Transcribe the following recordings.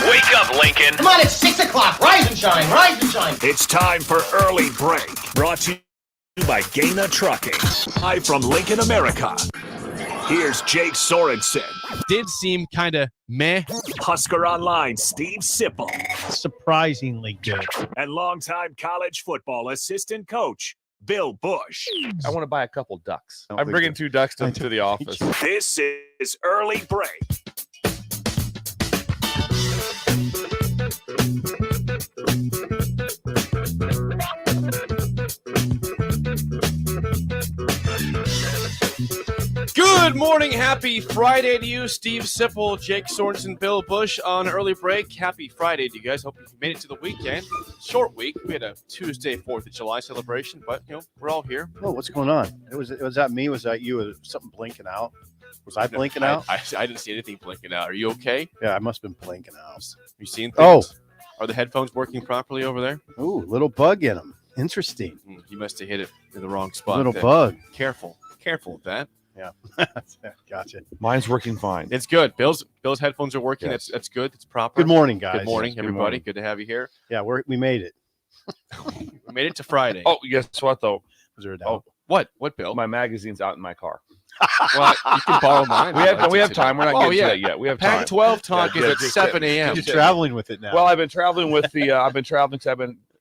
Wake up, Lincoln. Come on, it's 6 o'clock. Rise and shine, rise and shine. It's time for Early Break. Brought to you by Gaina Trucking. Live from Lincoln, America. Here's Jake Sorensen. Did seem kind of meh. Husker Online, Steve Sipple. Surprisingly good. And longtime college football assistant coach, Bill Busch. I want to buy a couple ducks. I'm bringing 2 ducks to the office. This is Early Break. Good morning. Happy Friday to you, Steve Sipple, Jake Sorensen, Bill Busch on Early Break. Happy Friday to you guys. Hope you made it to the weekend. Short week. We had a Tuesday, 4th of July celebration, but, we're all here. Oh, what's going on? Was that me? Was that you? Was something blinking out? Was I blinking out? I didn't see anything blinking out. Are you okay? Yeah, I must have been blinking out. You seen things? Oh. Are the headphones working properly over there? Ooh, little bug in them. Interesting. You must have hit it in the wrong spot. Little bug. Careful with that. Yeah. Gotcha. Mine's working fine. It's good. Bill's headphones are working. Yes. That's good. It's proper. Good morning, guys. Good morning, Yes, everybody. morning. Good to have you here. Yeah, we made it. We made it to Friday. Oh, guess what, though? Was there a doubt? What, Bill? My magazine's out in my car. Well, you can borrow mine. We have time. We're not getting to that yet. We have time. Pac-12 talk Yeah, is at yeah, 7 a.m. You're traveling with it now. Well, I've been traveling with the. I've been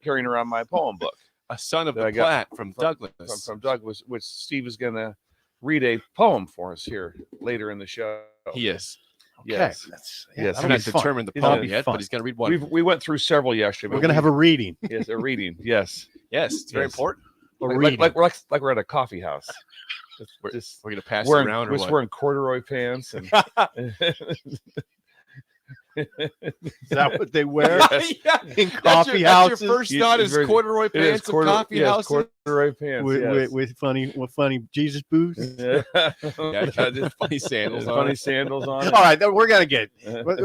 carrying around my poem book A son of that the I got Platte from Douglas. from Douglas, which Steve is going to read a poem for us here later in the show. He is. Yes. Yes. Yes. I'm that'll not be fun. determined the It'll poem be yet, fun. but he's going to read one. We went through several yesterday. We're going to have a reading. Yes, a reading. Yes. Yes, it's very Yes. important. A Like reading. we're at a coffee house. We're Just going to pass it wearing, around or we're what? wearing corduroy pants and Is that what they wear Yeah. in That's coffee your houses? first You- thought it's is very- corduroy it is pants and coffee houses? corduroy pants. with funny Jesus boots. Yeah, Yeah, got the funny sandals on. funny sandals on. All right, we're gonna get.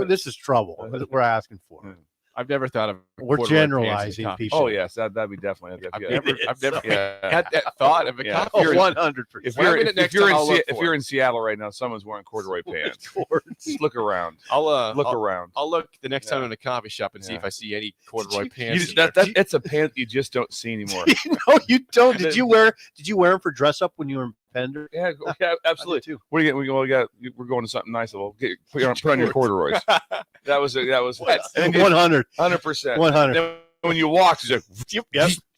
This is trouble. We're asking for. I've never thought of We're corduroy pants and generalizing coffee. people. Oh yes, that'd be definitely. I've never Yeah. had that thought of a Yeah. coffee. Oh, 100%. If When I'm you're in it next if you're time, in I'll look if for you're it. in Seattle right now, someone's wearing corduroy pants. Just look around. I'll Look around. I'll look the next time Yeah. I'm in a coffee shop and see Yeah. if I see any corduroy You pants. just- that it's a pant you just don't see anymore. No, you don't. Did you wear them for dress up when you were in Pender? Yeah, absolutely. Too. What do you get? We're going to something nice. Well, put on your corduroys. That was 100. 100%. 100. Then when you walk, it's like, Yep.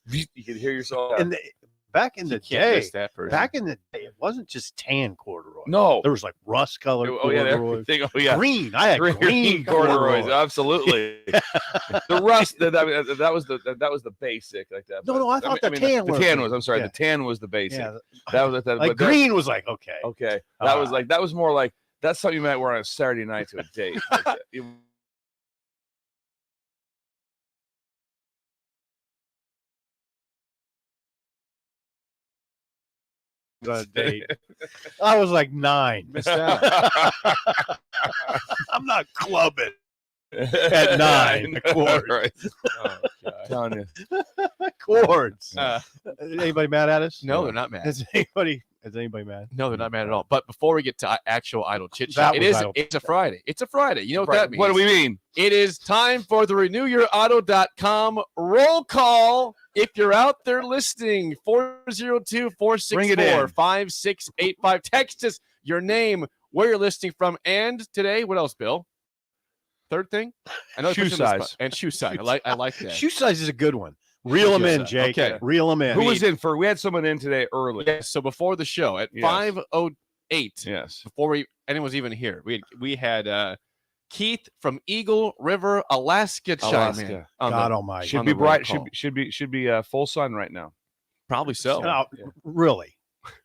you can hear yourself. And back in the Can't day, miss that person. it wasn't just tan corduroy. No. There was like rust colored Oh yeah, corduroy. everything. Oh yeah, Green. I had green corduroys. corduroy. Absolutely. The rust. That was the basic like that. No, I thought the tan the was tan the- was. I'm sorry, yeah. the tan was the basic. Yeah, That was that. like but that- green was like okay. Okay, that was more like that's something you might wear on a Saturday night to a date. Like that. On a date. I was like 9. Missed out. I'm not clubbing at 9. The chords. Right. Oh, God. Telling you. Chords. Uh, Anybody mad at us? no, they're not mad. Is anybody mad? No, they're not mad at all. But before we get to actual idle chit That chat, was idle it's a Friday. It's a Friday. You know what Right. that means? What do we mean? It is time for the renewyourauto.com roll call. If you're out there listening, 402-464-5685. Text us your name, where you're listening from, and today, what else, Bill? Third thing? I know Shoe it's on the size. spot. And shoe size. I like that. Shoe size is a good one. Reel them in, size. Jake. Okay. Reel them in. Who was in for? We had someone in today early. Yes, so before the show at Yes. 5:08, Yes. before anyone's even here, we had Keith from Eagle River, Alaska. chime in Alaska. on God the- almighty. Should on be the roll bright. call. Should be full sun right now. Probably so. No, Yeah. really?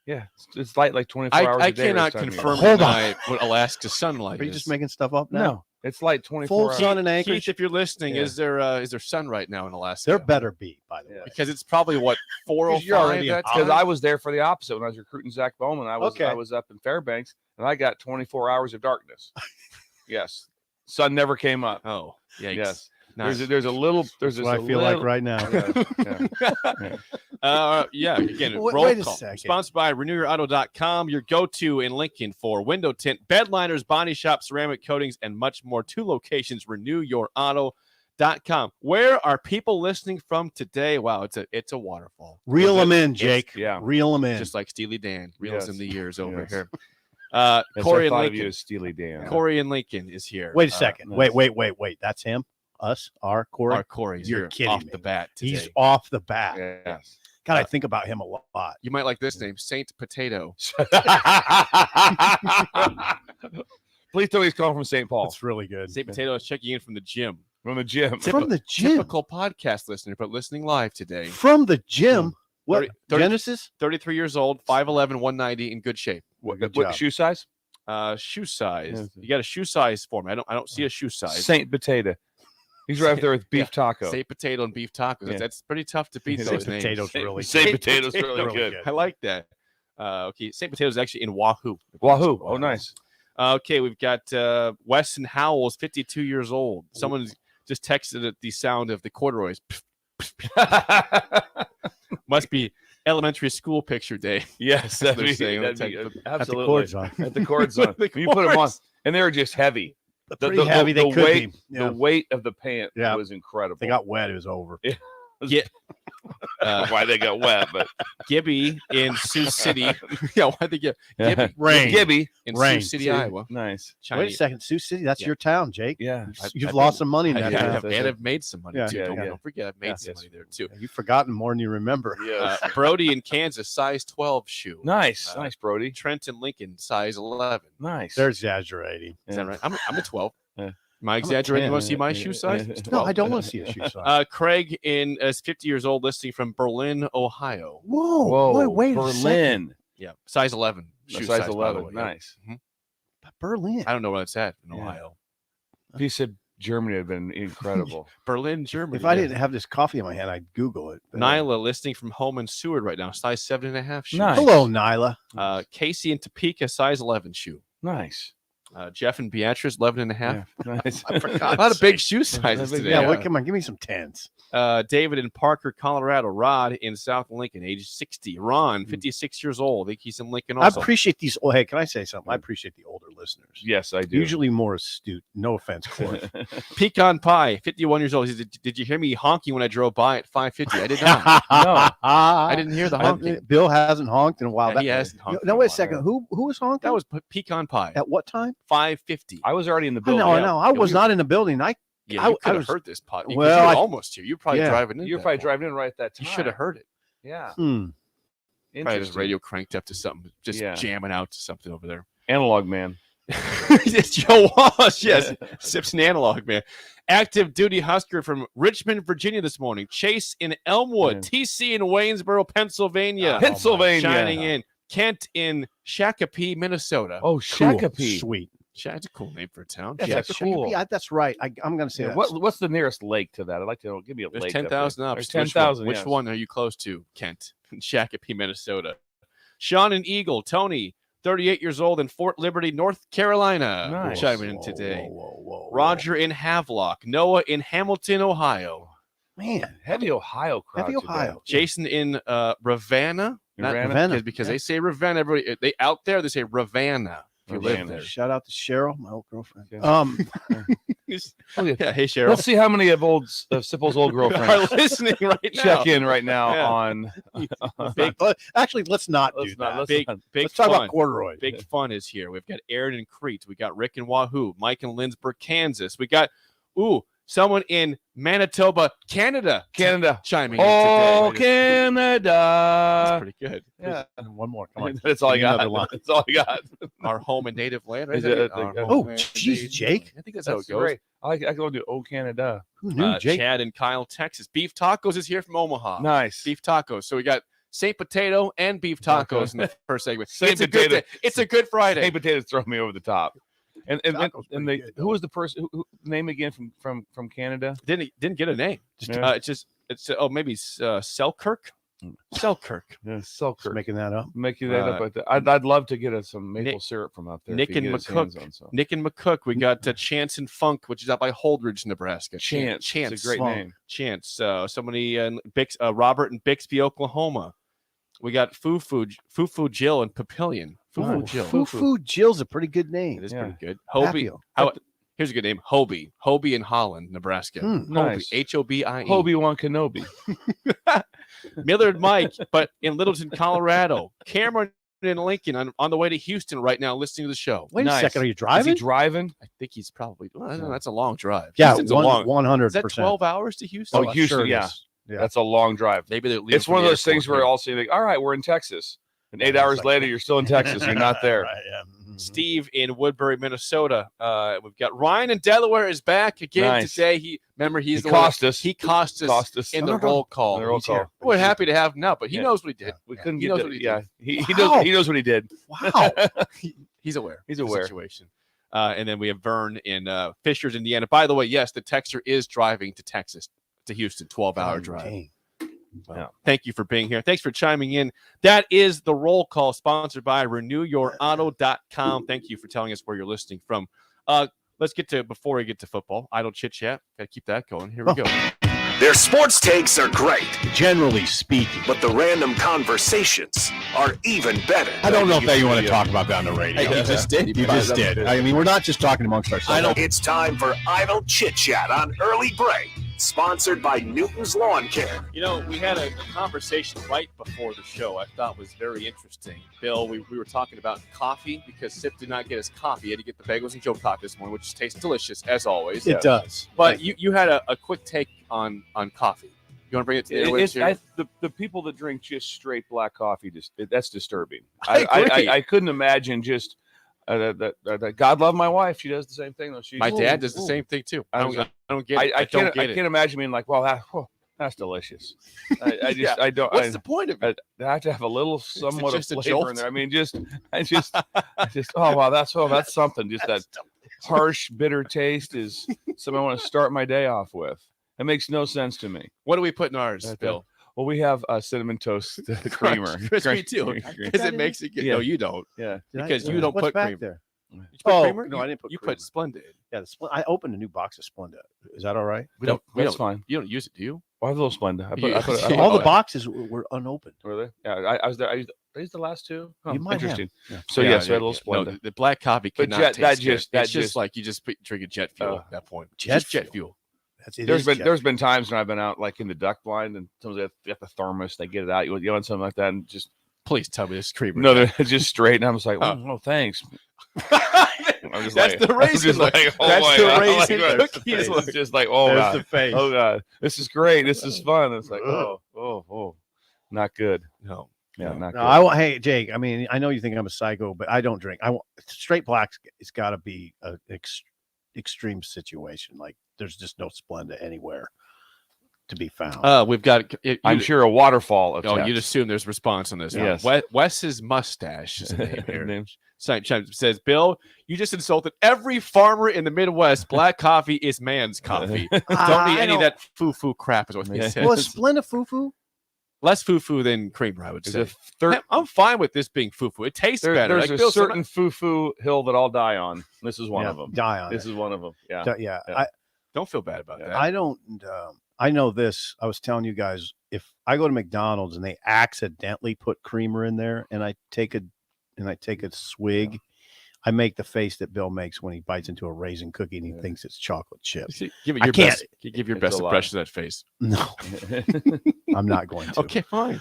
Yeah, it's light like 24 hours I a day. cannot this time of year. confirm Hold on. tonight what Alaska sunlight Are you is. just making stuff up now? No, it's light 24 Full hours. sun and Anchorage. Keith, if you're listening, Yeah. is there sun right now in Alaska? There better be, by the Yeah. way. Because it's probably what 4:05. You're already that Because time? I was there for the opposite when I was recruiting Zach Bowman. I was up in Fairbanks and I got 24 hours of darkness. Yes, sun never came up. Oh, yikes. Yes. Nice. There's a little. There's That's just what a I feel little, like right now. Yeah. Again, Wait- roll wait a call. second. Sponsored by RenewYourAuto.com, your go-to in Lincoln for window tint, bed liners, body shop, ceramic coatings, and much more. 2 locations, RenewYourAuto.com. Where are people listening from today? Wow, it's a waterfall. Reel them in, It's- Jake. yeah. Reel them in. Just like Steely Dan reels Yes. in the years over Yes. here. Yes, Corey I and thought of you Lincoln. as Steely Dan. Corey and Lincoln is here. Wait a second. nice. Wait. That's him? Us? Our Corey? Our Corey's You're here kidding off me. the bat today. He's off the bat. Yes. God, I think about him a lot. You might like this name, Saint Potato. Please tell me he's calling from St. Paul. That's really good. Saint Potato is checking in from the gym. From the gym. From the gym. Typical podcast listener, but listening live today. From the gym. What? 30 Genesis? 33 years old, 5'11", 190, in good shape. Good What job. shoe size? Shoe size. Yes. You got a shoe size for me. I don't see a shoe size. Saint Potato. He's right up there with beef taco. Saint Potato and beef tacos. Yeah. That's pretty tough to beat Saint those names. Potato's really Saint good. Potato's Potato. really Really good. good. I like that. Okay, Saint Potato is actually in Wahoo. Wahoo. Oh, nice. Okay, we've got Weston Howells, 52 years old. Someone just texted at the sound of the corduroys. Must be elementary school picture day. Yes, They're that'd be, saying, that'd like, be at the absolutely. cords on. At the cords on. The When you put them on, cords. and they were just heavy. Pretty heavy. They could weight, be. Yeah. The weight of the pant Yeah. was incredible. They got wet. It was over. Yeah. Why they got wet, but Gibby in Sioux City. Yeah, why they get Gibby Rain. Gibby. in Rain. Sioux City, Iowa? Nice. Wait a Chinese. second. Sioux City, that's Yeah. your town, Jake. Yeah. You've I lost think- some money in I that have, town. that's and it. I've made some money Yeah, too. yeah, Don't, yeah. don't forget, I've made Yeah. some money there too. You've forgotten more than you remember. Yes. Brody in Kansas, size 12 shoe. Nice. Uh, Nice, Brody. Trent in Lincoln, size 11. Nice. They're exaggerating. Is that right? I'm a 12. Yeah. Am I exaggerating? You want to see my Yeah. shoe size? Yeah. It's No, 12. I don't want to see a shoe size. Craig is 50 years old, listening from Berlin, Ohio. Whoa. Whoa. Wait a second. Berlin. Yeah, size 11. Shoe Size by the 11. way. Nice. Berlin. I don't know where it's at in Yeah. Ohio. If you said Germany, it'd been incredible. Berlin, Germany. If I yeah. didn't have this coffee in my hand, I'd Google it. Nyla listing from home in Seward right now, size 7.5 shoe. Nice. Hello, Nyla. Casey in Topeka, size 11 shoe. Nice. Jeff and Beatrice, 11.5. Yeah. Nice. I forgot. A lot of big shoe sizes big- today. Yeah, Yeah. well, come on, give me some tens. David in Parker, Colorado. Rod in South Lincoln, age 60. Ron, Hmm. 56 years old. I think he's in Lincoln I also. appreciate these. Oh, hey, can I say something? I appreciate the older listeners. Yes, I do. Usually more astute. No offense, Corey. Pecan Pie, 51 years old. He said, did you hear me honking when I drove by at 5:50? I did not. no, I didn't hear the honking. Bill hasn't honked in a while. Yeah, he hasn't honked No, in a wait a while. second. Who was honking? That was Pecan Pie. at what time? 5:50. I was already in the I building. know, I Yeah. know. I was we- not in the building. Yeah, I you could was- have heard this pod. well, Well, you were I- almost here. You're probably yeah. driving in. You're at probably that point. driving in right at that time. You should have heard it. Yeah. Hmm. Probably his Interesting. radio cranked up to something, just Yeah. jamming out to something over there. Analog man. It's Joe Walsh, yes. Sips an analog, man. Active duty Husker from Richmond, Virginia this morning. Chase in Elmwood. Man. TC in Waynesboro, Pennsylvania. Oh, Pennsylvania. Shining in. Kent in Shakopee, Minnesota. Oh, Cool. Shakopee. Sweet. That's a cool name for a town. That's Yeah, a cool. That's right. I'm going to say Yeah, that. what's the nearest lake to that? I'd like to know. Give me a There's lake. 10,000 up. There's Which one- 10,000. Which yes. one are you close to, Kent? In Shakopee, Minnesota. Sean and Eagle. Tony, 38 years old in Fort Liberty, North Carolina. Nice. Chiming in today. Whoa. Roger in Havelock. Noah in Hamilton, Ohio. Man. Heavy Ohio crowd. Heavy today. Ohio. Jason in Ravenna. Not- Ravenna? Ravenna. because they say Ravenna. Everybody, they out there, they say Ravenna. If you live Ravenna. there. Shout out to Cheryl, my old girlfriend. Yeah. Oh, yeah. Hey, Cheryl. Let's see how many of Sipple's old are girlfriends listening right now. check in right now Yeah. on. Actually, let's not do Let's not- that. let's Big, not- big Let's talk fun. about corduroy. Big fun is here. We've got Aaron in Crete. We got Rick in Wahoo. Mike in Lindsborg, Kansas. We got someone in Manitoba, Canada, Canada. chiming in Oh, today. That's Canada. pretty good. Yeah. One more. Come on. That's all I Give me another got. line. That's all I got. Our home and native land. Right? Is it- Our oh, home and jeez, native Jake. land. I think that's how it That's goes. great. I can do Oh Canada. Who knew, Jake? Chad in Kyle, Texas. Beef Tacos is here from Omaha. Nice. Beef tacos. So we got Saint Potato and beef tacos in the first segment. Saint It's a good Potato. day. It's a good Friday. Hey, potatoes throw me over the top. And Taco's and pretty they good, who though. was the person who name again from Canada? Didn't get a name. Yeah. It's maybe Selkirk. Selkirk. Yeah, Just Selkirk. making that up. Making that up. But I'd love to get some maple syrup from out there. Nick if you and get his hands McCook. on some. Nick and McCook. We got Chance and Funk, which is out by Holdridge, Nebraska. Chance. It's a great Funk. name. Chance. Somebody in Robert in Bixby, Oklahoma. We got Foo Jill and Papillion. Foo Jill. Foo Jill's a pretty good name. It is Yeah. pretty good. Hobie. Papio. Here's a good name. Hobie. Hobie in Holland, Nebraska. Nice. Hobie. Hobie. Obi-Wan Kenobi. Millard Mike, but in Littleton, Colorado. Cameron in Lincoln on the way to Houston right now listening to the show. Wait Nice. a second. Are you Is driving? he driving? I think he's probably, I don't know, that's a long drive. Yeah, Houston's a long, 100%. is that 12 hours to Houston? Oh, Houston, it yeah. is. Yeah. That's a long drive. Maybe they're leaving It's from one of the those things airport, where yeah. all say, like, all right, we're in Texas. And 8 Yeah, hours it's like- later, you're still in Texas. You're not there. Right, yeah. Mhm. Steve in Woodbury, Minnesota. We've got Ryan in Delaware is back again Nice. today. He He the cost one, us. He cost us in the No. roll call. In the roll He's here. call. We're happy to have him now, but he Yeah. knows what he did. We couldn't He get knows the, what he yeah. did. Wow. He knows what he did. Wow. He's aware. He's of the aware. situation. And then we have Vern in Fishers, Indiana. By the way, yes, the texter is driving to Texas, to Houston, 12-hour drive. Dang. Well, Yeah. Thank you for being here. Thanks for chiming in. That is the roll call sponsored by RenewYourAuto.com. Thank you for telling us where you're listening from. Let's get to, before we get to football, idle chit chat. Got to keep that going. Here we go. Their sports takes are great, Generally speaking. but the random conversations are even better. I don't know if that you want to talk about that on the radio. You just did. You just did. I mean, we're not just talking amongst ourselves. It's time for Idle Chit Chat on Early Break, sponsored by Newton's Lawn Care. You know, we had a conversation right before the show I thought was very interesting. Bill, we were talking about coffee because Sip did not get his coffee. He had to get the bagels and Joe coffee this morning, which tastes delicious as always. It does. But you had a quick take on coffee. You want to bring it to the airwaves here? The people that drink just straight black coffee, that's disturbing. I agree. I couldn't imagine just that. God love my wife. She does the same thing though. She's, My dad does the same thing too. I don't get it. I don't can't get it. can't imagine being like, well, that's delicious. I just Yeah. I don't. What's the point of it? I have to have a little somewhat of just a flavor jolt? in there. I mean, I just oh wow, that's something. Just that harsh, bitter taste is something I want to start my day off with. It makes no sense to me. What do we put in ours, Bill? Well, we have cinnamon toast creamer. Crunch, me too. Creamer. Because it makes it good. Yeah. No, you don't. Yeah. Because you don't What's put back creamer. there? Did you put Oh, creamer? no, I didn't put You creamer. put Splendid. Yeah, I opened a new box of Splenda. Is that all right? We That's don't. fine. You don't use it, do you? I have a little Splenda. All the Oh, boxes were unopened. Were they? Yeah, I was there. I used the last two. Oh, You might have. interesting. Yeah. So yes, we had a little No, Splenda. the black coffee But cannot jet- taste that good. just- It's just like you just drink a jet fuel Oh. at that point. Jet Just jet fuel. There's been times when I've been out like in the duck blind and sometimes they have the thermos, they get it out, you want something like that, and just Please tell me this is creamer. no, they're just straight, and I'm just like, Oh. oh thanks. I'm just That's like, the I'm raisin just look. like, oh That's my the God. raisin Like, cookies it's look. just like, oh There's god, the face. oh god, this is great, this is fun. It's like, oh, not good. No. Yeah, not No, good. hey Jake. I mean, I know you think I'm a psycho, but I don't drink. Straight black. It's got to be an extreme situation. Like there's just no Splenda anywhere to be found. We've got. I'm sure a waterfall of Oh, text. you'd assume there's response on this. Yes. Wes's mustache is the name here. Name. Says, Bill, you just insulted every farmer in the Midwest. Black coffee is man's coffee. Don't need any of that foo-foo crap is what they Yeah. said. Well, Splenda foo-foo. Less foo-foo than creamer, I would There's say. a third. I'm fine with this being foo-foo. It tastes better. There's Like, a Bill, certain foo-foo hill that I'll die on. This is one Yeah, of them. Die on This it. is one of them. Yeah. Yeah. Yeah. don't feel bad about that. I don't. I know this. I was telling you guys, if I go to McDonald's and they accidentally put creamer in there, and I take a swig, I make the face that Bill makes when he bites into a raisin cookie and he thinks it's chocolate chip. Give it I your can't- best. Give your It's best a lie. impression of that face. No, I'm not going to. Okay, fine.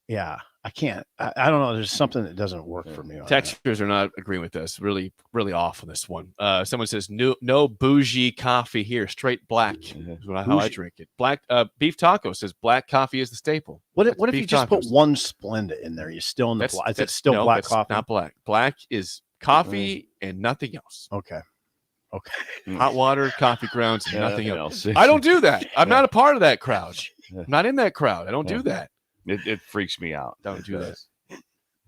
Yeah, I can't. I don't know. There's something that doesn't work for me. On that. Textures are not agreeing with us. Really, really off on this one. Someone says no bougie coffee here. Straight black is how I drink it. Black beef taco says black coffee is the staple. What That's if beef you just tacos. put one Splenda in there? You're still in the black. Is it still no, black that's coffee? Not black. Black is coffee and nothing else. Okay. Hot water, coffee grounds, and Yeah, nothing else. else. I don't do that. I'm Yeah. not a part of that crowd. Yeah. I'm not in that crowd. I don't Yeah. do that. It freaks me out. Don't do that.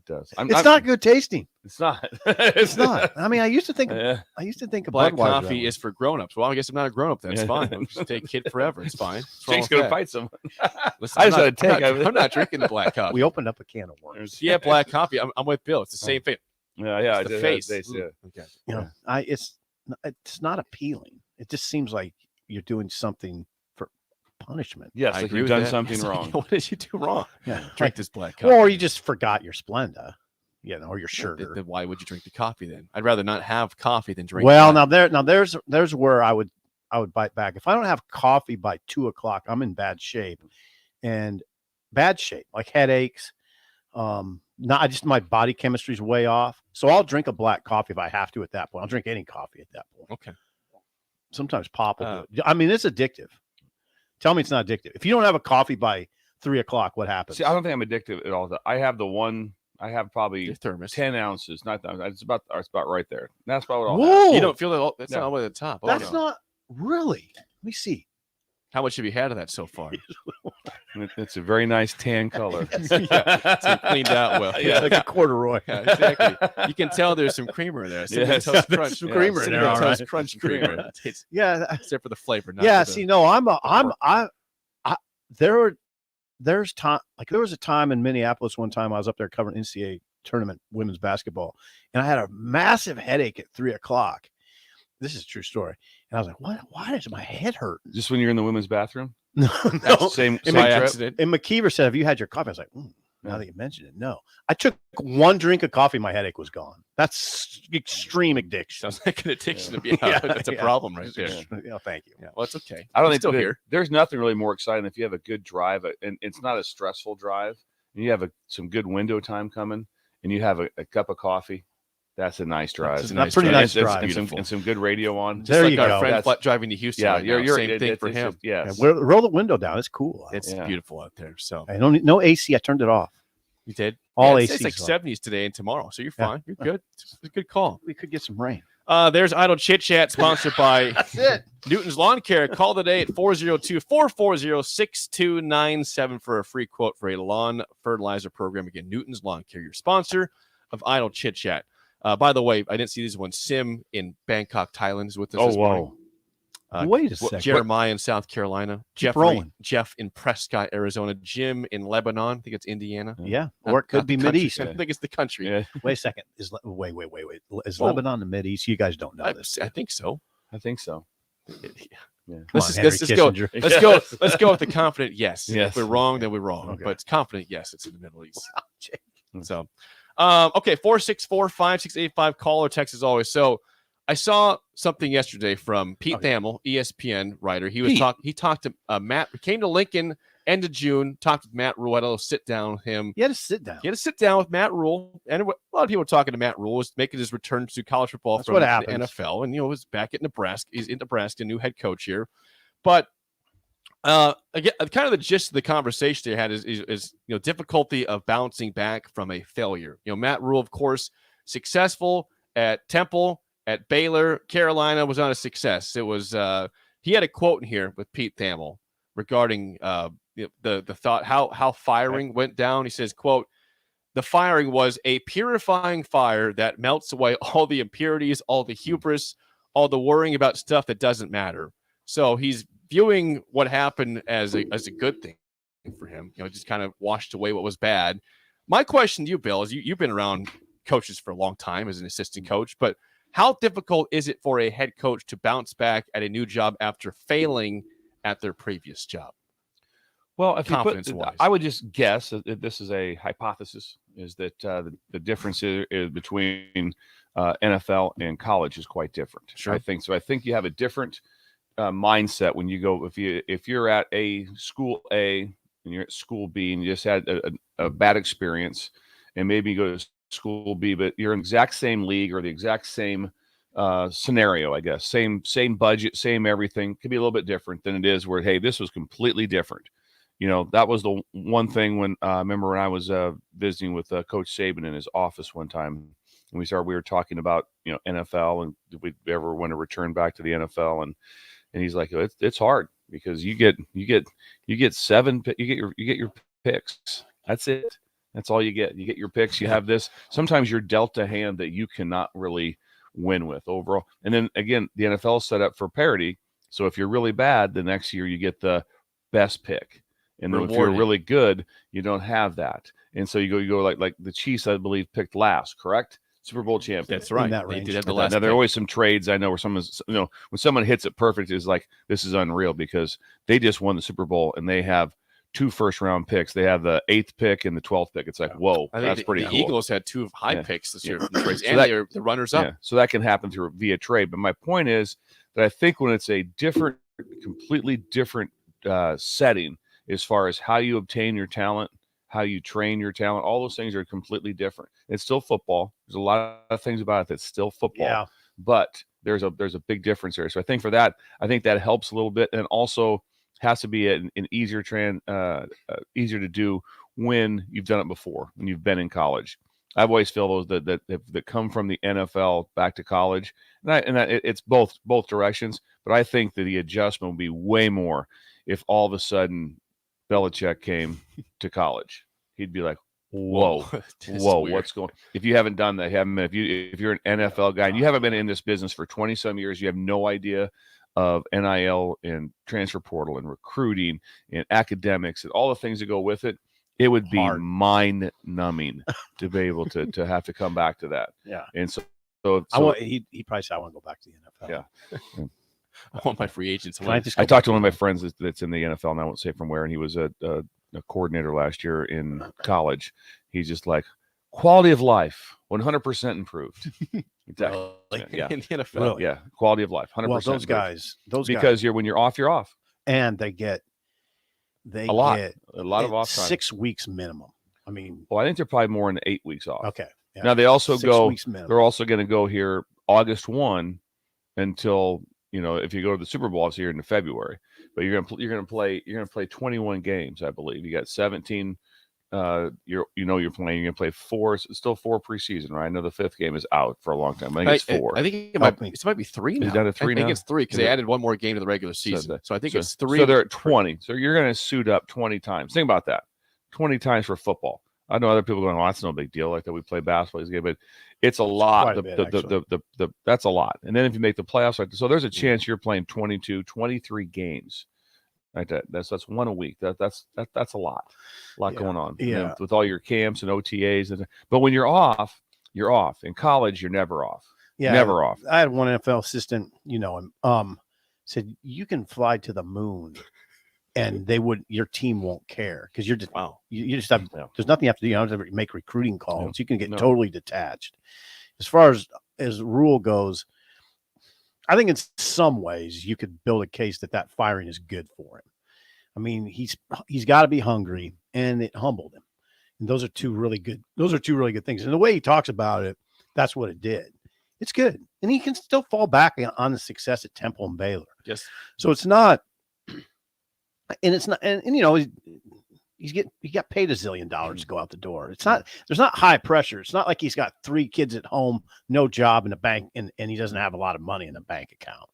does. It's not good tasting. It's not. It's not. I mean, I used to think Yeah. of Black Budweiser coffee that way. is for grown-ups. Well, I guess I'm not a grown-up. Then it's Yeah. fine. I'll just take kid forever. It's fine. What's wrong Jake's with gonna that? fight someone. Listen, I I'm just not- had a take. I'm not drinking the black coffee. We opened up a can of worms. Yeah, black coffee. I'm with Bill. It's the same thing. Yeah. It's the face. Yeah. Okay. You know, it's not appealing. It just seems like you're doing something for punishment. Yes, I like agree you've with done that. something It's like, wrong. what did you do wrong? Yeah, Drink this black coffee. or you just forgot your Splenda, or your sugar. Then why would you drink the coffee then? I'd rather not have coffee than drink. Well, black. there's where I would bite back. If I don't have coffee by 2:00, I'm in bad shape, like headaches. Not just my body chemistry is way off. So I'll drink a black coffee if I have to at that point. I'll drink any coffee at that point. Okay. Sometimes pop will do it. I mean, it's addictive. Tell me it's not addictive. If you don't have a coffee by 3:00, what happens? See, I don't think I'm addicted at all. I have the one. I have probably Your thermos. 10 ounces. Not that. It's about right there. That's about what I'll Whoa, You don't feel that? That's No. not all the way to the top. Oh, that's no. not really. Let me see. How much have you had of that so far? have. It's a very nice tan color. It's cleaned out well. Yeah. Like a corduroy. Yeah, exactly. You can tell there's some creamer in there. Cinnamon Yes. Toast There's Crunch. some creamer in there, Cinnamon all Toast right. Crunch creamer. It's, Yeah, except for the flavor. Not yeah. for the- See, no, there was a time in Minneapolis one time I was up there covering NCAA tournament women's basketball, and I had a massive headache at 3:00. This is a true story. And I was like, what? Why does my head hurt? Just when you're in the women's bathroom. No, no. Same And by trip? accident. And McKeever said, have you had your coffee? I was like, now that you mention it, no. I took one drink of coffee, my headache was gone. That's extreme addiction. Sounds like an addiction to be Yeah, That's a yeah. problem right there. Yeah, thank you. Yeah, well, it's okay. I don't I'm think still that- here. There's nothing really more exciting if you have a good drive and it's not a stressful drive and you have some good window time coming and you have a cup of coffee. That's a nice drive. That's a That's nice pretty drive. nice And drive. and some good radio on. Just There like you our go. friend That's- driving to Houston. Yeah, right now. Same thing for him. Yes. Yeah, roll the window down. It's cool. It's Yeah. beautiful out there. So I don't need no AC. I turned it off. you did All it's, AC. It's like 70s today and tomorrow, so you're Yeah. fine. You're good. It's a good call. We could get some rain. There's Idle Chit Chat, sponsored by That's it. Newton's Lawn Care. Call today at 402-440-6297 for a free quote for a lawn fertilizer program. Again, Newton's Lawn Care, your sponsor of Idle Chit Chat. By the way, I didn't see this one. Sim in Bangkok, Thailand is with us. Oh, this morning. whoa. Wait a second. Jeremiah in South Carolina. rolling. Jeff in Prescott, Arizona. Jim in Lebanon. I think it's Indiana. Yeah, Not- or it could not be the country. Mideast. I think it's the country. Yeah, Wait a second. Wait. Is Whoa. Lebanon the Mideast? You guys don't know I, this. I think so. I think so. Come Let's on, just, Henry let's just go. Kissinger. Let's go with the confident yes. Yes. If we're wrong, then we're wrong. Okay. But it's confident yes, it's in the Middle East. Jake. So, okay, 464-5685. Call or text as always. So, I saw something yesterday from Pete Thamel, ESPN writer. He was Pete. He talked to Matt. Came to Lincoln end of June. Talked with Matt Rule. Had a little sit down with him. You had to sit down. He had to sit down with Matt Rule, and a lot of people were talking to Matt Rule was making his return to college football That's from what the happens. NFL, and was back at Nebraska. He's in Nebraska, new head coach here. But again, kind of the gist of the conversation they had is difficulty of bouncing back from a failure. Matt Rule, of course, successful at Temple, at Baylor, Carolina, was not a success. It was he had a quote in here with Pete Thamel regarding the thought how firing went down. He says, quote, "The firing was a purifying fire that melts away all the impurities, all the hubris, all the worrying about stuff that doesn't matter." So he's viewing what happened as a good thing for him. Just kind of washed away what was bad. My question to you, Bill, is you've been around coaches for a long time as an assistant coach, but how difficult is it for a head coach to bounce back at a new job after failing at their previous job? Well, if you put, Confidence-wise. I would just guess that this is a hypothesis, is that the difference is between NFL and college is quite different. Sure. I think so. I think you have a different mindset when you go if you're at a school A and you're at school B and you just had a bad experience, and maybe you go to school B, but you're in the exact same league or the exact same scenario, I guess, same budget, same everything. Could be a little bit different than it is where, hey, this was completely different. That was the one thing when I remember when I was visiting with Coach Saban in his office one time, and we were talking about NFL and if we ever want to return back to the NFL, and he's like, it's hard because you get your picks. That's it. That's all you get. You get your picks. You have this. Sometimes you're dealt a hand that you cannot really win with overall. And then again, the NFL is set up for parity. So if you're really bad, the next year you get the best pick. And then if you're really good, you don't have that. And so you go like the Chiefs, I believe, picked last, correct? Super Bowl champion. That's right. That They range. did have the Now, last there are pick. always some trades I know where someone's, when someone hits it perfect, is like, this is unreal because they just won the Super Bowl and they have 2 first-round picks. They have the 8th pick and the 12th pick. It's like, whoa, I think that's pretty the cool. Eagles had 2 high Yeah. picks this year, Yeah. from the trades, So and that- they're the runners up. Yeah, so that can happen via trade. But my point is that I think when it's a completely different setting as far as how you obtain your talent, how you train your talent, all those things are completely different. It's still football. There's a lot of things about it that's still football. Yeah. But there's a big difference there. So I think for that, I think that helps a little bit, and also has to be an easier easier to do when you've done it before, when you've been in college. I've always feel those that come from the NFL back to college, it's both directions. But I think that the adjustment would be way more if all of a sudden Belichick came to college. He'd be like, whoa, what's going on? If you haven't done that, if you're an NFL guy and you haven't been in this business for 20 some years, you have no idea of NIL and transfer portal and recruiting and academics and all the things that go with it. It would be mind numbing to be able to have to come back to that. Yeah. And so he probably said, I want to go back to the NFL. Yeah. I want my free agents. Can I just go I talked to one of my friends that's in the NFL, and I won't say from where, and he was a coordinator last year in college. He's just like, quality of life, 100% improved. Exactly. Yeah. In the NFL. Really? Yeah. Quality of life, 100%. Well, those guys, because when you're off, you're off. and they get A lot of off time. 6 weeks minimum. I mean, Well, I think they're probably more in 8 weeks off. okay. Yeah. Now they also 6 weeks minimum. they're also going to go here August 1 until, if you go to the Super Bowl, it's here in February, but you're going to play 21 games, I believe. You got 17 you're playing. You're going to play 4, still 4 preseason, right? I know the 5th game is out for a long time. I think it's 4. I think it might be 3 now. Is it down to 3 I think now? it's 3 because they added one more game to the regular season. So I think it's 3. So they're at 20. So you're going to suit up 20 times. Think about that. 20 times for football. I know other people going, well, that's no big deal. Like that we play basketball this game, but it's a lot. Quite a bit, That's a lot. And then if you make the playoffs, so there's a chance you're playing 22, 23 games. Like that. That's 1 a week. That's a lot going on. Yeah. And with all your camps and OTAs, but when you're off, you're off. In college, you're never off. Yeah, never off. I had one NFL assistant, said you can fly to the moon, and your team won't care because you're just you just have there's nothing you have to do. You don't have to make recruiting calls. You can get totally detached. As far as rule goes, I think in some ways you could build a case that firing is good for him. I mean, he's got to be hungry, and it humbled him. And those are two really good things. And the way he talks about it, that's what it did. It's good. And he can still fall back on the success at Temple and Baylor. Yes. So it's not, and it's not, and he got paid $1 zillion to go out the door. It's not, there's not high pressure. It's not like he's got 3 kids at home, no job in the bank, and he doesn't have a lot of money in a bank account.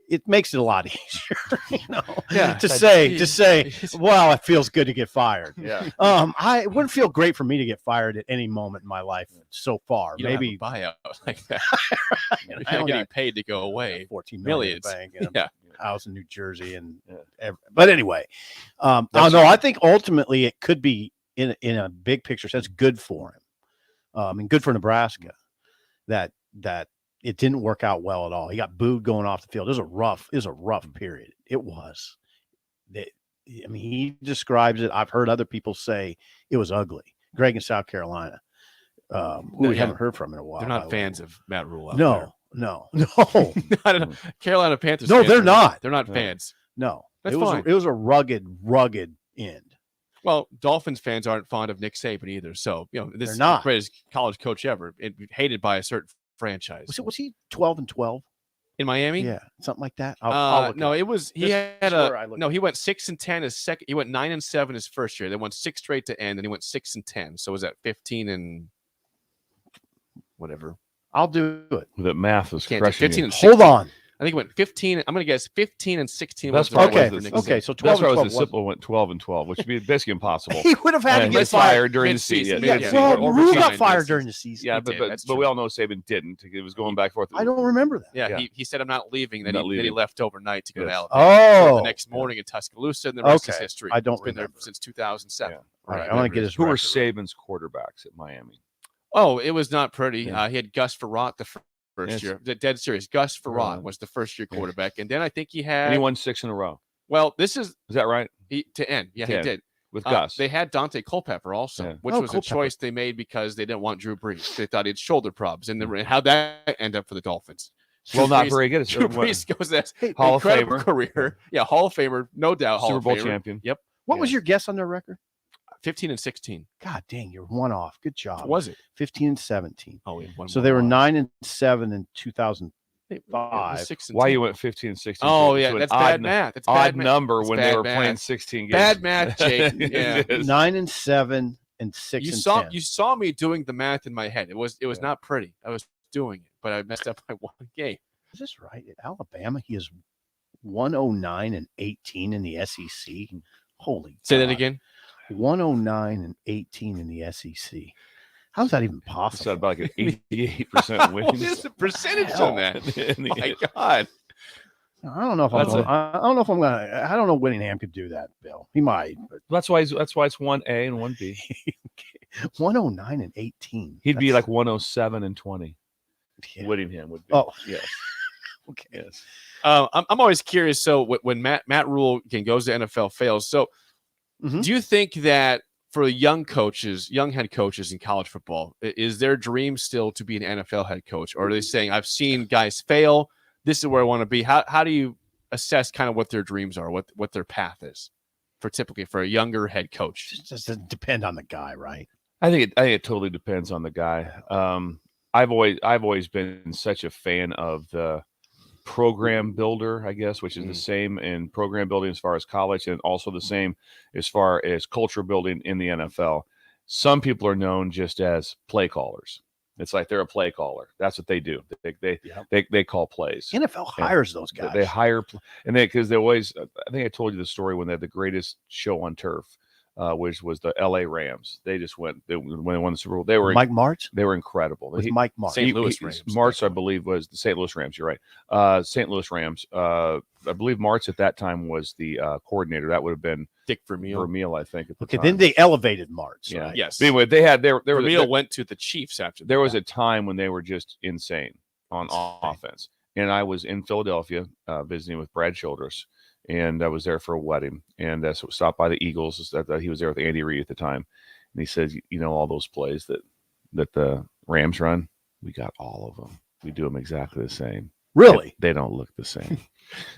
It makes it a lot easier, to say, well, it feels good to get fired. Yeah. It wouldn't feel great for me to get fired at any moment in my life so far. You don't have Maybe a buyout like that. You're I don't getting got paid to go away. 14 Millions. million in the bank and a house in New Jersey, and but anyway, I think ultimately it could be in a big picture sense good for him, and good for Nebraska that it didn't work out well at all. He got booed going off the field. It was a rough period. It was. He describes it. I've heard other people say it was ugly. Greg in South Carolina, who we haven't heard from in a while. They're not fans of Matt Rule. No. I don't know. Carolina Panthers. No, they're not. They're not fans. No, That's it was fine. It was a rugged end. Well, Dolphins fans aren't fond of Nick Saban either. So this is They're not. the greatest college coach ever. Hated by a certain franchise. Was he 12-12 in Miami? Yeah, something like that. I'll look no, it it was he Just had swear a I looked no. it He went 6-10 his second. He went 9-7 his first year. They won 6 straight to end, and he went 6-10. So was that 15 and whatever? I'll do it. The math is Can't do crushing 15 you. and 16. Hold on. I think it went 15. I'm going to guess 15 and 16. That's was the right probably way the- for Nick Okay, Saban. so 12 That's why and I 12 was simple. Went 12 and 12, which would be basically impossible. He would have had to And get get fired during the Mid-season, season. yeah, Mid-season. yeah. Well, Or Rue got resigned fired mid-season. during the season. Yeah, He but did, that's we true. all know Saban didn't. It was going back and forth. I don't remember that. Yeah, Yeah. He said, I'm not leaving. Then, Not he leaving. left overnight to go to Yes. Alabama. Oh. The next morning in Tuscaloosa, and the rest is Okay. history. I don't He's been there remember. since 2007. Yeah. All right, I want to get his Who were record right. Saban's quarterbacks at Miami? Oh, it was not pretty. Yeah. He had Gus Farrat the first Yes. year. Dead serious. Gus Farrat Yeah. was the first year Yeah. quarterback. And then I think he had. And he won 6 in a row. Well, this is Is that right? to end. Yeah, 10. he did. With Gus. They had Dante Culpepper also, Yeah. which Oh, was a Culpepper. choice they made because they didn't want Drew Brees. They thought he had shoulder problems. And how'd that end up for the Dolphins? Well, Drew not Brees- very good. It's Drew what- Brees goes that Hall of incredible Famer. career. Yeah, Hall of Famer, no doubt. Hall Super of Bowl Famer. champion. Yep, What was your guess on their record? 15 and 16. God dang, you're one off. Good job. What was it? 15 and 17. Oh, yeah, So they were 9 and 7 in 2000. 5. 6 and Why 10. you went 15 and 16? Oh to yeah, an that's odd, bad math. That's odd bad math. number That's when they bad were math. playing 16 games. Bad math, Jake. Yeah. It is. 9 and 7 and 6 You and saw 10. you saw me doing the math in my head. It was Yeah. not pretty. I was doing it, but I messed up by one game. Is this right? At Alabama, he is 109 and 18 in the SEC. Holy Say that God. again. 109 and 18 in the SEC. How's that even It's possible? about like an 88% What is win. the percentage Hell. on that? In the- My God. I don't know if I'm That's going, I don't know if I'm going to, I don't know if Whittingham could do that, Bill. He might, but That's why it's 1A and 1B. 109 and 18. He'd be That's- like 107 and 20. yeah. Whittingham would be. Oh, yes. okay. Yes. I'm always curious. So when Matt Rule goes to NFL, fails. So Mhm. do you think that for young coaches, young head coaches in college football, is their dream still to be an NFL head coach, or are they saying I've seen guys fail? This is where I want to be. How do you assess kind of what their dreams are, what their path is for typically for a younger head coach? It just doesn't depend on the guy, right? I think it totally depends on the guy. I've always been such a fan of the program builder, I guess, which is the same in program building as far as college, and also the same as far as culture building in the NFL. Some people are known just as play callers. It's like they're a play caller. That's what they do. They call plays. NFL hires those guys. They hire and because they always. I think I told you the story when they had the greatest show on turf, which was the L.A. Rams. They just went when they won the Super Bowl. They were Mike Martz? They were incredible. With He- Mike Martz. St. Louis Rams. Martz, I believe, was the St. Louis Rams. You're right. St. Louis Rams. I believe Martz at that time was the coordinator. That would have been Dick Vermeil. Vermeil, I think. At the Okay, time. then they elevated Martz. Yeah. Right? Yes. But anyway, they had there was Vermeil went to the Chiefs after there that. was a time when they were just insane on offense, and I was in Philadelphia visiting with Brad Childress, and I was there for a wedding, and so stopped by the Eagles. That he was there with Andy Reid at the time, and he says, you know, all those plays that the Rams run, we got all of them. We do them exactly the same. Really? They don't look the same.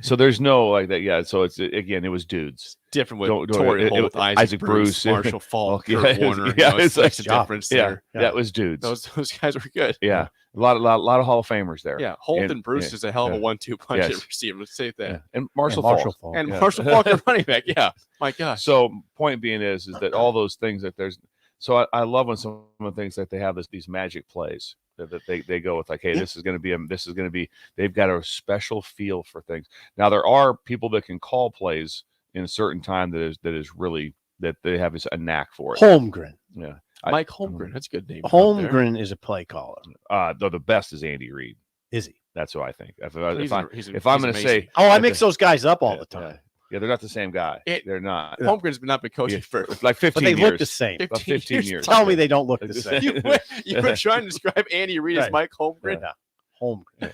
So there's no like that. Yeah. So it's again, it was dudes. different with Don't- Torrey it- Holt, Isaac Bruce, yeah. Marshall Falk, Yeah, Kurt Warner. yeah, You know, it's makes like a job. difference Yeah, there. that was dudes. Those guys were good. Yeah, a lot of Hall of Famers there. Yeah, Holt and, And- Bruce yeah, is a hell of a yeah. 1-2 punch Yes. at receiver. Let's say that. Yeah. And Marshall, Marshall Falk. Falk. And Yeah. Marshall Falk at running back. Yeah, my gosh. So point being is that all those things that there's. So I love when some of the things that they have these magic plays that they go with, like, hey, this is going to be. They've got a special feel for things. Now there are people that can call plays in a certain time that is really that they have a knack for it. Holmgren. Yeah, Mike Holmgren. That's a good name. Holmgren is a play caller. though the best is Andy Reid. Is he? That's what I think. If He's I'm he's going to amazing. say, Oh, I At mix the- those guys up all yeah, the time. yeah, they're not the same guy. They're not. Holmgren's not been coaching for Like 15 But they years. look the same. About 15 years. Tell me they don't look the Like same. you were trying to describe Andy Reid as Right. Mike Holmgren. Yeah. Holmgren. Yeah,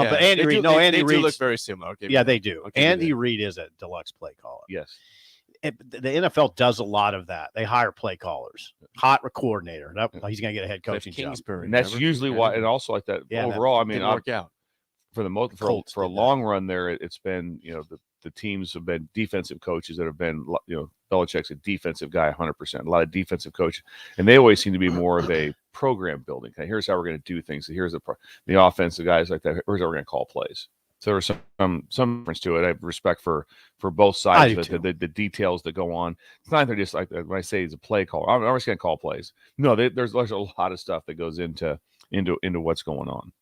But Andy they Reid, do- no, they Andy do Reid. look very similar. Okay, Yeah, they do. Okay, Andy Reid is a deluxe play caller. Yes. The NFL does a lot of that. They hire play callers, hot coordinator. He's going to get a head Cliff coaching job. Kingsbury. And that's remember? usually Yeah. why, and also like that Yeah, that overall. I mean, Didn't work out. for the most Colts for a did that. long run there, it's been the teams have been defensive coaches that have been Belichick's a defensive guy 100%. A lot of defensive coaches, and they always seem to be more of a program building. Okay, here's how we're going to do things. Here's the offensive guys like that. Here's how we're going to call plays. So there's some difference to it. I have respect for both sides I of do it, the details that go on. It's not they're just like when I say he's a play caller. I'm just going to call plays. No, there's a lot of stuff that goes into what's going on.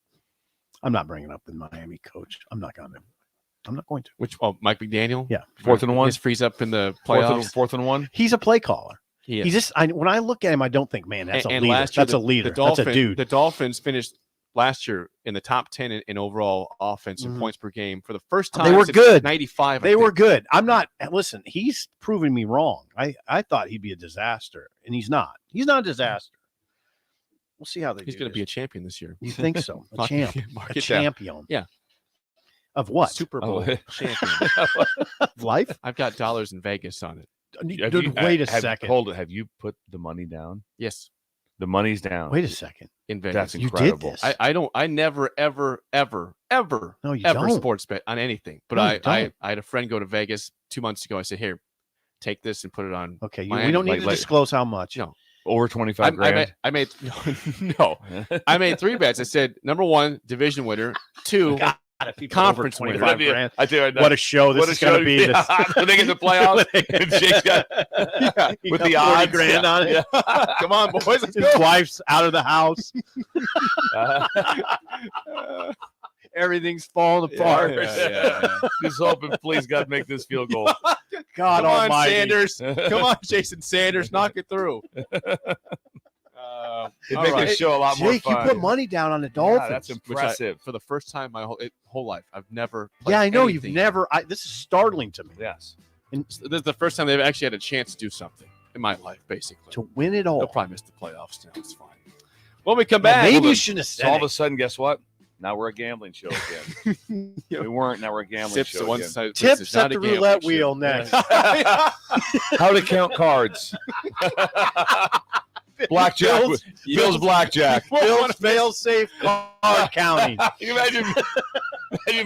I'm not bringing up the Miami coach. I'm not going to. Which Mike McDaniel? Yeah. 4th and 1. Just frees up in the playoffs. Fourth and 1. He's a play caller. He is. He's just. When I look at him, I don't think, man, that's a leader. Last year, That's a leader. That's a dude. The Dolphins finished last year in the top 10 in overall offense and points per game for the first time. They were since good. 95. They were good. I'm not. Listen, he's proving me wrong. I thought he'd be a disaster, and he's not. He's not a disaster. We'll see how they. He's going to be a champion this year. You think so? A champ. Mark A it down. champion. Yeah. Of what? Super Bowl champion. Life? I've got dollars in Vegas on it. Wait a second. Hold it. Have you put the money down? Yes. The money's down. Wait a second. In Vegas. That's You incredible. did this. I never, ever No, you ever don't. sports bet on anything. But No, you I don't. had a friend go to Vegas 2 months ago. I said, here, take this and put it on. Okay, Miami. we don't need to disclose how much. No. Over 25 grand. I made no. I made 3 bets. I said, number 1, division winner. 2, God, if people conference over winner. 25 grand. I tell you, What a show this what a is going show. to be. This. When they get in the playoffs, and Jake's got He with got the 40 odds grand on it. Come on, boys. Let's His go. wife's out of the house. Everything's falling apart. Just hoping, please, God, make this field goal. God Come on, almighty. Sanders. Come on, Jason Sanders. Knock it through. It'd All make right. this show a lot more Jake, you fun. put money down on the Yeah, Dolphins. that's Which impressive. for the first time in my whole life, I've never played Yeah, I know. anything. You've never. This is startling to me. Yes. This is the first time they've actually had a chance to do something in my life, basically. To win it all. They'll probably miss the playoffs now. It's fine. When we come Well, back, maybe well, you shouldn't have So said all of it. a sudden, guess what? Now we're a gambling show again. We weren't. Now we're a gambling tips show at one again. side. Tips at the roulette wheel next. How to count cards. Blackjack. Bill's blackjack. Bill's fail-safe card counting. Can you imagine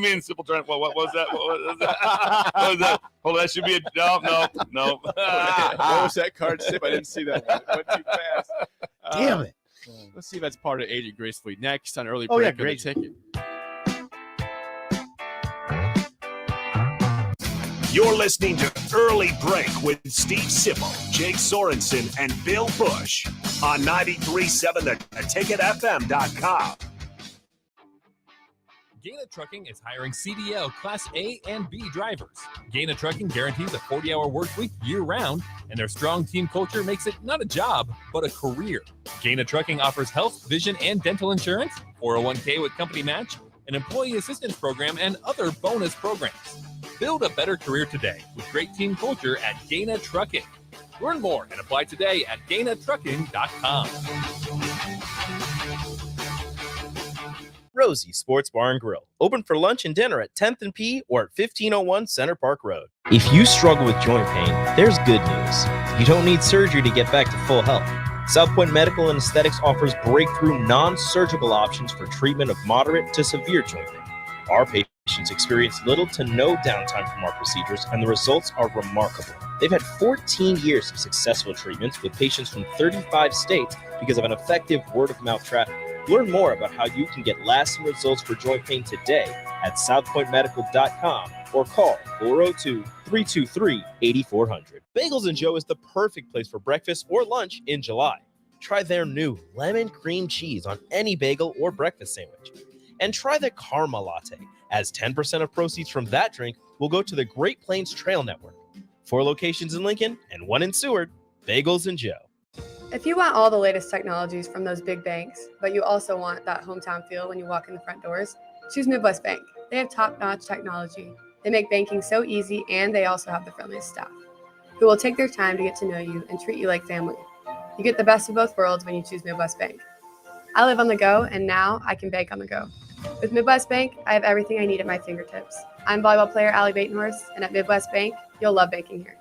me and Simple trying? What was that? What was that? What was that? Oh, that should be a no. What was that card tip? I didn't see that one. It went too fast. Damn it. Let's see if that's part of Agent Gracefully next on early Oh, yeah, break of the great. ticket. You're listening to Early Break with Steve Sipple, Jake Sorensen, and Bill Busch on 93.7 theticketfm.com. Gaina Trucking is hiring CDL Class A and B drivers. Gaina Trucking guarantees a 40-hour work week year-round, and their strong team culture makes it not a job, but a career. Gaina Trucking offers health, vision, and dental insurance, 401k with company match, an employee assistance program, and other bonus programs. Build a better career today with great team culture at Gaina Trucking. Learn more and apply today at GainaTrucking.com. Rosie Sports Bar and Grill. Open for lunch and dinner at 10th and P or at 1501 Center Park Road. If you struggle with joint pain, there's good news. You don't need surgery to get back to full health. South Point Medical and Aesthetics offers breakthrough non-surgical options for treatment of moderate to severe joint pain. Our patients experience little to no downtime from our procedures, and the results are remarkable. They've had 14 years of successful treatments with patients from 35 states because of an effective word-of-mouth traffic. Learn more about how you can get lasting results for joint pain today at southpointmedical.com or call 402-323-8400. Bagels & Joe is the perfect place for breakfast or lunch in July. Try their new lemon cream cheese on any bagel or breakfast sandwich. And try the Karma Latte, as 10% of proceeds from that drink will go to the Great Plains Trail Network. 4 locations in Lincoln and 1 in Seward. Bagels & Joe. If you want all the latest technologies from those big banks, but you also want that hometown feel when you walk in the front doors, choose Midwest Bank. They have top-notch technology. They make banking so easy, and they also have the friendliest staff who will take their time to get to know you and treat you like family. You get the best of both worlds when you choose Midwest Bank. I live on the go, and now I can bank on the go. With Midwest Bank, I have everything I need at my fingertips. I'm volleyball player Allie Batenhorst, and at Midwest Bank, you'll love banking here.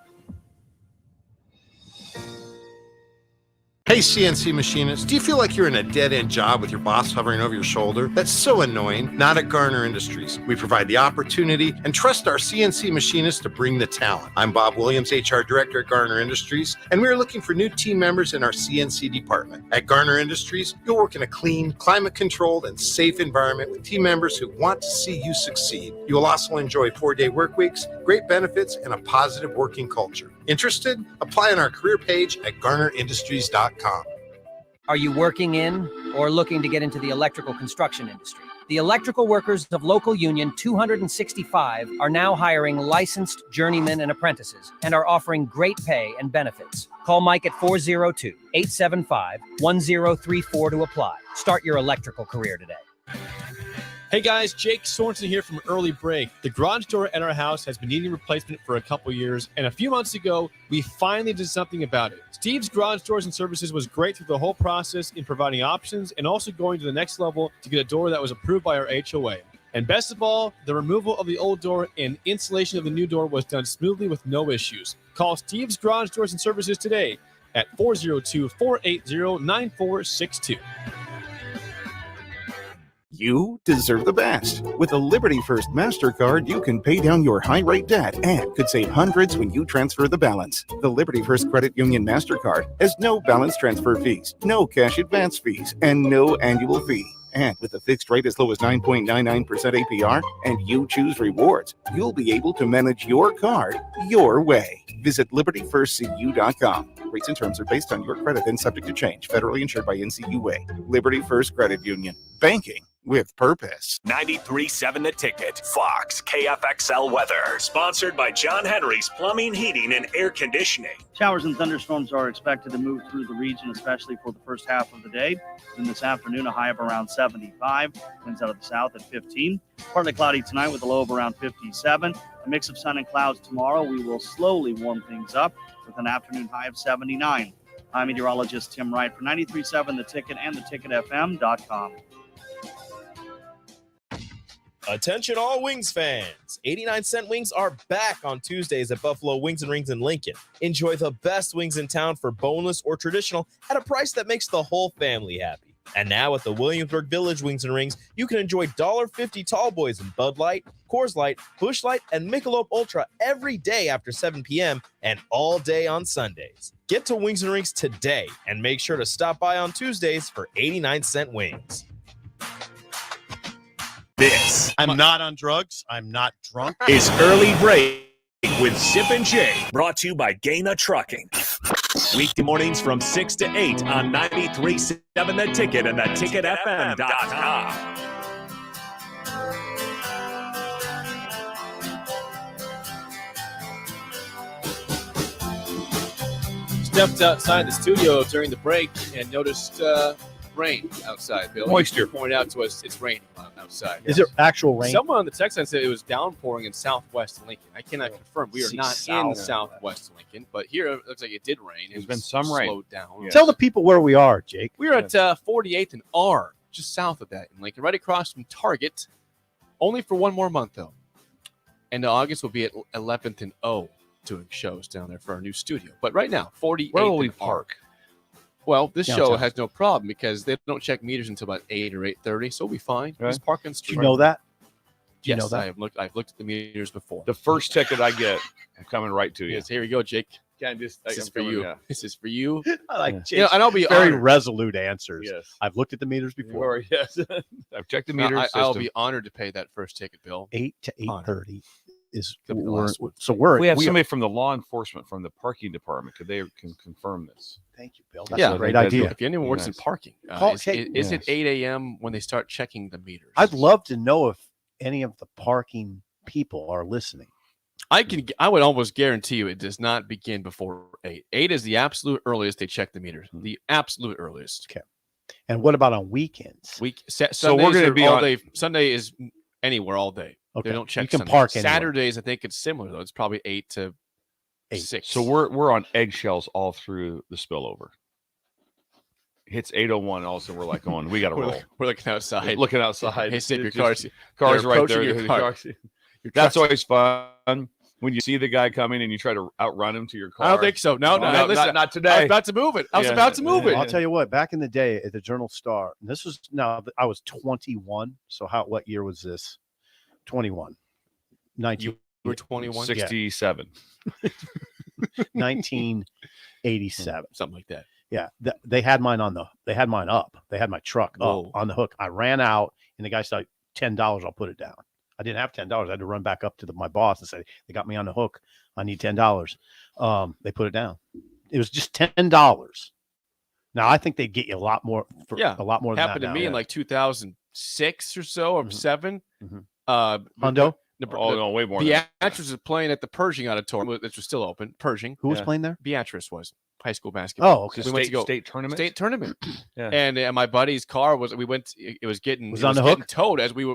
Hey, CNC machinists, do you feel like you're in a dead-end job with your boss hovering over your shoulder? That's so annoying. Not at Garner Industries. We provide the opportunity and trust our CNC machinists to bring the talent. I'm Bob Williams, HR Director at Garner Industries, and we are looking for new team members in our CNC department. At Garner Industries, you'll work in a clean, climate-controlled, and safe environment with team members who want to see you succeed. You will also enjoy 4-day work weeks, great benefits, and a positive working culture. Interested? Apply on our career page at garnerindustries.com. Are you working in or looking to get into the electrical construction industry? The electrical workers of Local Union 265 are now hiring licensed journeymen and apprentices and are offering great pay and benefits. Call Mike at 402-875-1034 to apply. Start your electrical career today. Hey guys, Jake Sorensen here from Early Break. The garage door at our house has been needing replacement for a couple years, and a few months ago, we finally did something about it. Steve's Garage Doors and Services was great through the whole process in providing options and also going to the next level to get a door that was approved by our HOA. And best of all, the removal of the old door and installation of the new door was done smoothly with no issues. Call Steve's Garage Doors and Services today at 402-480-9462. You deserve the best. With a Liberty First MasterCard, you can pay down your high-rate debt and could save hundreds when you transfer the balance. The Liberty First Credit Union MasterCard has no balance transfer fees, no cash advance fees, and no annual fee. And with a fixed rate as low as 9.99% APR and you choose rewards, you'll be able to manage your card your way. Visit LibertyFirstCU.com. Rates and terms are based on your credit and subject to change. Federally insured by NCUA. Liberty First Credit Union. Banking with purpose. 93.7 The Ticket. Fox KFXL weather. Sponsored by John Henry's Plumbing, Heating, and Air Conditioning. Showers and thunderstorms are expected to move through the region, especially for the first half of the day. Then this afternoon, a high of around 75. Winds out of the south at 15. Partly cloudy tonight with a low of around 57. A mix of sun and clouds tomorrow. We will slowly warm things up with an afternoon high of 79. I'm meteorologist Tim Wright for 93.7 The Ticket and theticketfm.com. Attention all Wings fans. 89-cent wings are back on Tuesdays at Buffalo Wings and Rings in Lincoln. Enjoy the best wings in town for boneless or traditional at a price that makes the whole family happy. And now at the Williamsburg Village Wings and Rings, you can enjoy $1.50 tall boys in Bud Light, Coors Light, Busch Light, and Michelob Ultra every day after 7 p.m. and all day on Sundays. Get to Wings and Rings today and make sure to stop by on Tuesdays for 89-cent wings. This I'm not on drugs. I'm not drunk. is Early Break with Zip and Jay, brought to you by Gaina Trucking. Weekday mornings from 6 to 8 on 93.7 The Ticket and theticketfm.com. Stepped outside the studio during the break and noticed rain outside, Bill. Moisture. You pointed out to us it's raining outside. Is it actual rain? Someone on the text line said it was downpouring in southwest Lincoln. I cannot confirm. We are not in southwest Lincoln, but here it looks like it did rain. There's been some rain. Slowed down. Yes. Tell the people where we are, Jake. We're at 48th and R, just south of that in Lincoln, right across from Target. Only for one more month, though. And August will be at 11th and O doing shows down there for our new studio. But right now, 48th Where will we and R. park? Well, this show Downtown. has no problem because they don't check meters until about 8 or 8:30, so we'll be fine. Right. Just park on the Do street. you know that? Do you Yes, know that? I've looked at the meters before. The first ticket I get, I'm coming right to you. Yes, here you go, Jake. Can I just? This is for you. Yeah. This is for you. I like You know, and I'll be very honored. resolute answers. Yes. I've looked at the meters before. Yes. I've checked the meter I'll system. be honored to pay that first ticket, Bill. 8 to 8:30 is Could be the we're, last one. so we're We have somebody from the law enforcement from the parking department. Could they can confirm this? Thank you, Bill. That's Yeah, a great that'd idea. If anyone works in Nice. parking, Call- is hey, it yes. 8 a.m. when they start checking the meters? I'd love to know if any of the parking people are listening. I would almost guarantee you it does not begin before 8. 8 is the absolute earliest they check the meters. The absolute earliest. Okay. And what about on weekends? So we're gonna be all on- day. Sunday is anywhere all day. Okay. They don't check. You can Sundays. park anywhere. Saturdays. I think it's similar though. It's probably 8 to 6. So we're on eggshells all through the spillover. Hits 8:01, and all of a sudden we're like going, we got to roll. We're looking outside. Looking outside. Hey, Sid, your Just- car's Cars they're right approaching there. your The car. cars- Your That's truck's- always fun when you see the guy coming and you try to outrun him to your car. I don't think so. No, listen, not today. I was about to move it. I was Yeah. about to move it. I'll tell you what, back in the day at the Journal Star, and this was now I was 21. So what year was this? 21. 19, You were 21. 67. 1987. Something like that. Yeah, they had mine they had mine up. They had my truck Whoa. up on the hook. I ran out, and the guy said, $10, I'll put it down. I didn't have $10. I had to run back up to my boss and say, they got me on the hook. I need $10. They put it down. It was just $10. Now I think they'd get you a lot more. A lot more than Happened that to now. me in like 2000 6 or so, or 7. Hondo. Oh no, way more. than Beatrice was playing at the Pershing Auditorium, which was still open. Pershing. Who was Yeah. playing there? Beatrice was high school basketball. Oh, okay. We went to go state tournament. state tournament, Yeah. and my buddy's car was. We went. It was getting. Was it on the getting hook? towed as we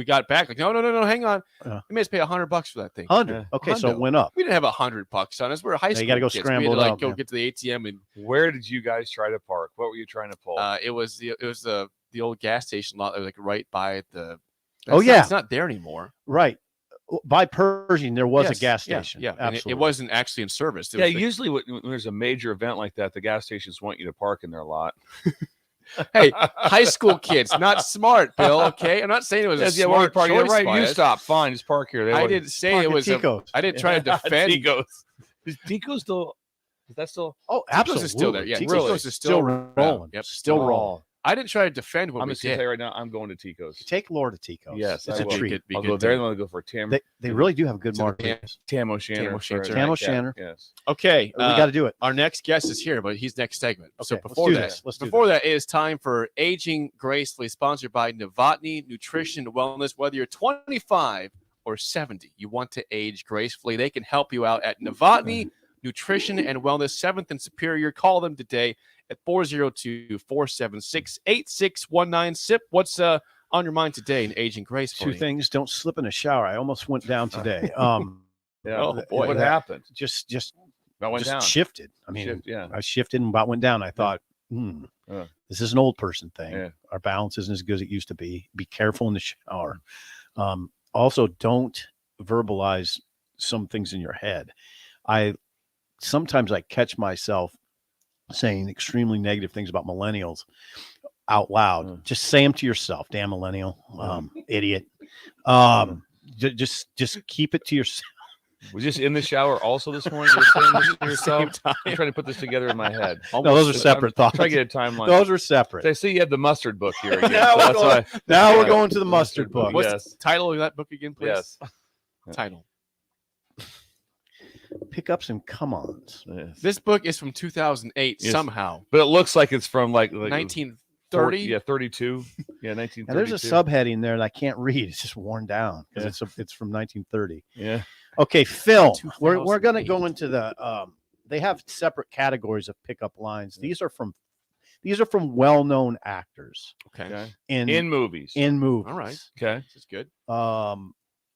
got back. Like no, hang on. Yeah. We made us pay $100 for that thing. 100. Okay, so it Hundo. went up. We didn't have $100 on us. We were high Yeah, school. you gotta go kids. scramble We had to, it up, go yeah. get to the ATM and. Where did you guys try to park? What were you trying to pull? It was the old gas station lot, like right by the. Oh, yeah. It's not there anymore. Right. By Pershing, there was Yes, a gas yeah, station. Yeah, and Absolutely. it wasn't actually in service. It Yeah, was the- usually when there's a major event like that, the gas stations want you to park in their lot. Hey, high school kids, not smart, Bill. Okay, I'm not saying it was a smart park. choice. Right, by you us. stop. Fine, just park here. They I wouldn't- didn't say Park it at was. Tico's. I didn't try to defend. Tico's. Is Tico's still? Is that still? Oh, Tico's absolutely. is still there. Yeah, Tico's Tico's is still rolling. Yep, Still rolling. I didn't try to defend what I'm we just gonna did. say right now, I'm going to Tico's. Take Laura to Tico's. Yes, it's I a will. treat. I'll go there. I'm going to go for They really do have good margaritas. Tam O'Shanter. Tam O'Shanter. Yes. Okay, We got to do it. Our next guest is here, but he's next segment. So Okay, let's before do that, this. Let's do before that, it is time for Aging Gracefully, sponsored by Novotny Nutrition and Wellness. Whether you're 25 or 70, you want to age gracefully. They can help you out at Novotny Nutrition and Wellness, 7th and Superior. Call them today at 402-476-8619. Sip, what's on your mind today in Aging Gracefully? 2 things. Don't slip in a shower. I almost went down today. Yeah. Oh, boy. What happened? Just That went down. shifted. I mean, Yeah. I shifted and about went down. I thought, this is an old person thing. Yeah. Our balance isn't as good as it used to be. Be careful in the shower. Also, don't verbalize some things in your head. Sometimes I catch myself saying extremely negative things about millennials out loud. Just say them to yourself. Damn millennial, idiot. Just keep it to yourself. Was this in the shower also this morning? You're saying this to yourself? I'm trying to put this together in my head. No, those are separate I'm thoughts. trying to get a timeline. Those are separate. I see you had the mustard book here again. Now so that's why. Now we're going to the mustard book. What's Yes. the title of that book again, please? Yes. Title. Pickups and come-ons. Yes. This book is from 2008 Yes. somehow. But it looks like it's from like 1930. Yeah, 32. Yeah, 1932. Now, there's a subheading there that I can't read. It's just worn down because it's from 1930. Yeah. Okay, film. We're 2008. going to go into the. They have separate categories of pickup lines. These are from well-known actors Okay. In movies. in movies. All right. Okay. This is good.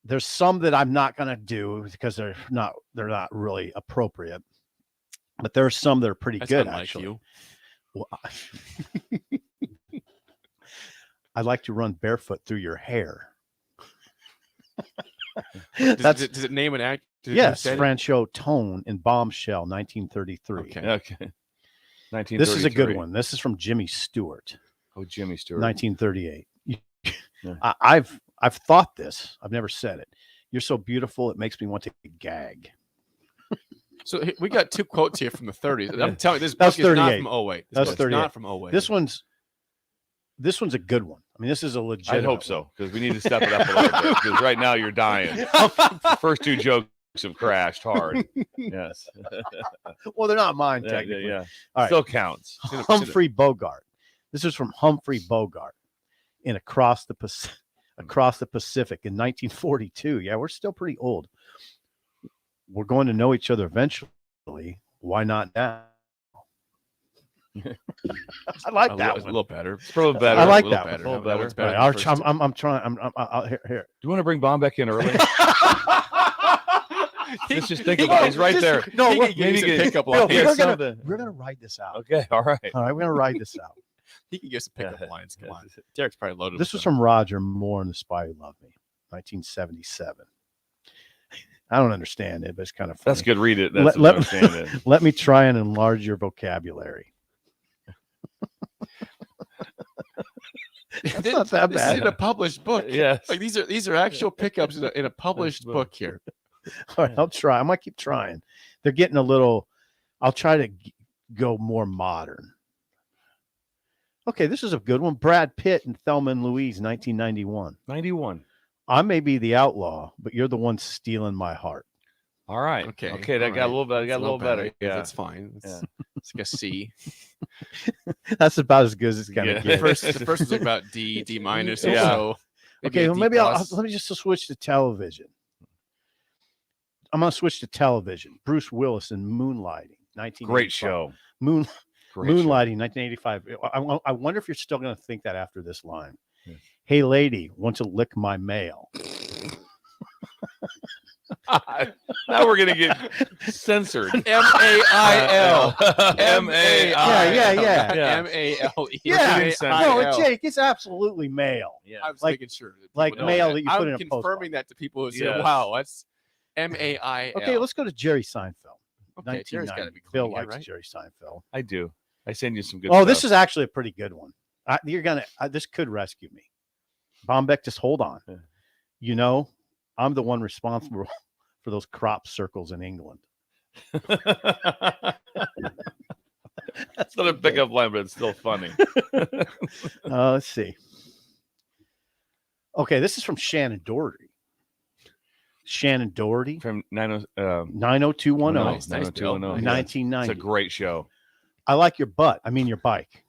There's some that I'm not going to do because they're not really appropriate. But there's some that are pretty That's good unlike actually. you. Well, I like to run barefoot through your hair. Does it name an act? Yes, Franchot Tone in Bombshell, 1933. Okay. Okay. 1933. This is a good one. This is from Jimmy Stewart, Oh, Jimmy Stewart. 1938. Yeah. I've thought this. I've never said it. You're so beautiful, it makes me want to gag. So we got 2 quotes here from the 30s. I'm telling you, this That's book is not 38. from 08. This That's book's 38. not from 08. This one's a good one. I mean, this is a legit. I'd hope so because we need to step it up a little bit because right now you're dying. The first 2 jokes have crashed hard. Yes. Well, they're not mine Yeah, technically. yeah. All right. Still counts. Humphrey Bogart. This is from Humphrey Bogart in Across the Pacific in 1942. Yeah, we're still pretty old. We're going to know each other eventually. Why not now? I like that A one. little better. It's a little better. I like A little that one. better. A little That one's better. better All than right, the first I'm trying. Here. Do you want to bring Bomb back in early? Let's just think about it. He's right there. No, He we're, can give you some pickup no, lines. we're gonna ride this out. Okay. All right. All right, we're gonna ride this out. He can give some pickup lines. Come on. Derek's probably loaded. This with was them. from Roger Moore and the Spy Who Loved Me, 1977. I don't understand it, but it's kind of funny. That's good. Read it. That's Let- understand it. Let me try and enlarge your vocabulary. That's not that This is in a bad. published book. Yes. Like these are actual pickups in a published book here. All right, I'll try. I might keep trying. They're getting a little. I'll try to go more modern. Okay, this is a good one. Brad Pitt and Thelma and Louise, 1991. 91. I may be the outlaw, but you're the one stealing my heart. All right. Okay. That all got a right. little better. It's a little better. Yeah. That's fine. It's like a C. That's about as good as it's gonna Yeah. The get. first was like about D minus. Yeah. So Okay, a well, D maybe plus. let me just switch to television. I'm gonna switch to television. Bruce Willis in Moonlighting, 1985. Great show. Moonlighting, Great 1985. I wonder if you're still gonna think that after this line. Yeah. Hey, lady, want to lick my mail? Show. Now we're gonna get censored. M-A-I-L. Yeah. M-A-L-E. Yeah, M-A-I-L. no, Jake, it's absolutely male. Yeah. I was Like- making sure. that like people know mail that. that you put I'm in a postbox. confirming that to people who say, Yes. wow, that's M-A-I-L. Okay, let's go to Jerry Seinfeld. Okay, Jerry's got to 1990. be Bill clean, likes right? Jerry Seinfeld. I do. I send you some good. Oh, stuff. this is actually a pretty good one. This could rescue me. Bombeck, just hold on. Yeah. You know, I'm the one responsible for those crop circles in England. That's not a pickup line, but it's still funny. Let's see. Okay, this is from Shannon Doherty. Shannon Doherty From 90210. Nice, nice, Bill. 90210. Nice. 1990. It's a great show. I like your butt. I mean your bike.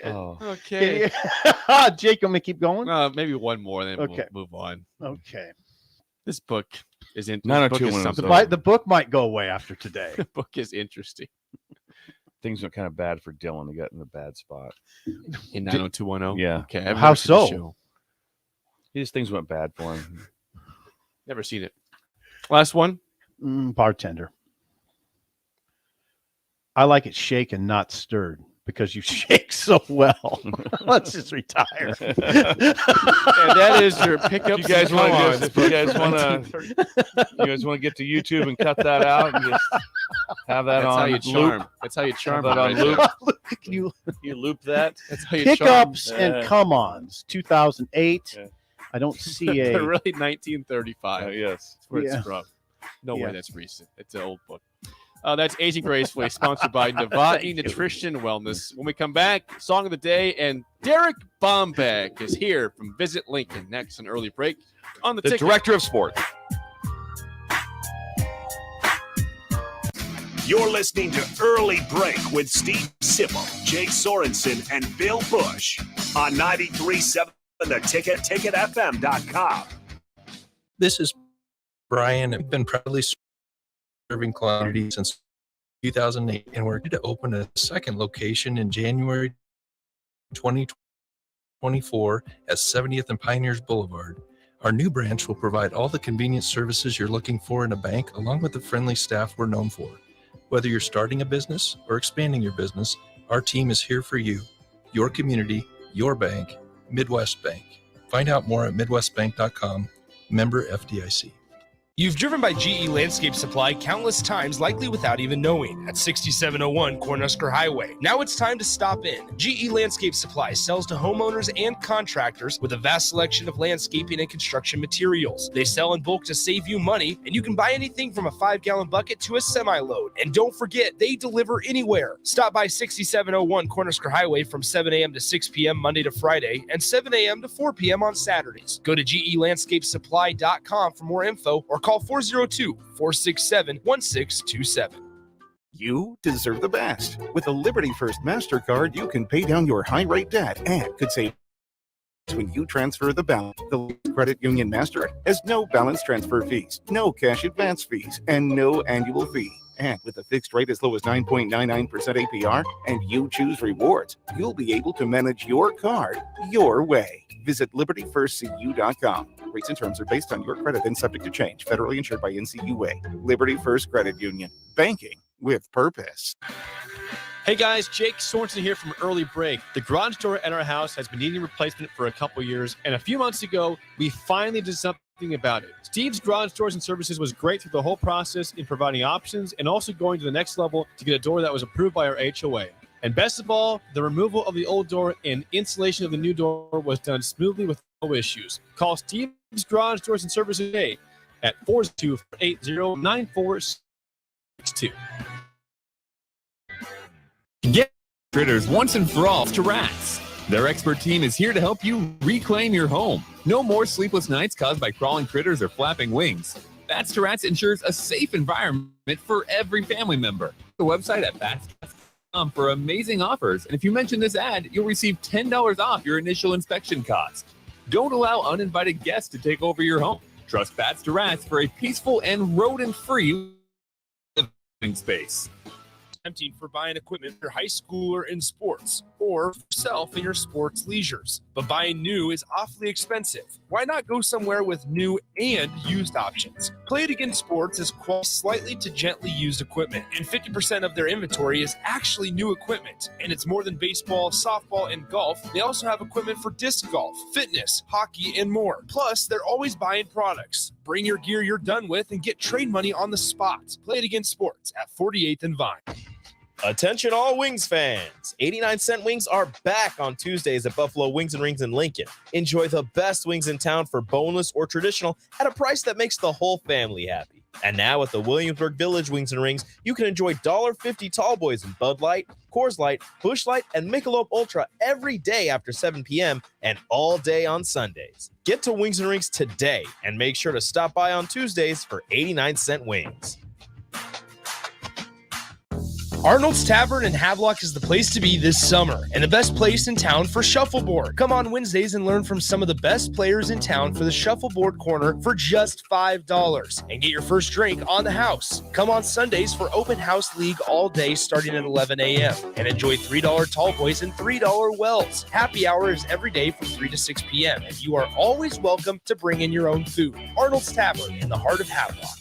Oh. Okay. Jake, I'm gonna keep going. Maybe one more, then Okay. we'll move on. Okay. This book is interesting. 90210. The book might go away after today. The book is interesting. Things went kind of bad for Dylan. He got in a bad spot. In 90210? Yeah. Okay. I've How never seen the so? show. Things went bad for him. Never seen it. Last one. Bartender. I like it shaken, not stirred, because you shake so well. Let's just retire. And that is your pickup. You guys want to? If you guys want to get to YouTube and cut that out and just have that That's on how you charm. loop. That's how you charm. Have that on right there. loop. Can you You loop that. That's how you pickups charm. and come-ons, 2008. Yeah. I don't see They're a. really 1935. Yes. That's where Yeah. it's from. No way Yeah. that's recent. It's an old book. That's Aging Gracefully, sponsored by Novotny Nutrition and Wellness. When we come back, Song of the Day, and Derek Bombeck is here from Visit Lincoln next, an early break on the The ticket. director of sport. You're listening to Early Break with Steve Sipple, Jake Sorensen, and Bill Busch on 93.7 The Ticket, ticketfm.com. This is Brian. I've been proudly serving community since 2008, and we're going to open a second location in January 2024 at 70th and Pioneers Boulevard. Our new branch will provide all the convenient services you're looking for in a bank, along with the friendly staff we're known for. Whether you're starting a business or expanding your business, our team is here for you. Your community, your bank, Midwest Bank. Find out more at midwestbank.com, member FDIC. You've driven by GE Landscape Supply countless times, likely without even knowing, at 6701 Cornhusker Highway. Now it's time to stop in. GE Landscape Supply sells to homeowners and contractors with a vast selection of landscaping and construction materials. They sell in bulk to save you money, and you can buy anything from a 5-gallon bucket to a semi-load. And don't forget, they deliver anywhere. Stop by 6701 Cornhusker Highway from 7 a.m. to 6 p.m. Monday to Friday, and 7 a.m. to 4 p.m. on Saturdays. Go to GELandscapeSupply.com for more info, or call 402-467-1627. You deserve the best. With a Liberty First MasterCard, you can pay down your high-rate debt and could save when you transfer the balance. The Credit Union MasterCard has no balance transfer fees, no cash advance fees, and no annual fee. And with a fixed rate as low as 9.99% APR and you choose rewards, you'll be able to manage your card your way. Visit libertyfirstcu.com. Rates and terms are based on your credit and subject to change. Federally insured by NCUA. Liberty First Credit Union. Banking with purpose. Hey guys, Jake Sorensen here from Early Break. The garage door at our house has been needing replacement for a couple years, and a few months ago, we finally did something about it. Steve's Garage Doors and Services was great through the whole process in providing options and also going to the next level to get a door that was approved by our HOA. And best of all, the removal of the old door and installation of the new door was done smoothly with no issues. Call Steve's Garage Doors and Services today at 402-480-9462. Get critters once and for all to rats. Their expert team is here to help you reclaim your home. No more sleepless nights caused by crawling critters or flapping wings. Bats to Rats ensures a safe environment for every family member. The website at bats.com for amazing offers. And if you mention this ad, you'll receive $10 off your initial inspection cost. Don't allow uninvited guests to take over your home. Trust Bats to Rats for a peaceful and rodent-free living space. Tempting for buying equipment for your high school or in sports, or for yourself in your sports leisures. But buying new is awfully expensive. Why not go somewhere with new and used options? Play It Again Sports is slightly to gently used equipment, and 50% of their inventory is actually new equipment. And it's more than baseball, softball, and golf. They also have equipment for disc golf, fitness, hockey, and more. Plus, they're always buying products. Bring your gear you're done with and get trade money on the spot. Play It Again Sports at 48th and Vine. Attention all Wings fans. 89-cent wings are back on Tuesdays at Buffalo Wings and Rings in Lincoln. Enjoy the best wings in town for boneless or traditional at a price that makes the whole family happy. And now at the Williamsburg Village Wings and Rings, you can enjoy $1.50 tall boys in Bud Light, Coors Light, Busch Light, and Michelob Ultra every day after 7 p.m. and all day on Sundays. Get to Wings and Rings today and make sure to stop by on Tuesdays for 89-cent wings. Arnold's Tavern in Havelock is the place to be this summer and the best place in town for shuffleboard. Come on Wednesdays and learn from some of the best players in town for the shuffleboard corner for just $5 and get your first drink on the house. Come on Sundays for open house league all day starting at 11 a.m. and enjoy $3 tall boys and $3 wells. Happy hour is every day from 3 to 6 p.m. and you are always welcome to bring in your own food. Arnold's Tavern in the heart of Havelock.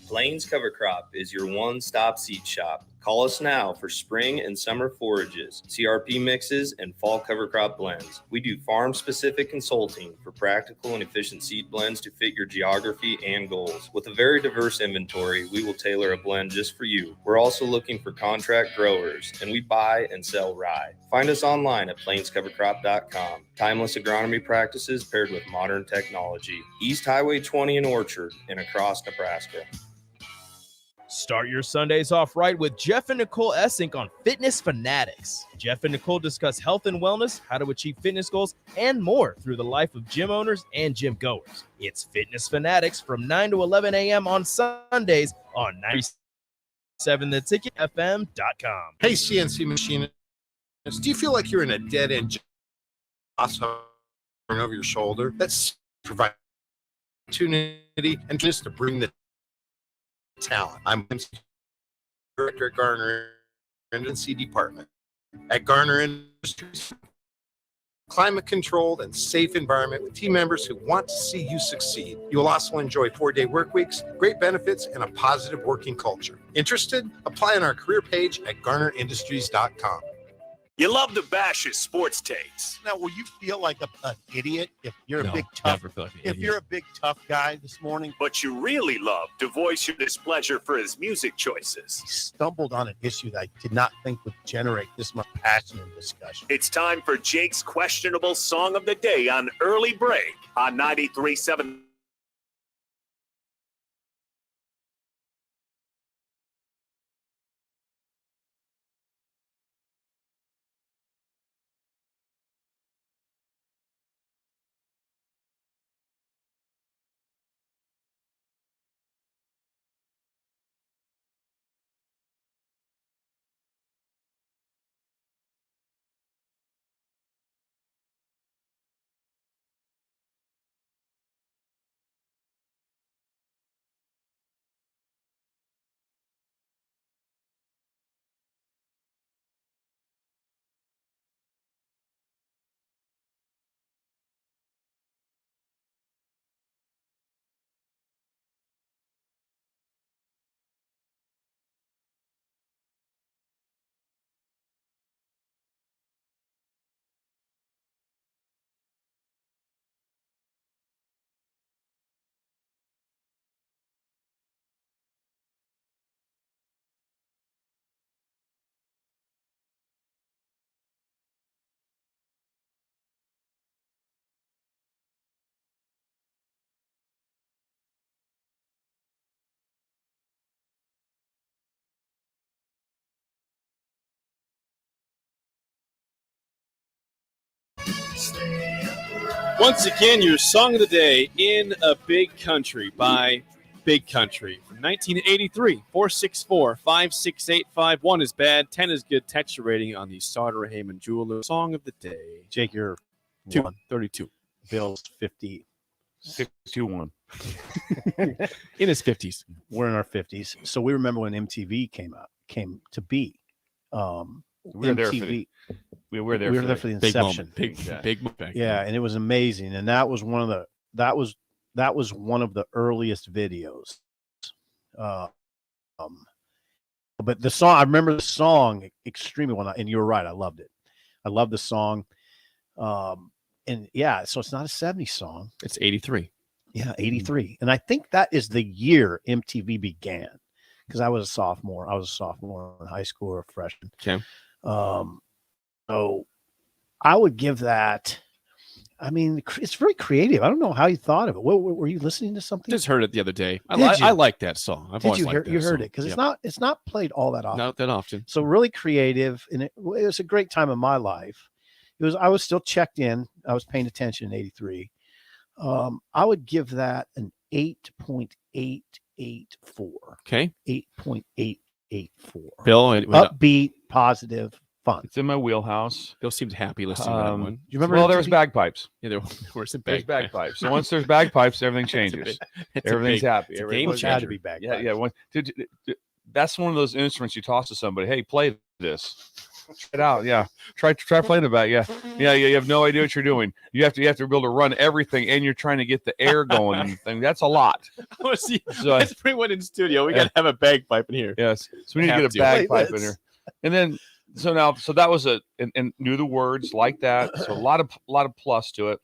Plains Cover Crop is your one-stop seed shop. Call us now for spring and summer forages, CRP mixes, and fall cover crop blends. We do farm-specific consulting for practical and efficient seed blends to fit your geography and goals. With a very diverse inventory, we will tailor a blend just for you. We're also looking for contract growers, and we buy and sell rye. Find us online at plainscovercrop.com. Timeless agronomy practices paired with modern technology. East Highway 20 in Orchard and across Nebraska. Start your Sundays off right with Jeff and Nicole Essink on Fitness Fanatics. Jeff and Nicole discuss health and wellness, how to achieve fitness goals, and more through the life of gym owners and gym goers. It's Fitness Fanatics from 9 to 11 a.m. on Sundays on 97theticketfm.com. Hey, CNC machinists, do you feel like you're in a dead-end job hovering over your shoulder? That's provide opportunity and just to bring the talent. I'm director at Garner Industries department. At Garner Industries, climate-controlled and safe environment with team members who want to see you succeed. You will also enjoy 4-day work weeks, great benefits, and a positive working culture. Interested? Apply on our career page at GarnerIndustries.com. You love the Bash's sports takes. Now, will you feel like an idiot if you're No, a big tough? never feel like an If idiot. you're a big tough guy this morning, But you really love to voice your displeasure for his music choices. stumbled on an issue that I did not think would generate this much passion and discussion. It's time for Jake's questionable song of the day on Early Break on 93.7 Once again, your song of the day, In a Big Country by Big Country. From 1983, 464-56851 1 is bad, 10 is good. Texture rating on the Sauter Heyman Jeweler Song of the Day. Jake, you're 32. Bill's 50. 61. In his 50s. We're in our 50s. So we remember when MTV came to be. We were there for the inception. Big moment. Yeah, and it was amazing. And that was one of the earliest videos. But the song, I remember the song extremely well, and you were right, I loved it. I love the song. And yeah, so it's not a 70s song. It's 83. Yeah, 83. And I think that is the year MTV began, because I was a sophomore. I was a sophomore in high school or a freshman. Okay. So I would give that. I mean, it's very creative. I don't know how you thought of it. What were you listening to something? Just heard it the other day. I like that song. Did you hear? You heard it because it's not played all that often. Not that often. So really creative, and it was a great time in my life. I was still checked in. I was paying attention in '83. I would give that an 8.884. Okay. 8.884. Bill, upbeat, positive, fun. It's in my wheelhouse. Bill seemed happy listening to that one. Do you remember? Well, there's bagpipes. Yeah, there were some There's bagpipes. So once there's bagpipes, everything changes. Everything's happy. Everything's had to be bagpipes. Yeah. That's one of those instruments you toss to somebody. Hey, play this. Try it out. Yeah. Try playing it back. Yeah. You have no idea what you're doing. You have to be able to run everything, and you're trying to get the air going. And that's a lot. I want to see. Let's bring one in the studio. We got to have a bagpipe in here. Yes. So we need to get a bagpipe in here. And then so that was and knew the words like that. So a lot of plus to it.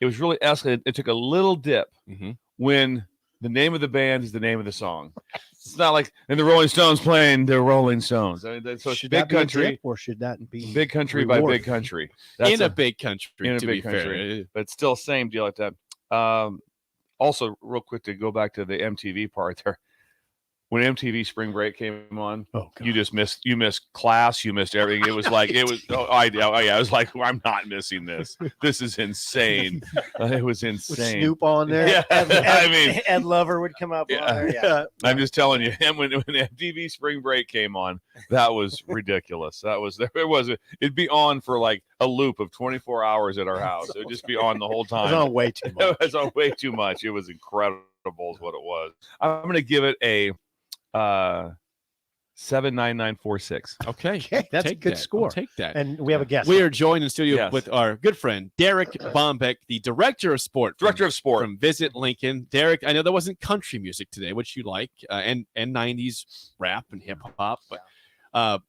It was really escalated. It took a little dip when the name of the band is the name of the song. It's not like the Rolling Stones playing the Rolling Stones. I mean, so should Big that be Country, a dip, or should that be Big Country rewarded? by Big Country? That's In a big country. In a to big be country, fair. but still same deal like that. Also, real quick to go back to the MTV part there. When MTV Spring Break came on, you missed class, you missed everything. It was like I was like, I'm not missing this. This is insane. It was insane. With Snoop on there. Yeah, I mean, Ed Lover would come up. On there. Yeah. I'm just telling you, when MTV Spring Break came on, that was ridiculous. It'd be on for like a loop of 24 hours at our house. It would just be on the whole time. It was on way too much. It was on way too much. It was incredible, is what it was. I'm going to give it a 79946. Okay, that's a good score. I'll take that. And we have a guest. We are joined in studio with our good friend Derek Bombeck, the director of sport. From Visit Lincoln. Derek, I know there wasn't country music today, which you like, and 90s rap and hip hop, but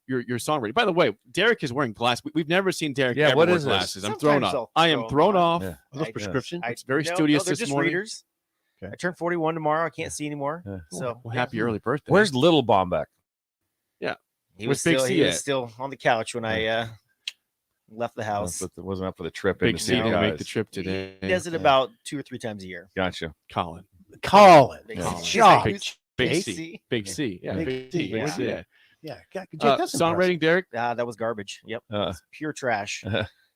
your songwriting. By the way, Derek is wearing glasses. We've never seen Derek ever what wear is glasses. this? I'm thrown off. I am thrown off. Are those prescription? It's very studious they're this just morning. readers. Okay. I turned 41 tomorrow. I can't see anymore. So Well, happy early birthday. Where's Little Bombeck? Yeah. He was Big still, C he was at? still on the couch when I left the house. Wasn't up for the trip. Big in to C see you didn't make guys. the trip today. He does it about 2 or 3 times a year. Gotcha. Colin. Big Big C. C. Big C. Yeah. Big C. Big C. Yeah. Yeah. Jake, that's songwriting, Derek? That was garbage. Yep. Pure trash.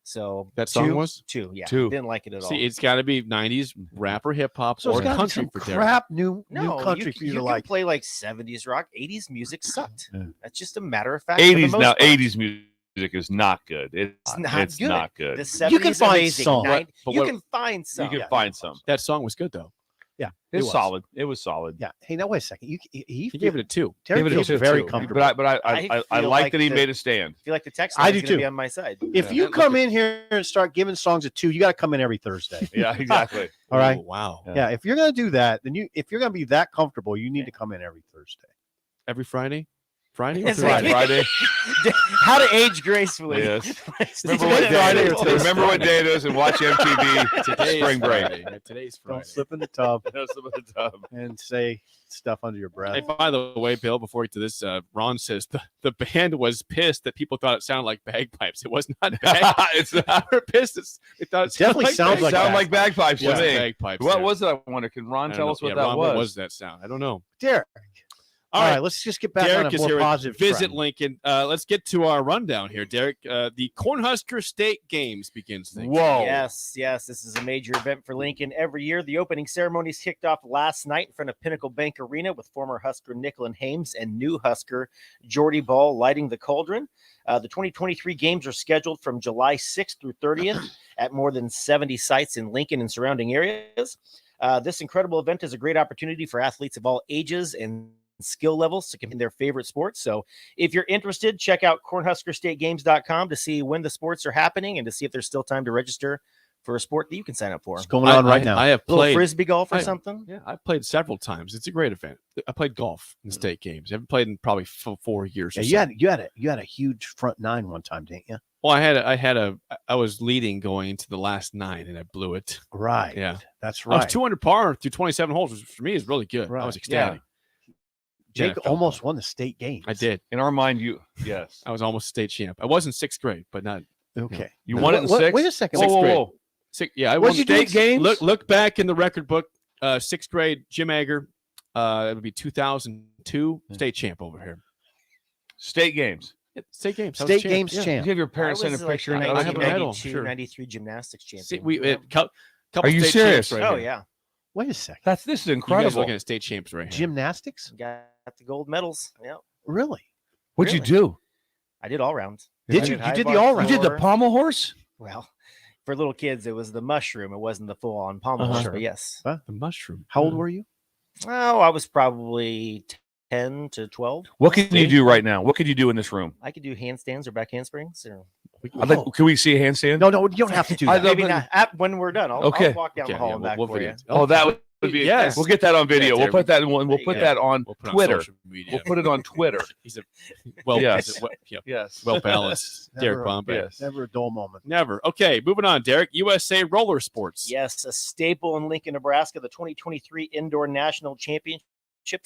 So That song two, was? 2. Yeah. 2. Didn't like it at all. See, it's got to be 90s rap or hip hop So or it's gotta be country some for Derek. crap new No, country for you to can like. play like 70s rock. 80s music sucked. That's just a matter of fact. for the 80s most now. part. 80s music is not good. It's not it's good. not good. The 70s You can find amazing. some. You can find some. You can find some. That song was good, though. Yeah, It's was. solid. It was solid. Yeah. Hey, now wait a second. He gave it a 2. Derek Give it a feels 2, very too. comfortable. But I feel like that he the- made a stand. I feel like the text I line do is going to too. be on my side. If you come in here and start giving songs a 2, you got to come in every Thursday. Yeah, exactly. All right. Oh, wow. Yeah. If you're going to do that, then if you're going to be that comfortable, you need to come in every Thursday. Every Friday? Friday or It's Thursday? like- Friday. How to age gracefully. Yes. Remember Remember what day Friday it or is. Thursday? Remember what day it is and watch MTV Today's Spring Break. Friday. Today's Friday. Don't slip in the tub That's the tub. and say stuff under your breath. Hey, by the way, Bill, before we get to this, Ron says the band was pissed that people thought it sounded like bagpipes. It was not bagpipes. They were pissed. They thought it definitely sounds like Sound like bagpipes to Yeah, me. bagpipes. What yeah. was it? I wonder. Can Ron I don't tell know. us what Yeah, that Ron, was? What was that sound? I don't know. Derek, All right, let's just get back Derek on a is more here. positive Visit trend. Lincoln. Let's get to our rundown here, Derek. The Cornhusker State Games begins today. Yes. This is a major event for Lincoln every year. The opening ceremonies kicked off last night in front of Pinnacle Bank Arena with former Husker Nicklin Hames and new Husker Jordy Ball lighting the cauldron. The 2023 games are scheduled from July 6th through 30th at more than 70 sites in Lincoln and surrounding areas. This incredible event is a great opportunity for athletes of all ages and skill levels to compete in their favorite sports. So if you're interested, check out cornhuskerstategames.com to see when the sports are happening and to see if there's still time to register for a sport that you can sign up for. It's going on right now. I have Little played frisbee golf or something. Yeah, I've played several times. It's a great event. I played golf in state games. I haven't played in probably 4 years. Yeah, you had a huge front nine one time, didn't you? Well, I was leading going into the last 9 and I blew it. Right. Yeah, that's I right. was 200 par through 27 holes, which for me is really good. I was ecstatic. Jake NFL. almost won the state games. I did. In our mind, yes. I was almost state champ. I was in 6th grade, but not. Okay. You won it in 6th? Wait a second. Whoa. Yeah, I What won did you do state in games. Look back in the record book. 6th grade, Jim Egger. It would be 2002 state champ over here. State games. State games. State games You champ. have your parents send a picture. I have a medal. 92, Sure. 93 gymnastics champion. See, couple Are you state serious? champs right Oh, here. yeah. Wait a second. This is You guys incredible. looking at state champs right here. Gymnastics? Got the gold medals. Yeah. Really? What'd you do? I did all round. Did I you? high You did the bar all round. You did the floor. pommel horse? Well, for little kids, it was the mushroom. It wasn't the full-on pommel horse, Sure. but yes. The mushroom. How old were you? Oh, I was probably 10 to 12. What can you do right now? What could you do in this room? I could do handstands or back handsprings. Or Can we see a handstand? No, you don't have to do I that. love maybe it. not. When we're done, I'll walk down the hall and back we'll for video you. it. Oh, that would be Yes. We'll get that on video. Yeah, We'll put that in one. We'll There put you that on We'll put it on Twitter. social media. We'll put it on Twitter. He's a Yes. yes, Well balanced. Derek Never- Bombay. Yes. Never a dull moment. Never. Okay, moving on, Derek. USA Roller Sports. Yes, a staple in Lincoln, Nebraska. The 2023 Indoor National Championships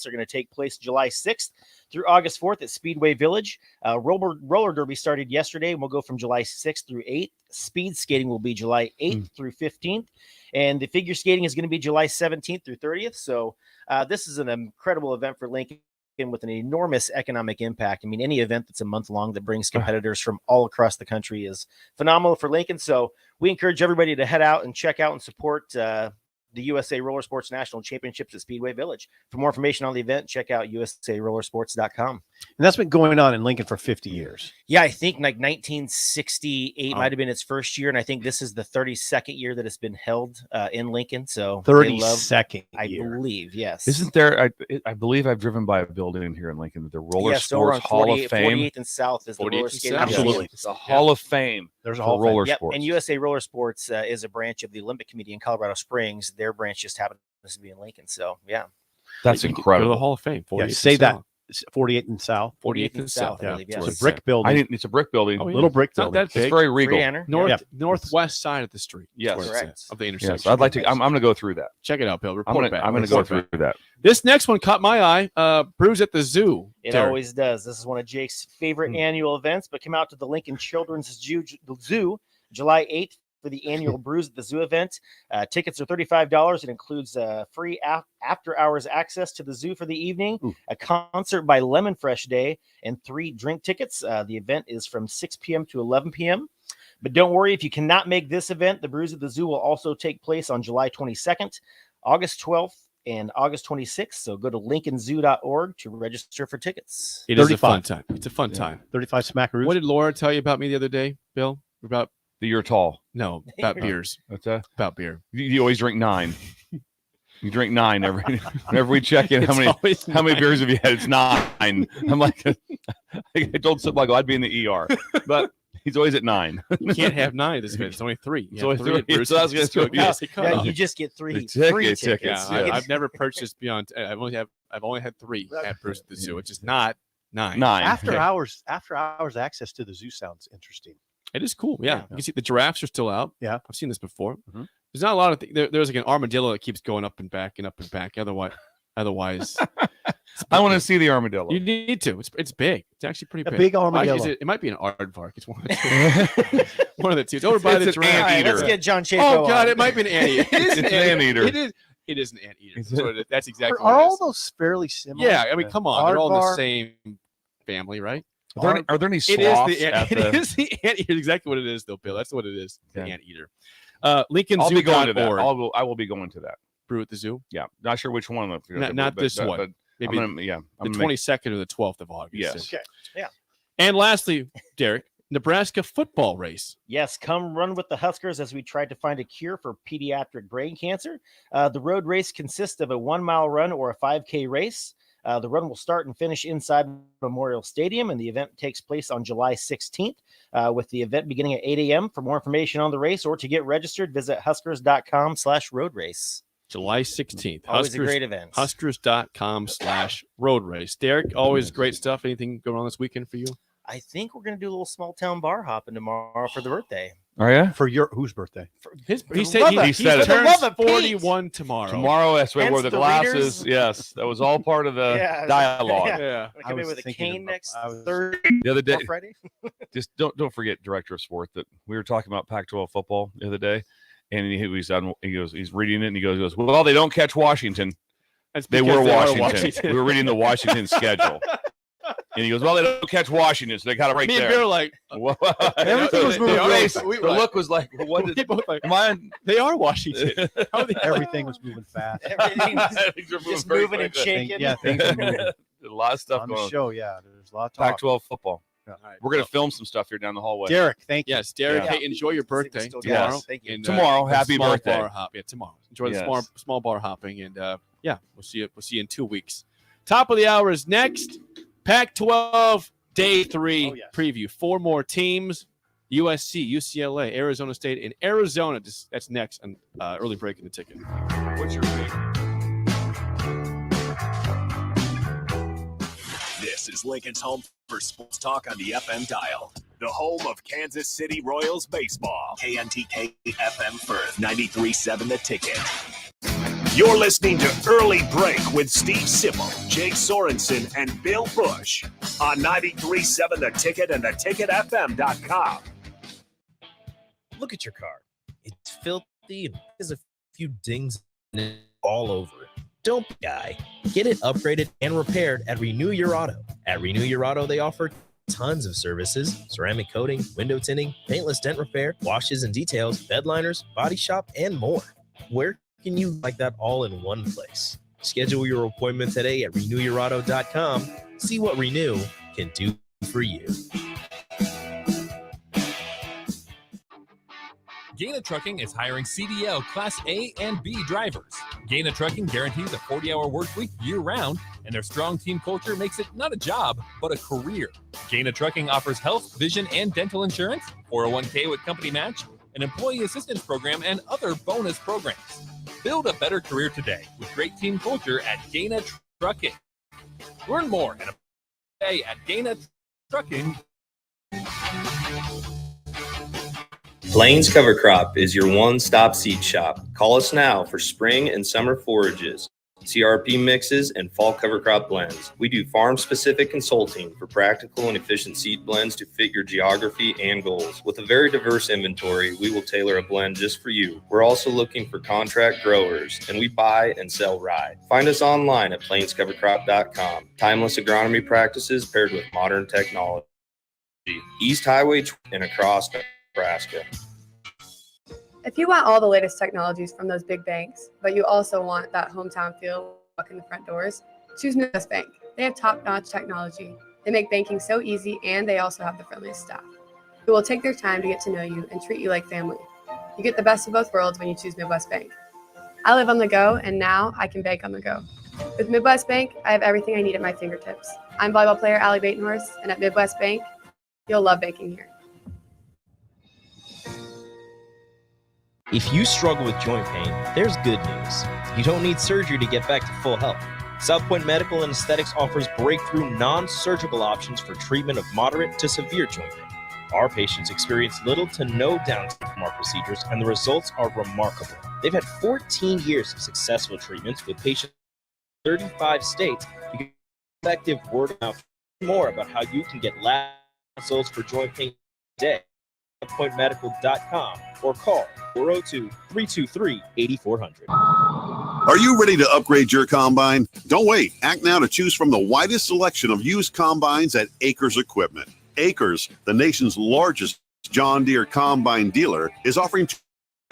are going to take place July 6th through August 4th at Speedway Village. Roller Derby started yesterday and will go from July 6th through 8th. Speed skating will be July 8th through 15th. And the figure skating is going to be July 17th through 30th. So this is an incredible event for Lincoln with an enormous economic impact. I mean, any event that's a month long that brings competitors from all across the country is phenomenal for Lincoln. So we encourage everybody to head out and check out and support the USA Roller Sports National Championships at Speedway Village. For more information on the event, check out usarollersports.com. And that's been going on in Lincoln for 50 years. Yeah, I think like 1968 Oh. might have been its first year, and I think this is the 32nd year that it's been held in Lincoln. So they love- 32nd I year. believe, yes. Isn't there? I believe I've driven by a building here in Lincoln, the Roller Yes, over Sports on Hall 48 of Fame. 48th and South is the 48th roller and skating. South. Absolutely. It's the Hall of Fame. There's a for Hall of roller Yep, sports. and USA Roller Sports is a branch of the Olympic Committee in Colorado Springs. Their branch just happens to be in Lincoln. So, yeah. That's You can Go to incredible. the Hall of Fame. Yeah, 48th say and that. South. It's 48th and South. 48th and South. I Yeah, believe, that's yes. what It's it a brick said. building. It's a brick building. Oh, yeah. Little brick It's not building. that big. It's very regal. Free enter. North northwest side of the street. Yes. is what it Correct. says, of the intersection. Yes, I'd like to. I'm going to go through that. Check it out, Bill. I'm Report going back. to go Report through back. that. This next one caught my eye. Brews at the Zoo. It Derek. always does. This is one of Jake's favorite annual events, but come out to the Lincoln Children's Zoo July 8th for the annual Brews at the Zoo event. Tickets are $35. It includes free after-hours access to the zoo for the evening, a concert by Lemon Fresh Day, and 3 drink tickets. The event is from 6 p.m. to 11 p.m. But don't worry, if you cannot make this event, the Brews at the Zoo will also take place on July 22nd, August 12th, and August 26th. So go to lincolnzoo.org to register for tickets. It is a 35. fun time. It's a fun time. 35 smackaroos. What did Laura tell you about me the other day, Bill? About That you're tall. no, about beers. That's that. About beer. You always drink 9. You drink 9 whenever we check in. It's always How many 9. beers have you had? It's 9. I'm like, I told Sip, I'd be in the ER, but he's always at 9. You can't have 9 this event. It's only 3. It's only at 3. Bruce. So I was gonna It's still say, yes, it cut Yeah, off. you just get 3 The free ticket- tickets. Yeah, Yes. I've never purchased beyond. I've only had 3 at Bruce at the Zoo, which is not 9. 9. After hours access to the zoo sounds interesting. It is cool. Yeah. You can see the giraffes are still out. Yeah. I've seen this before. Mhm. There's not a lot of there's like an armadillo that keeps going up and back and up and back. Otherwise, I want to see the armadillo. you need to. It's big. It's actually pretty A big. big armadillo. It might be an aardvark. It's one of the two. One of the two. It's over by It's the an giraffe. All right, anteater. let's get John Chaco Oh God, on. it might be an anteater. It is It's an anteater. It is. It is an anteater. That's, what it is. That's exactly Are what it all is. those fairly similar? Yeah, I mean, come on. They're all in the Aardvark? same family, right? Are there any It sloths is the at it the? is the anteater. Exactly what it is, though, Bill. That's what it is. The Okay. anteater. I'll be going to that. LincolnZoo.org. I will be going to that. Brew at the zoo. Yeah, not sure which one. Not this one. But Maybe I'm gonna, the 22nd or the 12th of August. Yes. Okay. Yeah. And lastly, Derek, Nebraska football race. Yes, come run with the Huskers as we tried to find a cure for pediatric brain cancer. The road race consists of a 1-mile run or a 5K race. The run will start and finish inside Memorial Stadium, and the event takes place on July 16th, with the event beginning at 8 a.m. For more information on the race or to get registered, visit huskers.com/road race. July 16th. Always a great event. Huskers.com/road race. Derek, always great stuff. Anything going on this weekend for you? I think we're going to do a little small town bar hopping tomorrow for the birthday. Oh yeah, for whose birthday? He the said love he of- said for the turns love of Pete. 41 tomorrow. Tomorrow, that's why I wore Hence the the glasses. readers. Yes, that was all part of the Yeah. dialogue. Yeah. I come in with a cane next Thursday The other day, or Friday. just don't forget, director of sport, that we were talking about Pac-12 football the other day, and he's reading it, and he goes, well, they don't catch Washington. That's They because were they are Washington. Washington. We were reading the Washington schedule. And he goes, well, they don't catch Washington, so they got it right Me there. and Bill are like, Everything was moving The really face- fast. the look was like, well, what we did, both like, am I on? they are Washington. How are they- Everything was moving fast. Everything's Things are just very moving and quick. shaking. Yeah, things are moving. There's a lot of stuff On going the on. show, yeah, there's a lot of talk. Pac-12 football. Yeah. All right. We're going to film some stuff here down the hallway. Derek, thank you. Yes, Derek. Yeah. Hey, enjoy your birthday Still got tomorrow. it. Thank you. And, Tomorrow, the happy small birthday. Bar hop. Yeah, tomorrow. Enjoy the Yes. small bar hopping, and yeah, we'll see you. We'll see you in 2 weeks. Top of the hour is next. Pac-12 Day 3 Oh, yes. preview. 4 more teams: USC, UCLA, Arizona State, and Arizona. That's next on early break in the ticket. What's your pick? This is Lincoln's home for sports talk on the FM dial. The home of Kansas City Royals baseball. KNTK FM Firth, 93.7 The Ticket. You're listening to Early Break with Steve Sipple, Jake Sorensen, and Bill Busch on 93.7 The Ticket and theticketfm.com. Look at your car. It's filthy and there's a few dings in it all over it. Don't be a guy. Get it upgraded and repaired at Renew Your Auto. At Renew Your Auto, they offer tons of services: ceramic coating, window tinting, paintless dent repair, washes and details, bed liners, body shop, and more. Where can you like that all in one place? Schedule your appointment today at renewyourauto.com. See what Renew can do for you. Gaina Trucking is hiring CDL Class A and B drivers. Gaina Trucking guarantees a 40-hour work week year-round, and their strong team culture makes it not a job, but a career. Gaina Trucking offers health, vision, and dental insurance, 401k with company match, an employee assistance program, and other bonus programs. Build a better career today with great team culture at Gaina Trucking. Learn more and apply at Gaina Trucking. Plains Cover Crop is your one-stop seed shop. Call us now for spring and summer forages, CRP mixes, and fall cover crop blends. We do farm-specific consulting for practical and efficient seed blends to fit your geography and goals. With a very diverse inventory, we will tailor a blend just for you. We're also looking for contract growers, and we buy and sell rye. Find us online at plainscovercrop.com. Timeless agronomy practices paired with modern technology. East Highway and across Nebraska. If you want all the latest technologies from those big banks, but you also want that hometown feel walk in the front doors, choose Midwest Bank. They have top-notch technology. They make banking so easy, and they also have the friendliest staff who will take their time to get to know you and treat you like family. You get the best of both worlds when you choose Midwest Bank. I live on the go, and now I can bank on the go. With Midwest Bank, I have everything I need at my fingertips. I'm volleyball player Allie Batenhorst, and at Midwest Bank, you'll love banking here. If you struggle with joint pain, there's good news. You don't need surgery to get back to full health. South Point Medical and Aesthetics offers breakthrough non-surgical options for treatment of moderate to severe joint pain. Our patients experience little to no downtime from our procedures, and the results are remarkable. They've had 14 years of successful treatments with patients in 35 states. You can get effective word of mouth. More about how you can get lab results for joint pain today. SouthPointMedical.com or call 402-323-8400. Are you ready to upgrade your combine? Don't wait. Act now to choose from the widest selection of used combines at Acres Equipment. Acres, the nation's largest John Deere combine dealer, is offering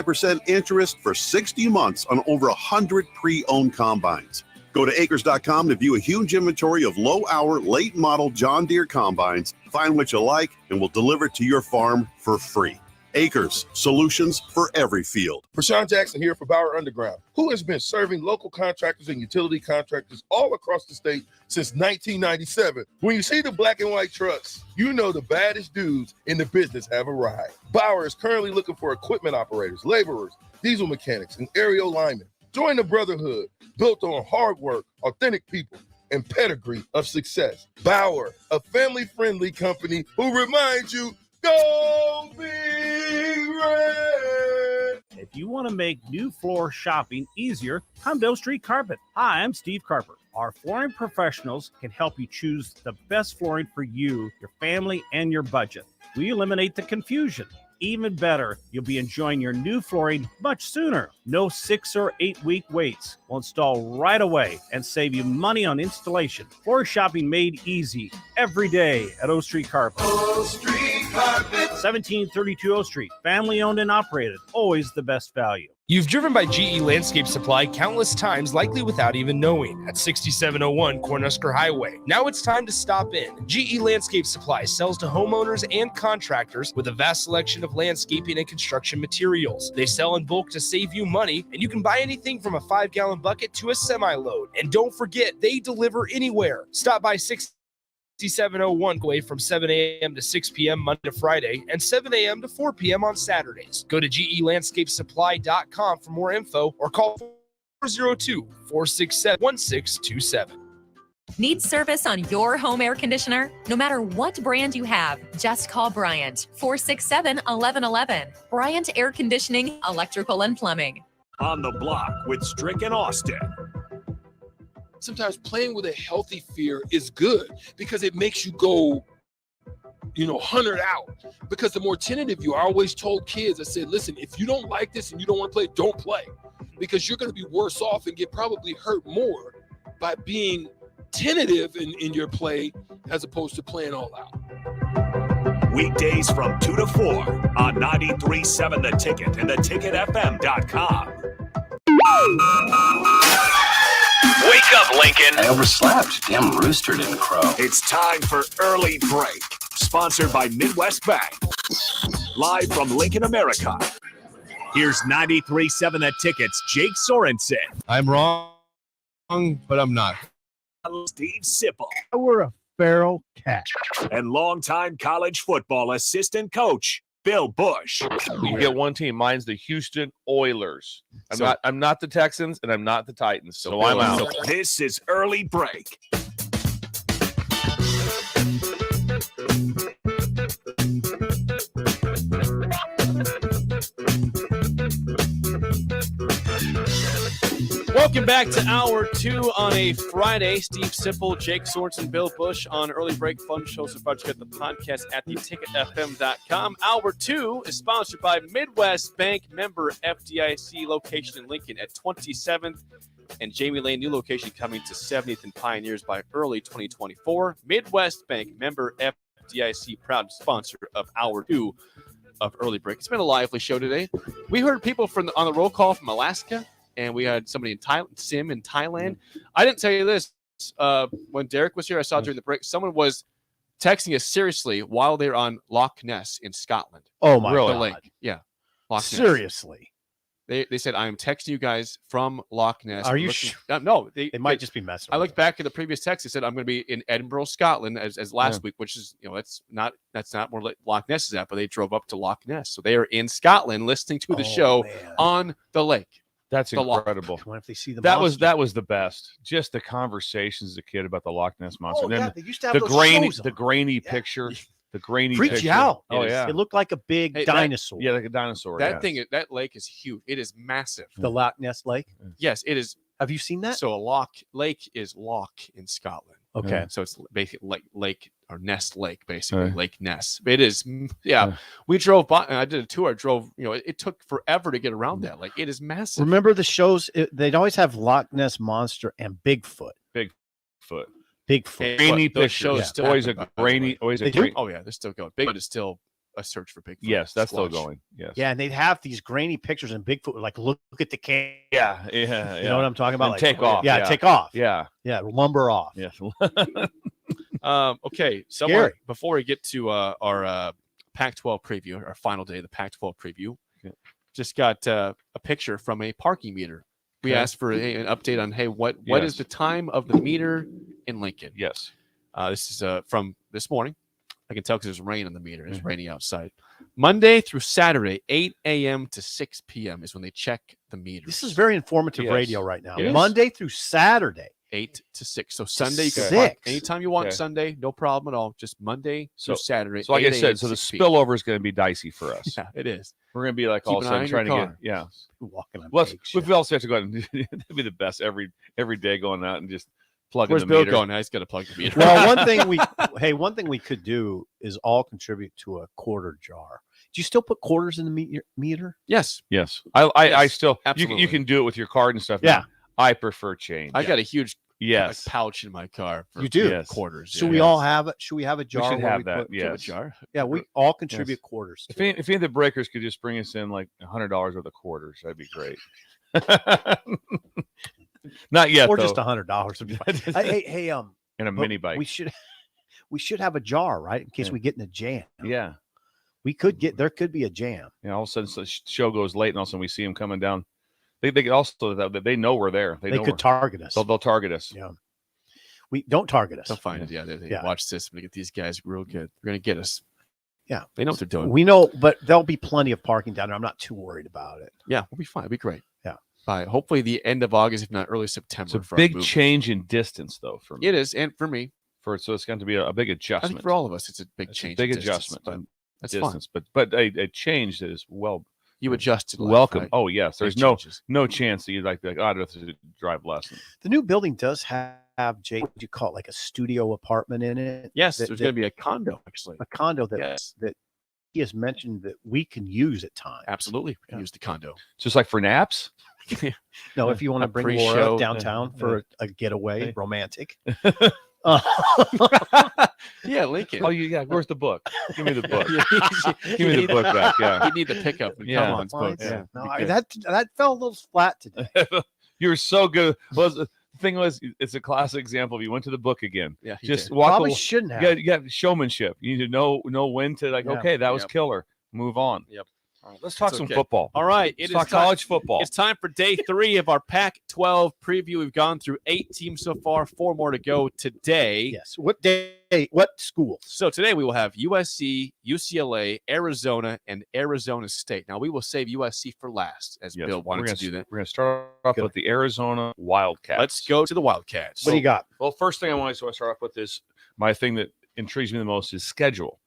2% interest for 60 months on over 100 pre-owned combines. Go to acres.com to view a huge inventory of low-hour, late-model John Deere combines. Find what you like, and we'll deliver it to your farm for free. Acres, solutions for every field. Rashawn Jackson here for Bauer Underground, who has been serving local contractors and utility contractors all across the state since 1997. When you see the black and white trucks, you know the baddest dudes in the business have arrived. Bauer is currently looking for equipment operators, laborers, diesel mechanics, and aerial linemen. Join the brotherhood built on hard work, authentic people, and pedigree of success. Bauer, a family-friendly company who reminds you, go Big Red! If you want to make new floor shopping easier, come to Oak Street Carpet. Hi, I'm Steve Carper. Our flooring professionals can help you choose the best flooring for you, your family, and your budget. We eliminate the confusion. Even better, you'll be enjoying your new flooring much sooner. No 6 or 8 week waits. We'll install right away and save you money on installation. Floor shopping made easy every day at O Street Carpet. O Street Carpet. 1732 O Street. Family owned and operated. Always the best value. You've driven by GE Landscape Supply countless times, likely without even knowing, at 6701 Cornhusker Highway. Now it's time to stop in. GE Landscape Supply sells to homeowners and contractors with a vast selection of landscaping and construction materials. They sell in bulk to save you money, and you can buy anything from a 5-gallon bucket to a semi-load. And don't forget, they deliver anywhere. Stop by 6701 away from 7 a.m. to 6 p.m. Monday to Friday and 7 a.m. to 4 p.m. on Saturdays. Go to GELandscapeSupply.com for more info or call 402-467-1627. Need service on your home air conditioner? No matter what brand you have, just call Bryant, 467-1111. Bryant Air Conditioning, Electrical and Plumbing. On the Block with Strick and Austin. Sometimes playing with a healthy fear is good because it makes you go, 100 out. Because the more tentative you are, I always told kids, I said, listen, if you don't like this and you don't want to play, don't play. Because you're going to be worse off and get probably hurt more by being tentative in your play as opposed to playing all out. Weekdays from 2 to 4 on 93.7 The Ticket and theticketfm.com. Wake up, Lincoln. I overslept. Damn rooster didn't crow. It's time for Early Break, sponsored by Midwest Bank. Live from Lincoln, America. Here's 93.7 The Ticket's Jake Sorensen. I'm wrong, but I'm not. Steve Sipple. We're a feral cat. And longtime college football assistant coach, Bill Busch. You get one team. Mine's the Houston Oilers. I'm not the Texans and I'm not the Titans. So I'm out. This is Early Break. Welcome back to Hour 2 on a Friday. Steve Sipple, Jake Sorensen, Bill Busch on Early Break Fun Show. So about to get the podcast at theticketfm.com. Hour 2 is sponsored by Midwest Bank, member FDIC, location in Lincoln at 27th and Jamie Lane, new location coming to 70th and Pioneers by early 2024. Midwest Bank, member FDIC, proud sponsor of Hour 2 of Early Break. It's been a lively show today. We heard people on the roll call from Alaska. And we had somebody in Thailand, Sim in Thailand. I didn't tell you this. When Derek was here, I saw during the break, someone was texting us seriously while they're on Loch Ness in Scotland. Oh, my God. Lake. Yeah. Loch Ness. Seriously. They said, I am texting you guys from Loch Ness. Are you sure? No. They might just be messing. I looked back at the previous text. They said, I'm going to be in Edinburgh, Scotland as last week, which is, that's not where Loch Ness is at, but they drove up to Loch Ness. So they are in Scotland listening to the show on the lake. That's incredible. What if they see the that was the best. Just the conversations as a kid about the Loch Ness monster. Oh, and yeah, they used to have those shows the grainy picture. The grainy freaks picture. you out. Oh, yeah. It looked like a big dinosaur. Like a dinosaur. That lake is huge. It is massive. The Loch Ness Lake? Yes, it is. Have you seen that? So a lake is Loch in Scotland. Okay. So it's basically Lake or Ness Lake, basically Lake Ness. It is, we drove by. I did a tour. I drove. It took forever to get around that. Like it is massive. Remember the shows? They'd always have Loch Ness Monster and Bigfoot. Bigfoot. Grainy Those pictures. shows still Always a happen, by the grainy. way. Always a They do? grainy. Oh yeah, they're still going. Bigfoot is still a search for Bigfoot. Yes, that's still Squatch. going. Yes. Yeah, and they'd have these grainy pictures, and Bigfoot would like look at the camera. Yeah. You know what I'm talking about? And take off. Yeah, take off. Yeah. Yeah, lumber off. Yes. Okay, Scary. before we get to our Pac-12 preview, our final day of the Pac-12 preview, just got a picture from a parking meter. We Okay. asked for an update on, hey, what is Yes. the time of the meter in Lincoln? Yes. This is from this morning. I can tell because there's rain on the meter. It's raining outside. Monday through Saturday, 8 a.m. to 6 p.m. is when they check the meter. This is very informative Yes. radio right now. It is. Monday through Saturday. 8 to 6. So Sunday, you can 6. park anytime you want Okay. Sunday. No problem at all. Just Monday through Saturday. So like I 8 a.m. said, to so the 6 p.m. spillover is going to be dicey for us. Yeah, it is. We're going to be like Keep all of an a eye sudden on trying your to get, car. Walking on Well, eggshells. we also have to go out and that'd be the best every day going out and just plugging Where's the Bill meter. going? Now he's got to plug the meter. Well, one thing we could do is all contribute to a quarter jar. Do you still put quarters in the meter? Yes. Yes. I Yes, still absolutely. you can do it with your card and stuff. Yeah. now. I prefer change. I got a huge Yes. pouch in my car. For You do? Yes. quarters. Should yeah. we all have it? Should we have a jar? should where have we that, put- yes. Have a jar? Yeah, we all contribute quarters. If any of the breakers could just bring us in like $100 worth of quarters, that'd be great. Not yet, or though. just $100 would be fine. Hey, and a but mini bike. We should have a jar, right? In case we get in a jam. Yeah. There could be a jam. You know, all of a sudden the show goes late, and all of a sudden we see them coming down. They could also that they know we're there. They know could we're- target us. They'll target us. Yeah. We don't target us. They'll find it. Yeah. They watch this. We're going to get these guys real good. They're going to get us. Yeah. They know what they're doing. We know, but there'll be plenty of parking down there. I'm not too worried about it. Yeah. We'll be fine. It'll be great. Yeah. By hopefully the end of August, if not early September. It's a for our big move. change in distance, though. For me, It is. And for me, so it's going to be a big I adjustment. think for all of us, it's a big It's a change. big in distance, adjustment. but on that's distance, but a change that is well. You adjust to life, welcome. right? Oh yes, there's Big no changes. no chance that you'd like oh, I'd have to drive less. The new building does have, Jay, what do you call it, like a studio apartment in it? Yes, That- there's that- going to be a condo, actually. a condo that Yes. that he has mentioned that we can use at times. Absolutely. We can use the condo. Just like for naps. No, if you want to A bring pre-show, Laura downtown for a getaway, romantic. Yeah, Lincoln. Oh, yeah. Where's the book? Give me the book. Give Give me the book back. Yeah. You need the pickup. And Yeah. Come on, folks. Yeah. No, Because- that fell a little flat today. You were so good. Well, the thing was, it's a classic example. You went to the book again. Yeah, you Just did. walk. Probably shouldn't have. You got showmanship. You need to know when to Yeah. okay, that was Yep. killer. Move on. Yep. All right, let's talk It's some okay. football. All right. Let's talk college football. It's time for day 3 of our Pac-12 preview. We've gone through 8 teams so far, 4 more to go today. Yes. What day? What school? So today we will have USC, UCLA, Arizona, and Arizona State. Now we will save USC for last, as Yes, Bill wanted we're to gonna, do that. We're going to start off Good. with the Arizona Wildcats. Let's go to the Wildcats. What do you got? Well, first thing I want to start off with is my thing that intrigues me the most is schedule.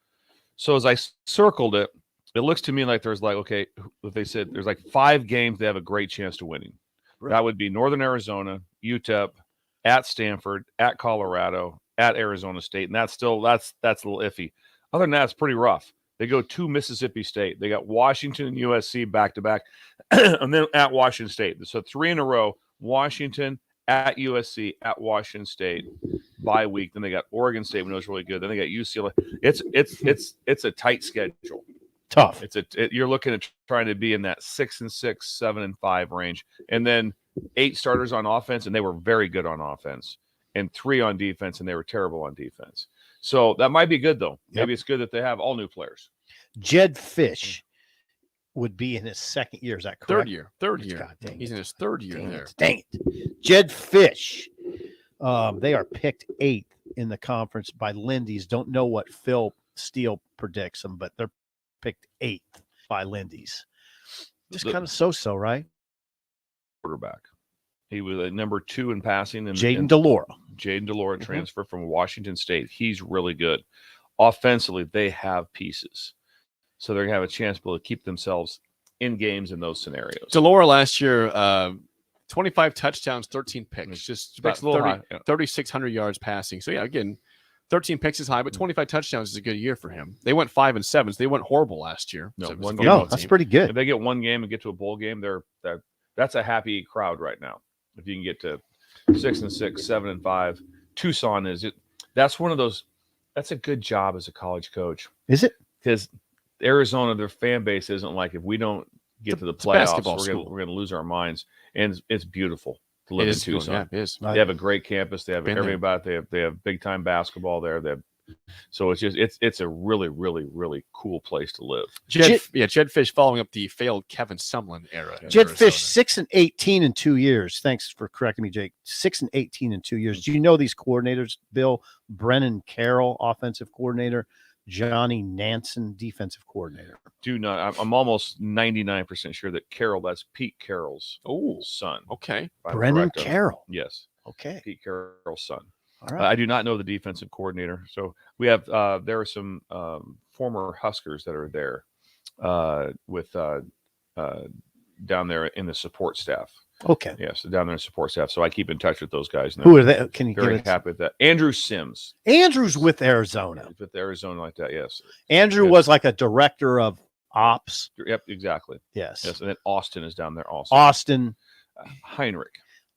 So as I circled it, it looks to me like there's like, okay, if they said there's like 5 games they have a great chance to winning. Right. That would be Northern Arizona, UTEP, at Stanford, at Colorado, at Arizona State. And that's a little iffy. Other than that, it's pretty rough. They go to Mississippi State. They got Washington and USC back to back, and then at Washington State. So 3 in a row, Washington, at USC, at Washington State, bye week. Then they got Oregon State, we know it's really good. Then they got UCLA. It's a tight schedule. Tough. You're looking at trying to be in that 6-6, 7-5 range, and then 8 starters on offense, and they were very good on offense, and 3 on defense, and they were terrible on defense. So that might be good though. Maybe it's good that they have all new players. Jed Fish would be in his second year. Is that correct? Third year. God dang He's it. in his third year there. Dang it. Jed Fish. They are picked 8th in the conference by Lindy's. Don't know what Phil Steele predicts them, but they're picked 8th by Lindy's. Just kind of so-so, right? Quarterback. He was at number 2 in passing. And Jaden Delora. Jaden Delora transfer from Washington State. He's really good. Offensively, they have pieces. So they're going to have a chance to be able to keep themselves in games in those scenarios. Delora last year, 25 touchdowns, 13 picks, just about Picks a little high, yeah. 3,600 yards passing. So, yeah, again, 13 picks is high, but 25 touchdowns is a good year for him. They went 5-7, so they went horrible last year. No, So it was one a game. football that's team. pretty good. If they get one game and get to a bowl game, that's a happy crowd right now. If you can get to 6-6, 7-5, Tucson is it. That's one of those. That's a good job as a college coach. Is it? Because Arizona, their fan base isn't like if we don't get to the It's a basketball playoffs, we're going to lose our minds. And it's beautiful to live It in is cool. Tucson. Yeah, it is. They have a great campus. They have Been everything there. about it. They have big time basketball there. So it's a really, really, really cool place to live. Jed Fish following up the failed Kevin Sumlin era. in Jed Arizona. Fish 6-18 in 2 years. Thanks for correcting me, Jake. 6-18 in 2 years. Do you know these coordinators, Bill? Brennan Carroll, offensive coordinator. Johnny Nansen, defensive coordinator. Do not. I'm almost 99% sure that Carroll, that's Pete Carroll's son. Okay. If I'm Brennan correct on- Carroll. Yes. Okay. Pete Carroll's son. All right. I do not know the defensive coordinator. So we have there are some former Huskers that are there with down there in the support staff. Okay. Yes, down there in support staff. So I keep in touch with those guys. And Who they're are they? Can you give very it? happy with that? Andrew Sims Andrew's with Arizona. with Arizona like that. Yes. Andrew Yes. was like a director of ops. Yep. Exactly. Yes. Yes. And then Austin is down there also. Austin Heinrich.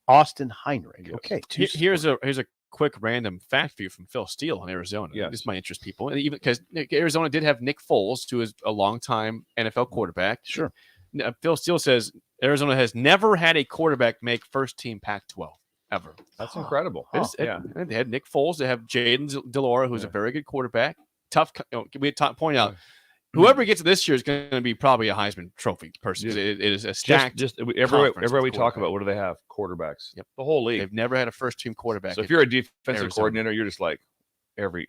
Heinrich. Yes. Okay. Here's a quick random fact for you from Phil Steele in Arizona. Yes. This might interest people, and even because Arizona did have Nick Foles, who is a longtime NFL quarterback. Sure. Phil Steele says Arizona has never had a quarterback make first team Pac-12 ever. That's incredible. Yeah. They had Nick Foles. They have Jaden Delora, who's a very good quarterback. Tough. We point out. Whoever gets it this year is going to be probably a Heisman Trophy person. Yeah. It is a stacked. Everywhere conference we with talk quarterbacks. about, what do they have? Quarterbacks. Yep. The whole league. They've never had a first team quarterback. So if at you're a defensive Arizona. coordinator, you're just like every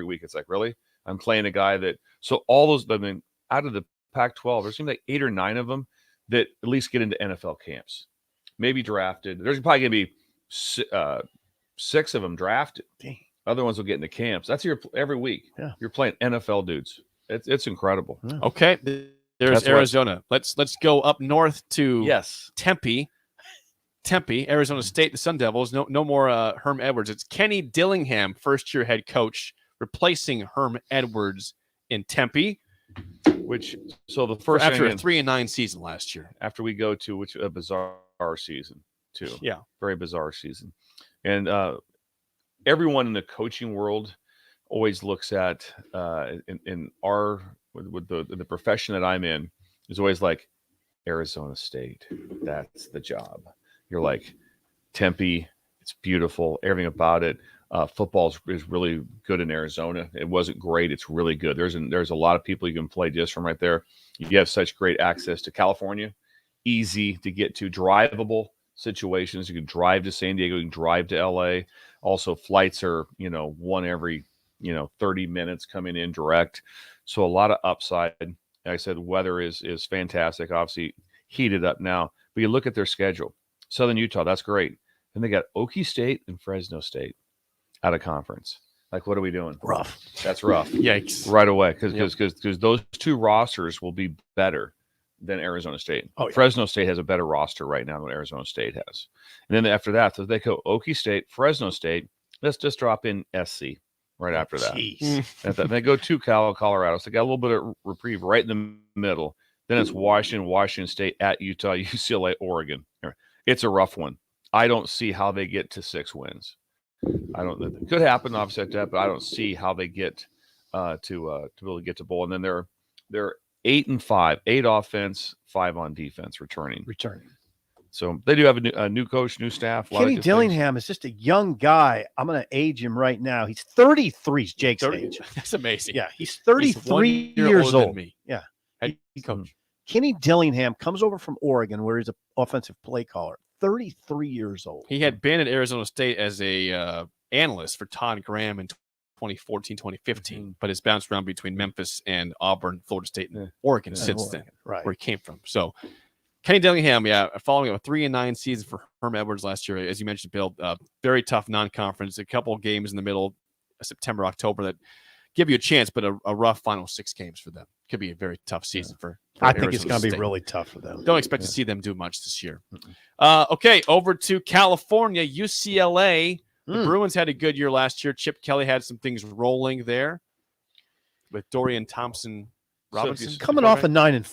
week. It's like, really? I'm playing a guy that. So all those. I mean, out of the Pac-12, there seems like 8 or 9 of them that at least get into NFL camps, maybe drafted. There's probably going to be 6 of them drafted. Dang. Other ones will get into camps. That's every week. Yeah. You're playing NFL dudes. It's incredible. Okay, there's That's what- Arizona. Let's go up north to Yes. Tempe, Arizona State, the Sun Devils. No more Herm Edwards. It's Kenny Dillingham, first year head coach, replacing Herm Edwards in Tempe. So the first after a thing 3-9 season last year. after we go to a bizarre season too. Yeah. Very bizarre season. And everyone in the coaching world always looks at in our with the profession that I'm in is always like Arizona State. That's the job. You're like Tempe. It's beautiful. Everything about it. Football is really good in Arizona. It wasn't great. It's really good. There's a lot of people you can play just from right there. You have such great access to California. Easy to get to, drivable situations. You can drive to San Diego. You can drive to LA. Also, flights are one every 30 minutes coming in direct. So a lot of upside. Like I said, weather is fantastic. Obviously heated up now. But you look at their schedule. Southern Utah, that's great. And they got Okie State and Fresno State out of conference. Like, what are we doing? Rough. That's rough. Yikes. Right away. Because those two rosters will be better than Arizona State. Oh, yeah. Fresno State has a better roster right now than Arizona State has. And then after that, so they go Okie State, Fresno State. Let's just drop in SC right after that. Jeez. And then they go to Colorado. So they got a little bit of reprieve right in the middle. Then it's Washington State at Utah, UCLA, Oregon. It's a rough one. I don't see how they get to 6 wins. I don't. It could happen, obviously, like that, but I don't see how they get to be able to get to bowl. And then they're 8-5, 8 offense, 5 on defense, returning. So they do have a new coach, new staff. Kenny Dillingham is just a young guy. I'm going to age him right now. He's 33. Jake's 30. age. That's amazing. Yeah, he's He's 1 33 year years older than old. me. Yeah. Head coach. Kenny Dillingham comes over from Oregon, where he's an offensive play caller. 33 years old. He had been at Arizona State as a analyst for Todd Graham in 2014, 2015, but has bounced around between Memphis and Auburn, Florida State, and Oregon since then, right. where he came from. So Kenny Dillingham, following a 3-9 season for Herm Edwards last year, as you mentioned, Bill, very tough non-conference, a couple of games in the middle of September, October that give you a chance, but a rough final 6 games for them. Could be a very tough season for I think it's Arizona going to be State. really tough for them. Don't expect to see them do much this year. Okay, over to California, UCLA The Bruins had a good year last year. Chip Kelly had some things rolling there with Dorian Thompson Robinson. Coming off a 9-4.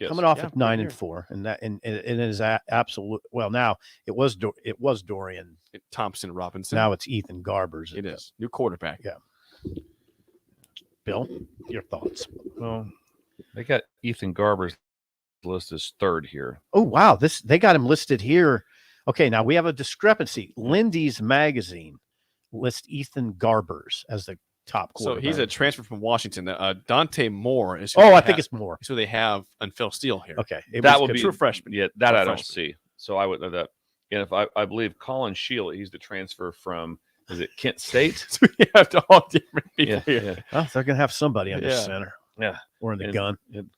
Yes. Coming off Yeah, at 9-4, and it is absolute. Well, now it was Dorian Thompson Robinson. Now it's Ethan Garbers. It is new quarterback. Yeah. Bill, your thoughts? Well, they got Ethan Garber's list as third here. Oh wow, they got him listed here. Okay, now we have a discrepancy. Lindy's magazine lists Ethan Garbers as the top quarterback. So he's a transfer from Washington. Dante Moore is. I think it's Moore. So they have on Phil Steele here. Okay, That would be true freshman. Yeah, that I don't freshman. see. So I would know that. And if I believe Colin Sheila, he's the transfer from, is it Kent State? So we have to all different people Yeah, here. yeah. Oh, they're gonna have somebody under Yeah. center. Yeah. Or in the And- gun. and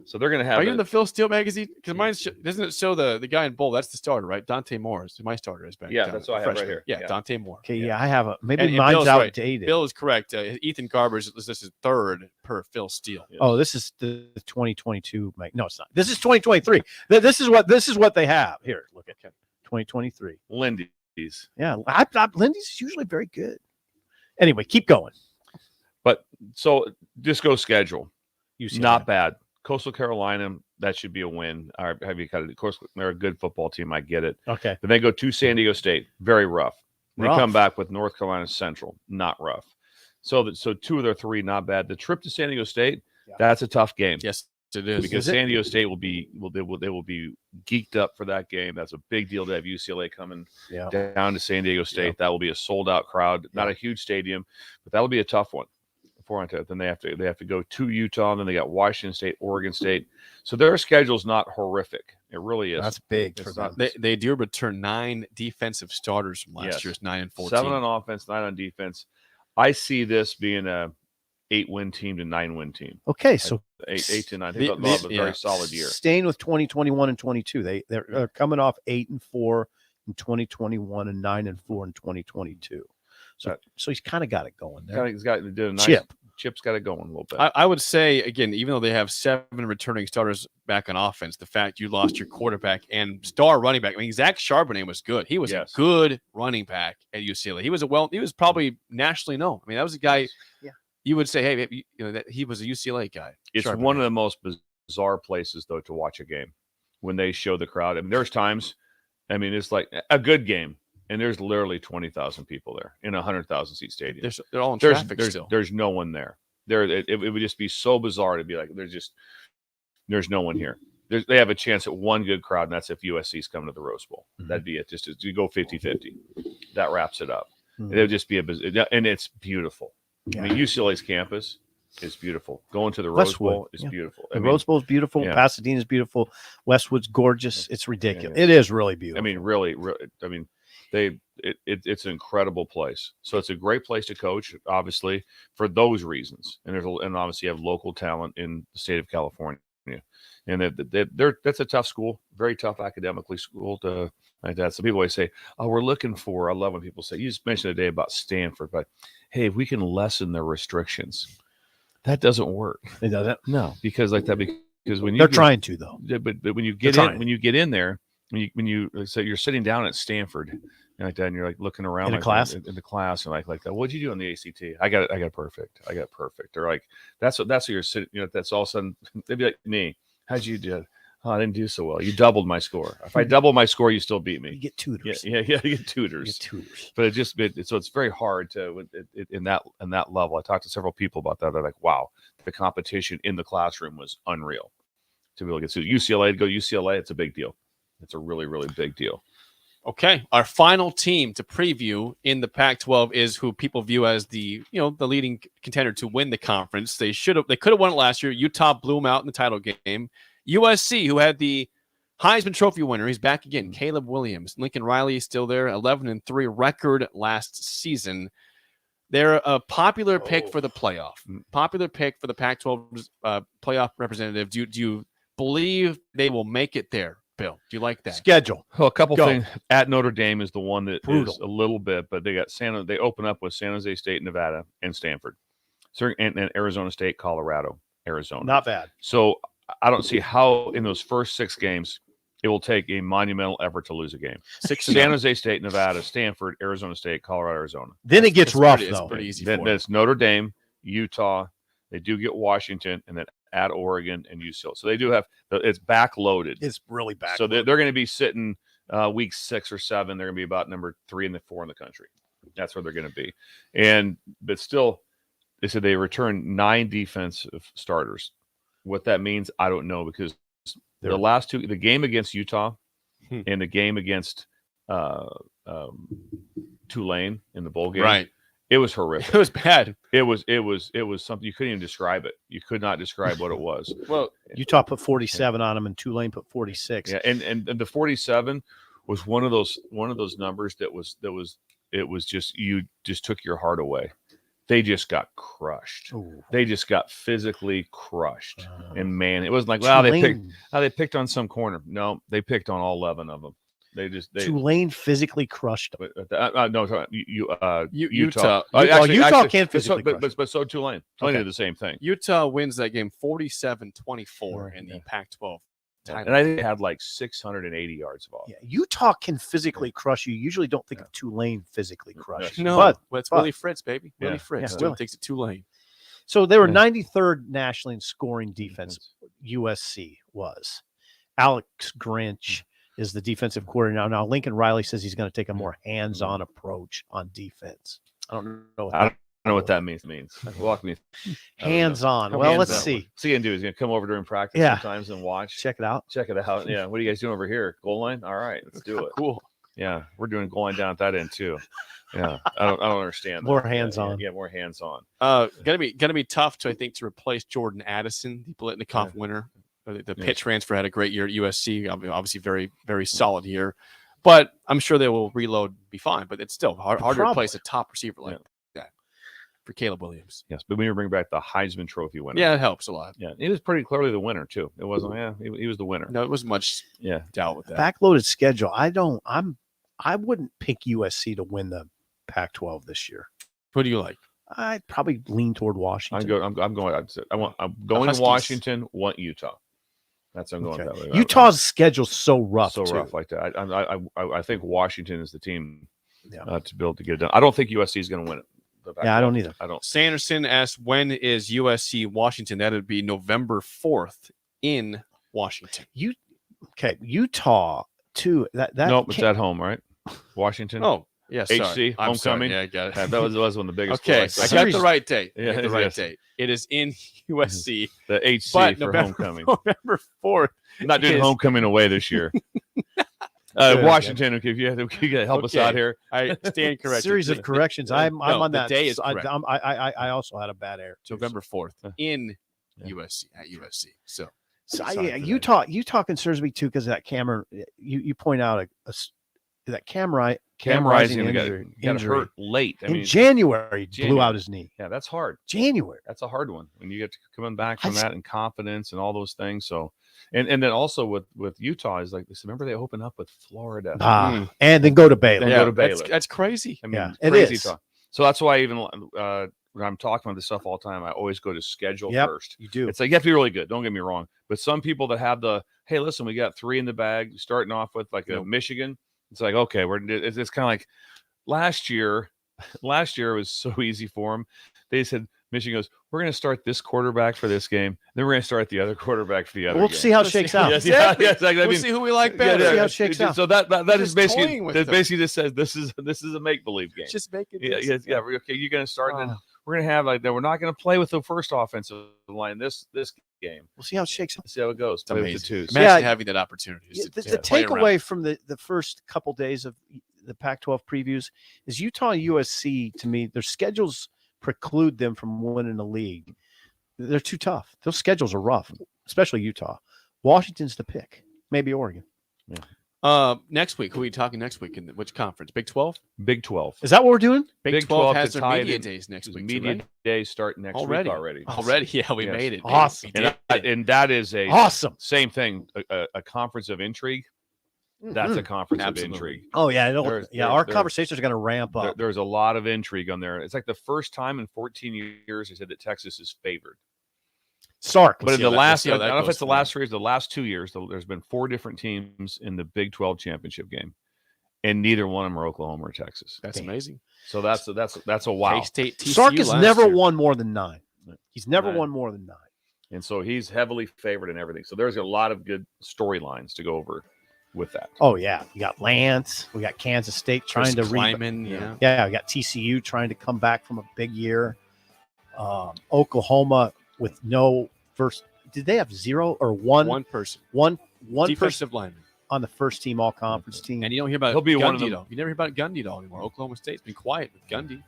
so they're going to have. Are you in the Phil Steele magazine? Because mine doesn't it show the guy in bold? That's the starter, right? Dante Moore is my starter. Is back. Yeah, down, that's what I have right freshman. here. Yeah, Yeah. Dante Moore. Okay, yeah, I have a maybe And mine's Bill's right. outdated. Bill is correct. Ethan Garbers is this is third per Phil Steele. Oh, this is the 2022. No, it's not. This is 2023. This is what they have here. Look at 2023. Lindy's. Yeah, Lindy's is usually very good. Anyway, keep going. But so just go schedule. UCLA. Not bad. Coastal Carolina, that should be a win. Or have you of course they're a good football team. I get it. Okay. But they go to San Diego State, very rough. They Rough. come back with North Carolina Central, not rough. So two of their three, not bad. The trip to San Diego State, that's a tough game. Yes, it is. Because Is it? San Diego State will be geeked up for that game. That's a big deal to have UCLA coming down to San Diego State. That will be a sold out crowd, not a huge stadium, but that'll be a tough one. Then they have to go to Utah, and then they got Washington State, Oregon State. So their schedule's not horrific. It really is. That's big It's for them. They do return 9 defensive starters from last year's 9-14. 7 on offense, 9 on defense. I see this being a 8-win team to 9-win team. Okay, so 8 to 9. They'll have a very solid year. Staying with 2021 and 22, they're coming off 8-4 in 2021 and 9-4 in 2022. So he's kind of got it going there. He's got to do a nice Chip's got it going a little bit. I would say, again, even though they have 7 returning starters back on offense, the fact you lost your quarterback and star running back. I mean, Zach Charbonnet was good. He was a good running back at UCLA. He was probably nationally known. I mean, that was a guy you would say, hey, that he was a UCLA guy. It's Charbonnet. one of the most bizarre places, though, to watch a game when they show the crowd. I mean, there's times, it's like a good game, and there's literally 20,000 people there in a 100,000 seat stadium. They're all in traffic still. There's no one there. It would just be so bizarre to be like, there's no one here. They have a chance at one good crowd, and that's if USC's coming to the Rose Bowl. Mm-hmm. That'd be it. Just you go 50-50. That wraps it up. Mhm. It would just be and it's beautiful. Yeah. I mean, UCLA's campus is beautiful. Going to the Rose Westwood, Bowl is beautiful. The Rose Bowl is beautiful. yeah. Pasadena's beautiful. Westwood's gorgeous. It's ridiculous. It is really beautiful. I mean, really. It's an incredible place. So it's a great place to coach, obviously, for those reasons. And obviously you have local talent in the state of California. And that's a tough school, very tough academically school to like that. So people always say, oh, we're looking for, I love when people say, you just mentioned today about Stanford, but hey, if we can lessen their restrictions, that doesn't work. It doesn't? No, because when they're trying to, though. But when you get in there, when you so you're sitting down at Stanford and like that, and you're like looking around In a like class? in the class, and like that. What'd you do on the ACT? I got perfect. I got perfect. Or like that's what you're sitting. That's all of a sudden they'd be like me. How'd you do? Oh, I didn't do so well. You doubled my score. If I double my score, you still beat me. You get tutors. Yeah, you get tutors. But so it's very hard to in that level. I talked to several people about that. They're like, wow, the competition in the classroom was unreal. To be able to get to UCLA, to go to UCLA, it's a big deal. It's a really, really big deal. Okay, our final team to preview in the Pac-12 is who people view as the leading contender to win the conference. They could have won it last year. Utah blew them out in the title game. USC, who had the Heisman Trophy winner, he's back again. Caleb Williams, Lincoln Riley is still there. 11-3 record last season. They're a popular pick for the playoff. Popular pick for the Pac-12 playoff representative. Do you believe they will make it there? Bill, do you like that schedule? Well, a couple things. At Notre Dame is the one that Brutal. is a little bit, but they got they open up with San Jose State, Nevada, and Stanford, and Arizona State, Colorado, Arizona. Not bad. So I don't see how in those first 6 games It will take a monumental effort to lose a game. 6 San Jose State, Nevada, Stanford, Arizona State, Colorado, Arizona. Then it gets rough, It's though. pretty easy. Then it's Notre Dame, Utah. They do get Washington, and then at Oregon and UCLA. So they do have it's backloaded. It's really backloaded. So they're going to be sitting week 6 or 7. They're going to be about number 3 and 4 in the country. That's where they're going to be. But still, they said they returned 9 defensive starters. What that means, I don't know, because the last 2, the game against Utah and the game against Tulane in the bowl game, Right. It was horrific. It was bad. It was something you couldn't even describe it. You could not describe what it was. Well, Utah put 47 on them, and Tulane put 46. Yeah, and the 47 was one of those numbers that was just, you just took your heart away. They just got crushed. Ooh. They just got physically crushed. And man, it wasn't like, wow, they picked on some corner. No, they picked on all 11 of them. Tulane physically crushed them. Utah. Utah. Utah can't physically crush but so Tulane. Tulane did the same thing. Utah wins that game 47-24 in the Pac-12. And I think they had like 680 yards of ball. Yeah, Utah can physically crush you. You usually don't think of Tulane physically crush. No, but it's Willie Fritz, baby. Yeah. Willie Fritz. Yeah, Still Willie. takes it Tulane. So they were 93rd nationally in scoring defense. USC was. Alex Grinch is the defensive coordinator. Now Lincoln Riley says he's going to take a more hands-on approach on defense. I don't know. I don't know what that means. Walk me. Hands-on. Well, let's see. What's he going to do? He's going to come over during practice sometimes and watch. Check it out. Yeah. What are you guys doing over here? Goal line? All right, let's do it. Cool. Yeah, we're doing goal line down at that end too. Yeah, I don't understand. More that. hands-on. Yeah, more hands-on. Gonna be tough to replace Jordan Addison, the Blitnikoff winner. The pitch transfer had a great year at USC. Obviously, very very solid year, but I'm sure they will reload, be fine. But it's still hard to replace a top receiver like that for Caleb Williams. Yes, but when you bring back the Heisman Trophy winner, Yeah, it helps a lot. yeah, he was pretty clearly the winner too. It wasn't. Yeah, he was the winner. No, it wasn't much doubt with that. Backloaded schedule. I wouldn't pick USC to win the Pac-12 this year. Who do you like? I'd probably lean toward Washington. I'm going to Huskies. Washington. Want Utah. That's what I'm going that way. Utah's schedule's so rough. So too. rough like that. I think Washington is the team to build to get it done. I don't think USC is going to win it. Yeah, I don't either. I don't. Sanderson asked, when is USC Washington? That would be November 4th in Washington. Utah too. That Nope, it's at home, right? Washington. Oh, yes. HC I'm homecoming. sorry. Yeah, I got it. That was one of the biggest. Okay, plays. I got the right date. Yeah, I got the right yes. date. It is in USC. The HC But for November, homecoming. November 4th. Not doing is- homecoming away this year. Washington, okay, if you gotta help us out here. I stand corrected. series of corrections. I'm on the that. day is I correct. also had a bad air. Too. November 4th in USC at USC. So Utah concerns me too because of that camera. You point out that Cam Rising Rising got hurt late. In January, blew out his knee. Yeah, that's hard. January. That's a hard one when you get to coming back from that and confidence and all those things. So, and then also with Utah is like, remember they open up with Florida, and then go to Baylor. Go to Baylor. That's crazy. I mean, Yeah, it's it crazy is. talk. So that's why even when I'm talking about this stuff all the time, I always go to schedule first. You do. It's like you have to be really good. Don't get me wrong. But some people that have hey, listen, we got 3 in the bag, starting off with like a Michigan. It's like, okay, it's kind of like last year. Last year was so easy for them. They said, Michigan goes, we're going to start this quarterback for this game. Then we're going to start the other quarterback for the other We'll game. see how it shakes out. Yes, exactly. We'll see who we like better. See how it shakes out. So that is just basically toying with that them. basically just says this is a make believe game. Just make it. Yeah. Okay, you're going to start, and then we're going to have that. We're not going to play with the first offensive line this game. We'll see how it shakes out. See how it goes. It's Play with the amazing. twos. Imagine having that opportunity. The takeaway from the first couple days of the Pac-12 previews is Utah and USC. To me, their schedules preclude them from winning the league. They're too tough. Those schedules are rough, especially Utah. Washington's the pick. Maybe Oregon. Yeah. Next week, who are we talking next week? In which conference? Big 12? Big 12. Is that what we're doing? Big 12 has to their tie media it in. days next week. Media days start next week already. Already, yeah, we Yes. made it. Awesome. And that is a awesome same thing. A conference of intrigue. That's a conference of intrigue. Oh yeah, our there- conversations are going to ramp up. There's a lot of intrigue on there. It's like the first time in 14 years they said that Texas is favored. Sark. But in the how that- last, let's see how I that don't know if goes it's the tomorrow. last series, the last 2 years, there's been 4 different teams in the Big 12 championship game, and neither one of them are Oklahoma or Texas. That's amazing. So that's a wow. K-State, TCU Sark has last never year. won more than 9. He's never 9. won more than 9. And so he's heavily favored in everything. So there's a lot of good storylines to go over with that. Oh yeah, you got Lance. We got Kansas State trying to Kleiman, yeah. Yeah, we got TCU trying to come back from a big year. Oklahoma with no first. Did they have 0 or 1? One person. One Defensive person lineman. on the first team all conference team. And you don't hear about He'll be Gundy, one of them. though. You never hear about Gundy, though, anymore. Oklahoma State's been quiet with Gundy.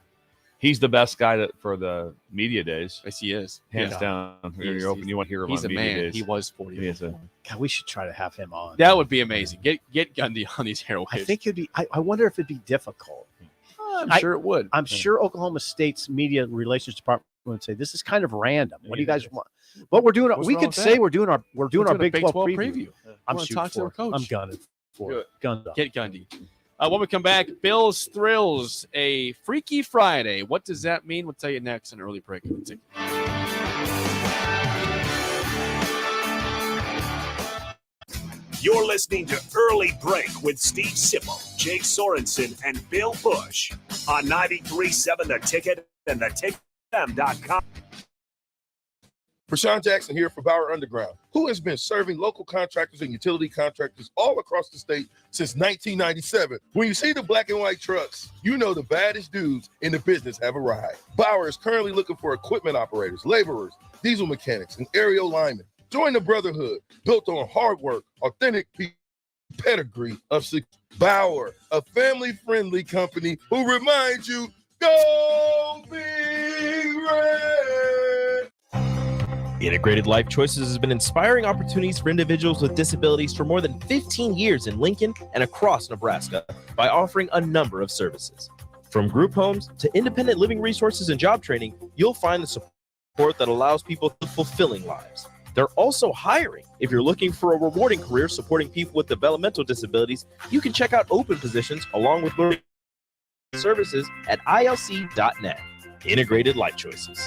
He's the best guy for the media days. Yes, he is. Hands Yeah. down. He's- You want to hear about He's a media man. days. He was 40. He is a- God, we should try to have him on. That would be amazing. Get Gundy on these airwaves. I think it'd be. I wonder if it'd be difficult. I'm sure it would. I'm sure Oklahoma State's media relations department would say this is kind of random. What do you guys want? But we're doing. What's we wrong could with say that? we're doing our We're Big doing a 12 preview. I'm wanna shooting talk to for our it. coach. I'm gunning for it. Gunned up. Get Gundy. When we come back, Bill's Thrills, a Freaky Friday. What does that mean? We'll tell you next on Early Break. You're listening to Early Break with Steve Sipple, Jake Sorensen, and Bill Busch on 93.7 The Ticket and theticketfm.com. Prashawn Jackson here for Bauer Underground, who has been serving local contractors and utility contractors all across the state since 1997. When you see the black and white trucks, you know the baddest dudes in the business have arrived. Bauer is currently looking for equipment operators, laborers, diesel mechanics, and aerial linemen. Join the brotherhood built on hard work, authentic pedigree of Bauer, a family-friendly company who reminds you, go Big Red! Integrated Life Choices has been inspiring opportunities for individuals with disabilities for more than 15 years in Lincoln and across Nebraska by offering a number of services. From group homes to independent living resources and job training, you'll find the support that allows people to fulfilling lives. They're also hiring. If you're looking for a rewarding career supporting people with developmental disabilities, you can check out open positions along with learning services at ilc.net. Integrated Life Choices.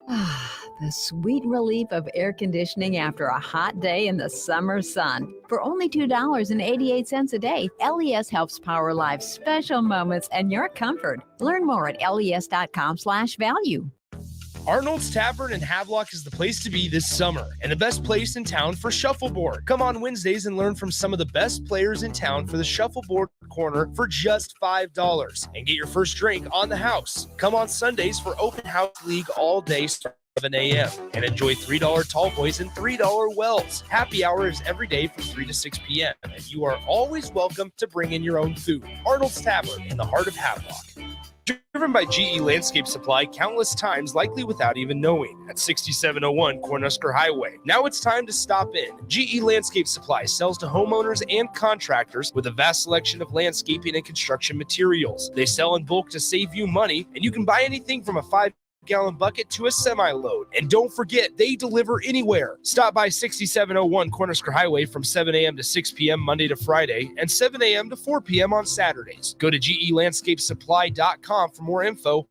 The sweet relief of air conditioning after a hot day in the summer sun. For only $2.88 a day, LES helps power life's special moments and your comfort. Learn more at les.com/value. Arnold's Tavern in Havelock is the place to be this summer and the best place in town for shuffleboard. Come on Wednesdays and learn from some of the best players in town for the shuffleboard corner for just $5 and get your first drink on the house. Come on Sundays for open house league all day starting at 7 a.m. and enjoy $3 tall boys and $3 wells. Happy hour is every day from 3 to 6 p.m. and you are always welcome to bring in your own food. Arnold's Tavern in the heart of Havelock. Driven by GE Landscape Supply countless times, likely without even knowing, at 6701 Cornhusker Highway. Now it's time to stop in. GE Landscape Supply sells to homeowners and contractors with a vast selection of landscaping and construction materials. They sell in bulk to save you money, and you can buy anything from a 5-gallon bucket to a semi-load. And don't forget, they deliver anywhere. Stop by 6701 Cornhusker Highway from 7 a.m. to 6 p.m. Monday to Friday and 7 a.m. to 4 p.m. on Saturdays. Go to gelandscapesupply.com for more info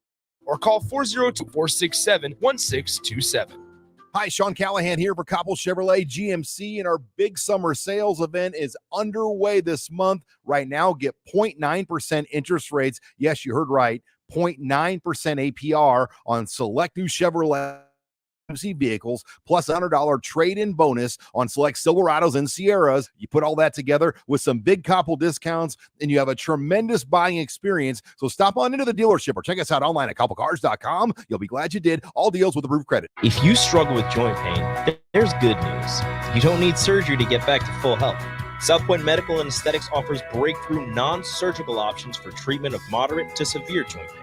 or call 402-467-1627. Hi, Sean Callahan here for Cobble Chevrolet GMC, and our big summer sales event is underway this month. Right now, get 0.9% interest rates. Yes, you heard right. 0.9% APR on select new Chevrolet vehicles, plus $100 trade-in bonus on select Silverados and Sierras. You put all that together with some big Copple discounts, and you have a tremendous buying experience. So stop on into the dealership or check us out online at copplecars.com. You'll be glad you did. All deals with approved credit. If you struggle with joint pain, there's good news. You don't need surgery to get back to full health. South Point Medical and Aesthetics offers breakthrough non-surgical options for treatment of moderate to severe joint pain.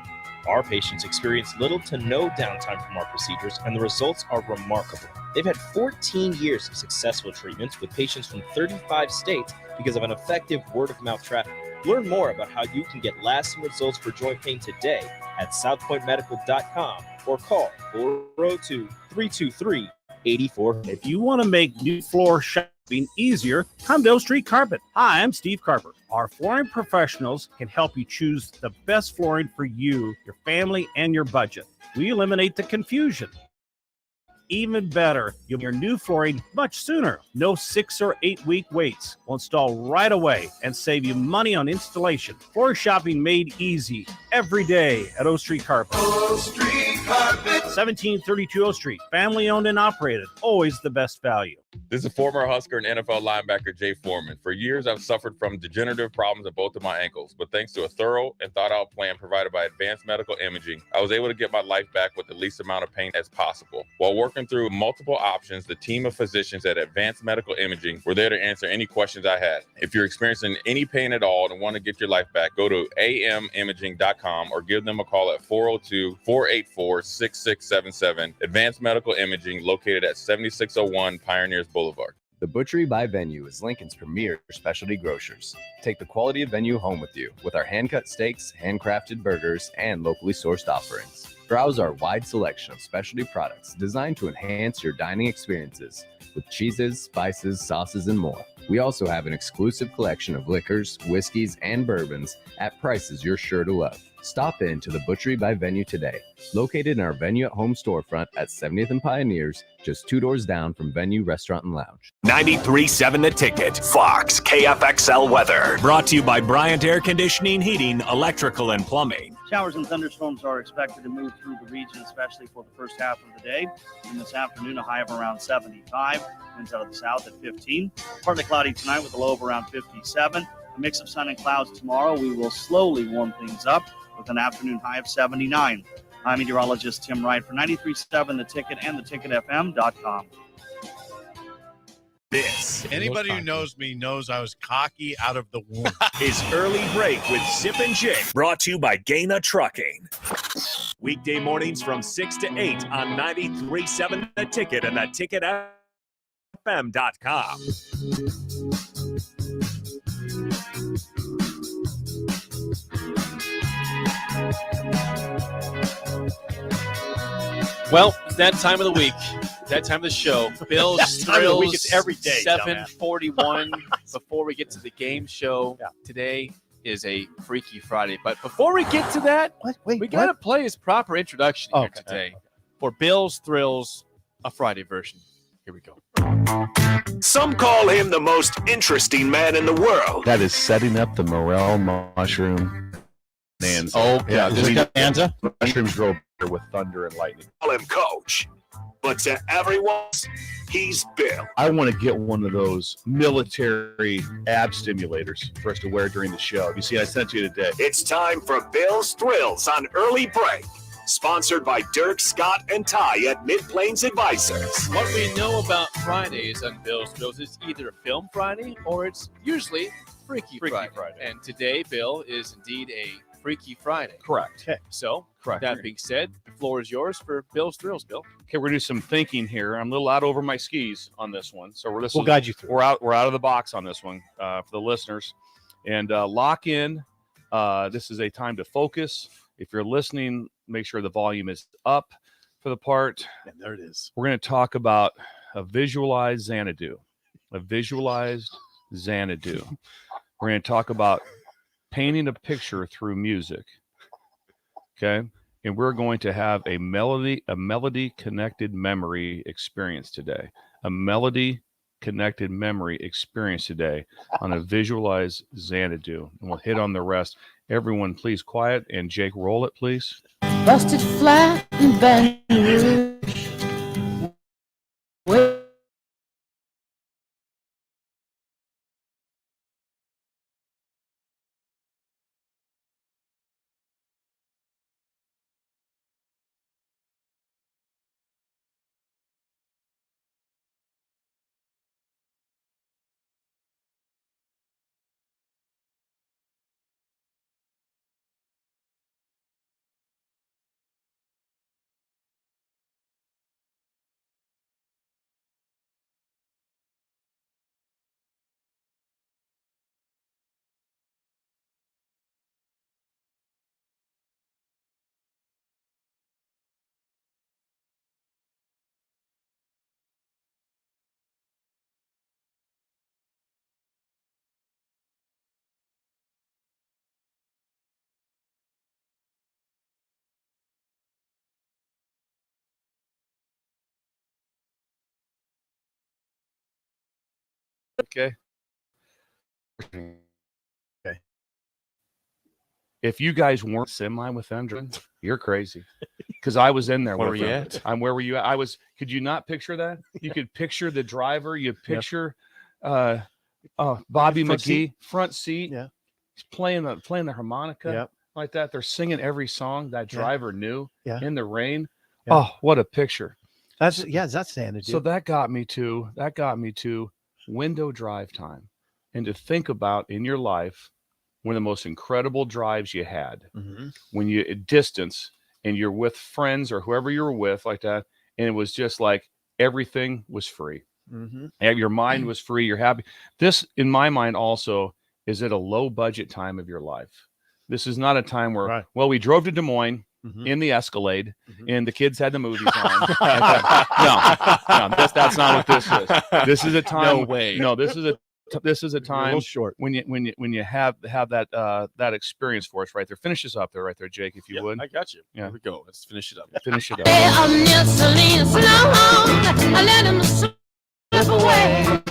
Our patients experience little to no downtime from our procedures, and the results are remarkable. They've had 14 years of successful treatments with patients from 35 states because of an effective word-of-mouth traffic. Learn more about how you can get lasting results for joint pain today at southpointmedical.com or call 402-323-8400. If you want to make new floor shopping easier, come Bill Street Carpet. Hi, I'm Steve Carper. Our flooring professionals can help you choose the best flooring for you, your family, and your budget. We eliminate the confusion. even better, you'll get your new flooring much sooner. No 6 or 8 week waits. We'll install right away and save you money on installation. Floor shopping made easy every day at O Street Carpet. O Street Carpet. 1732 O Street. Family owned and operated. Always the best value. This is former Husker and NFL linebacker Jay Foreman. For years, I've suffered from degenerative problems in both of my ankles, but thanks to a thorough and thought-out plan provided by Advanced Medical Imaging, I was able to get my life back with the least amount of pain as possible. While working through multiple options, the team of physicians at Advanced Medical Imaging were there to answer any questions I had. If you're experiencing any pain at all and want to get your life back, go to amimaging.com or give them a call at 402-484-6677. Advanced Medical Imaging, located at 7601 Pioneers Boulevard. The Butchery by Venue is Lincoln's premier specialty grocers. Take the quality of Venue home with you with our hand-cut steaks, handcrafted burgers, and locally sourced offerings. Browse our wide selection of specialty products designed to enhance your dining experiences with cheeses, spices, sauces, and more. We also have an exclusive collection of liquors, whiskeys, and bourbons at prices you're sure to love. Stop in to the Butchery by Venue today, located in our Venue at Home storefront at 70th and Pioneers, just 2 doors down from Venue Restaurant and Lounge. 93.7 The Ticket, Fox, KFXL weather. Brought to you by Bryant Air Conditioning, Heating, Electrical, and Plumbing. Showers and thunderstorms are expected to move through the region, especially for the first half of the day. And this afternoon, a high of around 75. Winds out of the south at 15. Partly cloudy tonight with a low of around 57. A mix of sun and clouds tomorrow. We will slowly warm things up with an afternoon high of 79. I'm meteorologist Tim Wright for 93.7 The Ticket and theticketfm.com. This Anybody who knows me knows I was cocky out of the womb. is Early Break with Sip and Jake, brought to you by Gaina Trucking. Weekday mornings from 6 to 8 on 93.7 The Ticket and theticketfm.com. Well, it's that time of the week, that time of the show. Bills, Time of the week, Thrills, it's every day, 7:41. Before we get to the game show, today is a Freaky Friday. But before we get to that, we got to play his proper introduction here today for Bills, Thrills, a Friday version. Here we go. Some call him the most interesting man in the world. That is setting up the morel mushroom bonanza. Oh, yeah, this bonanza? Mushrooms grow better with thunder and lightning. Call him Coach. But to everyone, he's Bill. I want to get one of those military ab stimulators for us to wear during the show. You see, I sent you today. It's time for Bill's Thrills on Early Break. Sponsored by Dirk, Scott, and Ty at Mid-Plains Advisors. What we know about Fridays on Bill's Thrills is either Film Friday or it's usually Freaky Friday. And today, Bill, is indeed a Freaky Friday. Correct. Okay. So, that being said, the floor is yours for Bill's Thrills, Bill. Okay, we're gonna do some thinking here. I'm a little out over my skis on this one, so We'll guide you through. We're out of the box on this one for the listeners, and lock in. This is a time to focus. If you're listening, make sure the volume is up for the part. And there it is. We're going to talk about a visualized Xanadu. A visualized Xanadu. We're going to talk about painting a picture through music. Okay? And we're going to have a melody connected memory experience today. A melody connected memory experience today on a visualized Xanadu. And we'll hit on the rest. Everyone, please quiet. And Jake, roll it, please. Busted flat in Baton Rouge. Okay. Okay. If you guys weren't semi with them, you're crazy. Because I was in there. Where with were you them. at? Where were you at? I was. Could you not picture that? You could picture the driver. You picture Bobby McGee, front seat. Yeah. He's playing the harmonica. Yep. Like that. They're singing every song that driver knew in the rain. Yeah. Oh, what a picture. That's Xanadu. So that got me to window drive time, and to think about in your life one of the most incredible drives you had when you distance and you're with friends or whoever you were with like that, and it was just like everything was free. And your mind was free. You're happy. This, in my mind, also is at a low budget time of your life. This is not a time where, well, we drove to Des Moines in the Escalade and the kids had the movies on. No, that's not what this is. This is a time. No way. No, this is a time short when you have that experience for us right there. Finish this up there, right there, Jake, if you would. I got you. Yeah. Here we go. Let's finish it up. Finish it up. I let him slip away.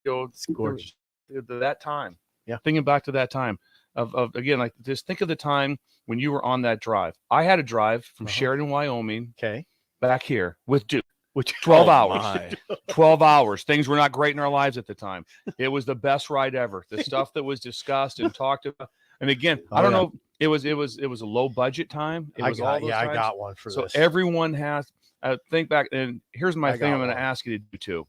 It's gorgeous. That time. Yeah. Thinking back to that time of again, like just think of the time when you were on that drive. I had a drive from Sheridan, Wyoming, back here with Duke, which 12 hours. 12 hours. Things were not great in our lives at the time. It was the best ride ever. The stuff that was discussed and talked about. And again, I don't know. It was a low budget time. It was all those I times. got one for so this. everyone has. Think back, and here's my thing. I'm going to ask you to do too.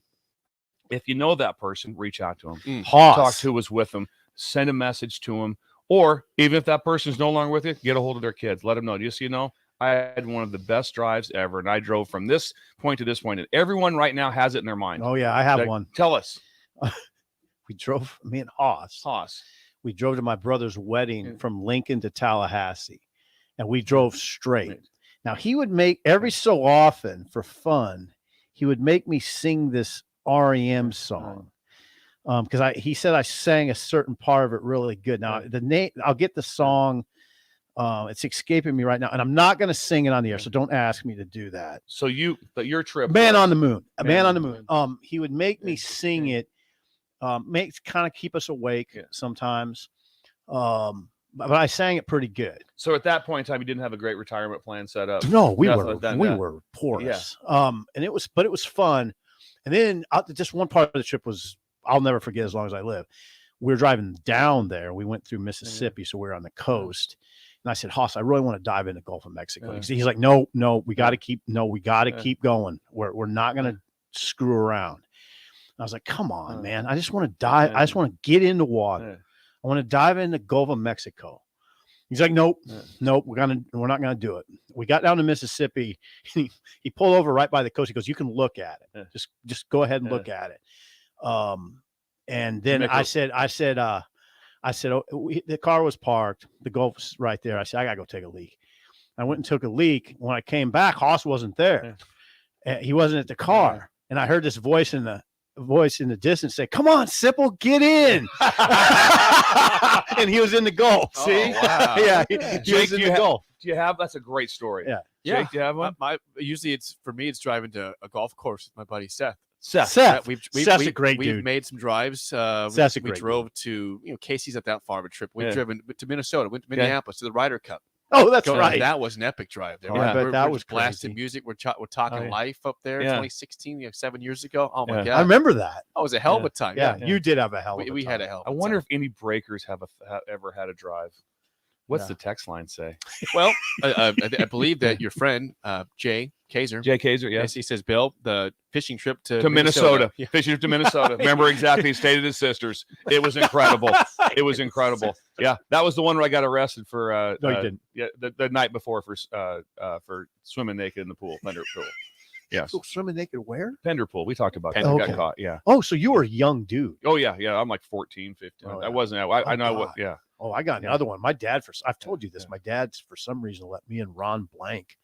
If you know that person, reach out to them. Talk to who was with them. Send a message to them. Or even if that person's no longer with you, get a hold of their kids. Let them know. Just so you know, I had one of the best drives ever, and I drove from this point to this point. And everyone right now has it in their mind. Oh yeah, I have one. Tell us. We drove. Me and Hoss. We drove to my brother's wedding from Lincoln to Tallahassee, and we drove straight. Now he would make every so often for fun, he would make me sing this REM song. Because he said I sang a certain part of it really good. Now the name, I'll get the song. It's escaping me right now, and I'm not going to sing it on the air, so don't ask me to do that. So your trip, Man on the Moon, Man on the Moon. He would make me sing it, kind of keep us awake sometimes. But I sang it pretty good. So at that point in time, you didn't have a great retirement plan set up. No, we were porous. Yeah. And it was fun. And then just one part of the trip was I'll never forget as long as I live. We were driving down there. We went through Mississippi, so we were on the coast. And I said, Hoss, I really want to dive into the Gulf of Mexico. He's like, no, we got to keep going. We're not going to screw around. And I was like, come on, man. I just want to dive. I just want to get in the water. I want to dive in the Gulf of Mexico. He's like, nope, we're not gonna do it. We got down to Mississippi. He pulled over right by the coast. He goes, you can look at it. Just go ahead and look at it. And then I said, the car was parked. The Gulf's right there. I said, I gotta go take a leak. I went and took a leak. When I came back, Hoss wasn't there. He wasn't at the car. And I heard this voice in the distance say, come on, Sipple, get in. And he was in the Gulf. See? Wow. Yeah. He was in the Gulf. Do you have? That's a great story. Yeah. Jake, do you have one? Usually it's driving to a golf course with my buddy Seth. Seth's a great dude. We've made some drives. Seth's a great drove to, Casey's not that far of a trip. We've driven to Minnesota, went to Minneapolis to the Ryder Cup. Oh, that's right. That was an epic drive. There. I bet that we're was blasting crazy. music. We're talking life up there. 2016, 7 years ago. Oh my god, I remember that. Oh, it was a hell of a time. Yeah, you did have a hell of a time. We had a hell. I wonder if any breakers have ever had a drive. What's the text line say? Well, I believe that your friend Jay Kaiser. Yes, he says, Bill, the fishing trip to Minnesota. Yeah. Fishing trip to Minnesota. Remember exactly. He stayed at his sister's. It was incredible. It was incredible. Yeah, that was the one where I got arrested for. No, you didn't. Yeah, the night before for swimming naked in the pool, Pender Pool. Yes. So swimming naked where? Pender Pool. We talked about that. Okay. Got caught. Yeah. Oh, so you were a young dude. Oh yeah. I'm like 14, 15. Oh, I wasn't. I know what. Yeah. Oh, I got another one. My dad, I've told you this. My dad, for some reason, let me and Ron Blank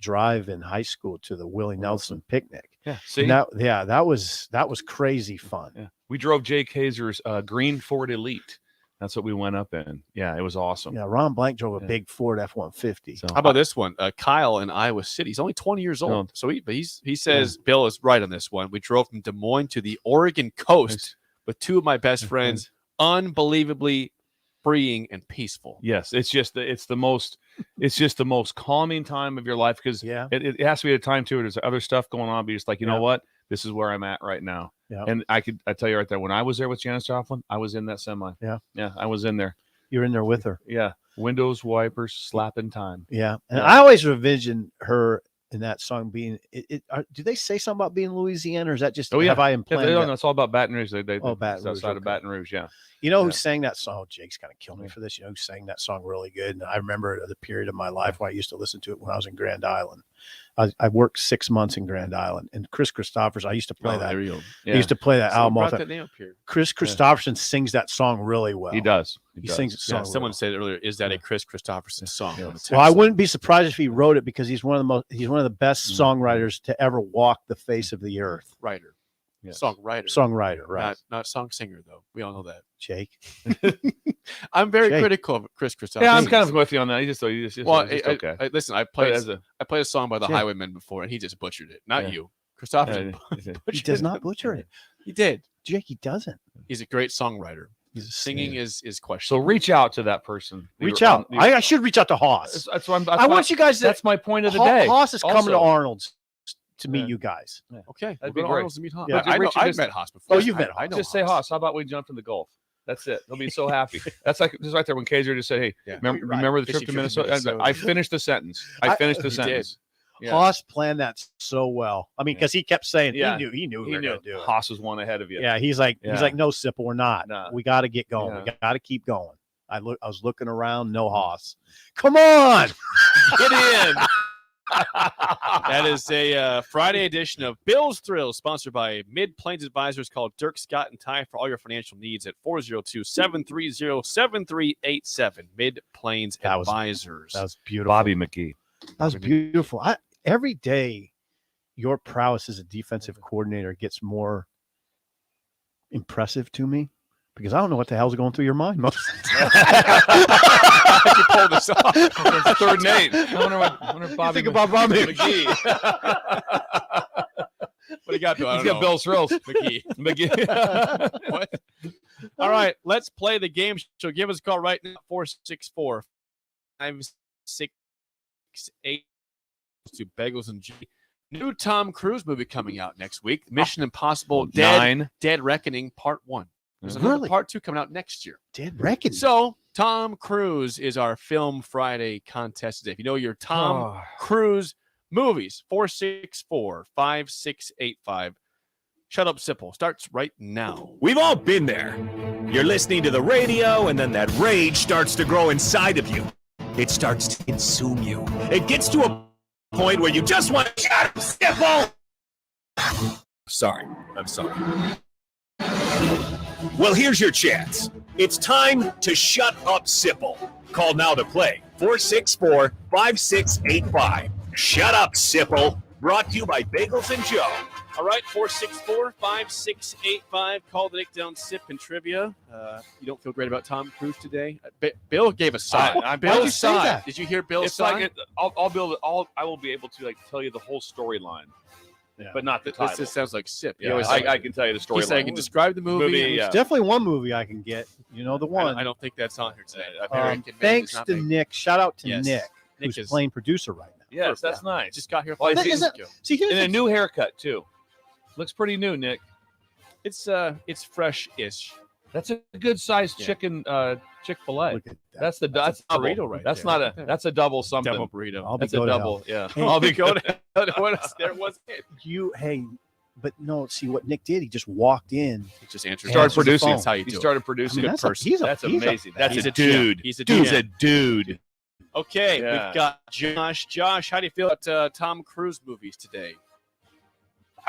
drive in high school to the Willie Nelson picnic. Yeah, see, and that was crazy fun. Yeah. We drove Jay Kaiser's green Ford Elite. That's what we went up in. Yeah, it was awesome. Yeah, Ron Blank drove a big Ford F-150. So, How about this one? Kyle in Iowa City. He's only 20 years old. So he says Bill is right on this one. We drove from Des Moines to the Oregon coast with two of my best friends. Unbelievably freeing and peaceful. Yes, it's just the most calming time of your life, because it has to be a time too. There's other stuff going on, but you're just like, you know what? This is where I'm at right now. Yeah. And I tell you right there, when I was there with Janice Joplin, I was in that semi. Yeah. Yeah, I was in there. You're in there with her. Yeah. Windows, wipers, slapping time. Yeah. And I always envision her in that song being do they say something about being Louisiana, or is that just have I implanted? No, it's all about Baton Rouge. Baton Rouge, outside of Baton Rouge. Yeah. You know who sang that song? Oh, Jake's gonna kill me for this. You know who sang that song really good? And I remember the period of my life where I used to listen to it when I was in Grand Island. I worked 6 months in Grand Island, and Chris Christopherson. I used to play that. There you go. I used to play that album off. That name up here. Chris Christopherson sings that song really well. He does. He sings the song. Someone said earlier, is that a Chris Christopherson song? Well, I wouldn't be surprised if he wrote it, because he's one of the best songwriters to ever walk the face of the earth. Writer. Yes. Songwriter, right? Not song singer, though. We all know that. Jake, I'm very critical of Chris Christopherson. Yeah, I'm kind of with you on that. He's just okay. Listen, I played a song by the Highwaymen before, and he just butchered it. Not you, Christopherson. He does not butcher it. He did. Jake, he doesn't. He's a great songwriter. Singing is So questionable. reach out to that person. Reach out. I should reach out to Haas. I want you guys. That's my point of the day. Haas is coming Also. to Arnold's to meet you guys. Yeah. Okay, That'd we'll be go to great. Arnold's to meet Haas. Yeah. I've met Haas before. Oh, you've met Haas. I know Just say Haas. How about we jump in the Gulf? That's it. They'll be so happy. That's like just right there when Kaiser just said, "Hey, remember the trip to Minnesota?" I finished the sentence. I finished the sentence. Yeah. Haas planned that so well. I mean, because he kept saying he knew we were going to do it. Haas was one ahead of you. Yeah, he's like, no, Sipple, we're not. No. We got to get going. We got to keep going. I was looking around, no Haas. Come on, get in. That is a Friday edition of Bill's Thrills, sponsored by Mid-Plains Advisors. Call Dirk, Scott, and Ty for all your financial needs at 402-730-7387. Mid-Plains Advisors. That was beautiful. Bobby McGee. That was beautiful. Every day, your prowess as a defensive coordinator gets more impressive to me, because I don't know what the hell's going through your mind most of the time. You pulled this off. Third name. I wonder Bobby think about Bobby McGee. What do you got, Bill? He's got Bill's Thrills. McGee. What? All right, let's play the game show. Give us a call right now, 464-568 to Bagels and G. New Tom Cruise movie coming out next week. Mission Impossible Dead Reckoning Part 1. There's another Part 2 coming out next year. Dead Reckoning. So Tom Cruise is our Film Friday contest today. If you know your Tom Cruise movies, 464-5685. Shut Up Sipple starts right now. We've all been there. You're listening to the radio, and then that rage starts to grow inside of you. It starts to consume you. It gets to a point where you just want to shut up, Sipple. Sorry. I'm sorry. Well, here's your chance. It's time to shut up, Sipple. Call now to play. 464-5685. Shut up, Sipple. Brought to you by Bagels and Joe. All right, 464-5685. Call the Nick Down Sip and Trivia. You don't feel great about Tom Cruise today? Bill gave a sign. Bill's sign. Did you hear Bill's sign? Like I will be able to tell you the whole storyline. Yeah. But not the title. This sounds like Sip. Yeah, I can tell you the story. He said I can describe the movie. It's definitely one movie I can get. You know the one. I don't think that's on here today. Thanks to Nick. Shout out to Nick, who's playing producer right now. Yes, that's nice. Just got here. And a new haircut too. Looks pretty new, Nick. It's fresh-ish. That's a good sized chicken Chick-fil-A. That's double. Burrito right That's there. not a. That's a double something. Double burrito. That's a double. Yeah. Hey, I'll be going. What else there was it? But no. See what Nick did? He just walked in. He just answered. Started producing. That's how you do. He started producing. That's amazing. That's a dude. He's a dude. Okay, we've got Josh. Josh, how do you feel about Tom Cruise movies today?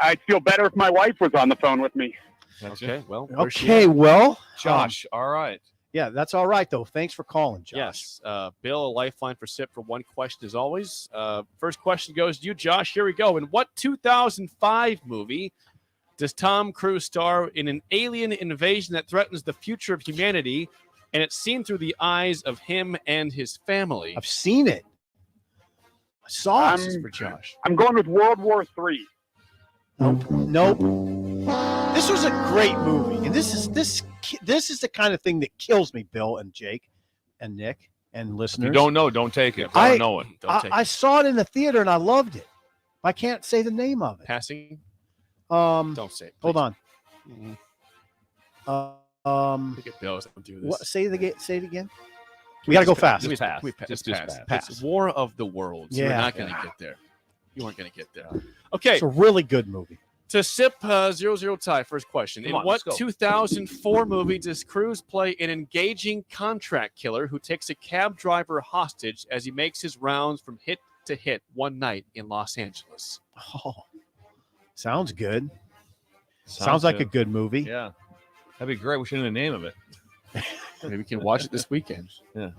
I'd feel better if my wife was on the phone with me. Okay, well. Okay, well, Josh. All right. Yeah, that's all right, though. Thanks for calling, Josh. Yes. Bill, a lifeline for SIP for one question as always. First question goes to you, Josh. Here we go. In what 2005 movie does Tom Cruise star in an alien invasion that threatens the future of humanity, and it's seen through the eyes of him and his family? I've seen it. I saw This it. is for Josh. I'm going with World War III. Nope. This was a great movie, and this is the kind of thing that kills me, Bill and Jake and Nick and listeners. If you don't know, don't take it. If I don't know it. I saw it in the theater and I loved it. I can't say the name of it. Passing? Don't say it. Hold on. Look at Bill. Don't do this. What? Say it again. We got to go fast. Just pass. Just pass. pass. It's War of the Worlds. Yeah. You're not going to get there. You weren't going to get there. Okay. It's a really good movie. To SIP 0-0 tie, first question. Come In on, what let's go. 2004 movie does Cruise play an engaging contract killer who takes a cab driver hostage as he makes his rounds from hit to hit one night in Los Angeles? Oh, sounds good. Sounds like a good movie. Yeah. That'd be great. We should know the name of it. Maybe we can watch it this weekend. Yeah.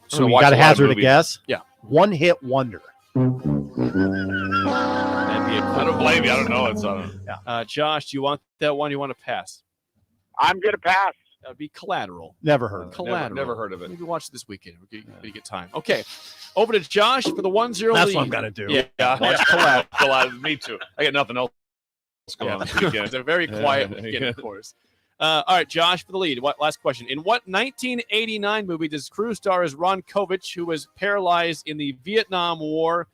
So we got to hazard a guess? Yeah. One hit wonder. I don't blame you. I don't know. It's Josh, do you want that one? You want to pass? I'm going to pass. That would be Collateral. Never heard of it. Collateral. Never heard of it. Maybe watch it this weekend. We're going to get time. Okay. Over to Josh for the 1-0 That's lead. what I'm going to do. Yeah. Watch Collateral. Me too. I got nothing else going on this weekend. It's a very quiet weekend, of course. All right, Josh, for the lead. Last question. In what 1989 movie does Cruise star as Ron Kovic, who was paralyzed in the Vietnam War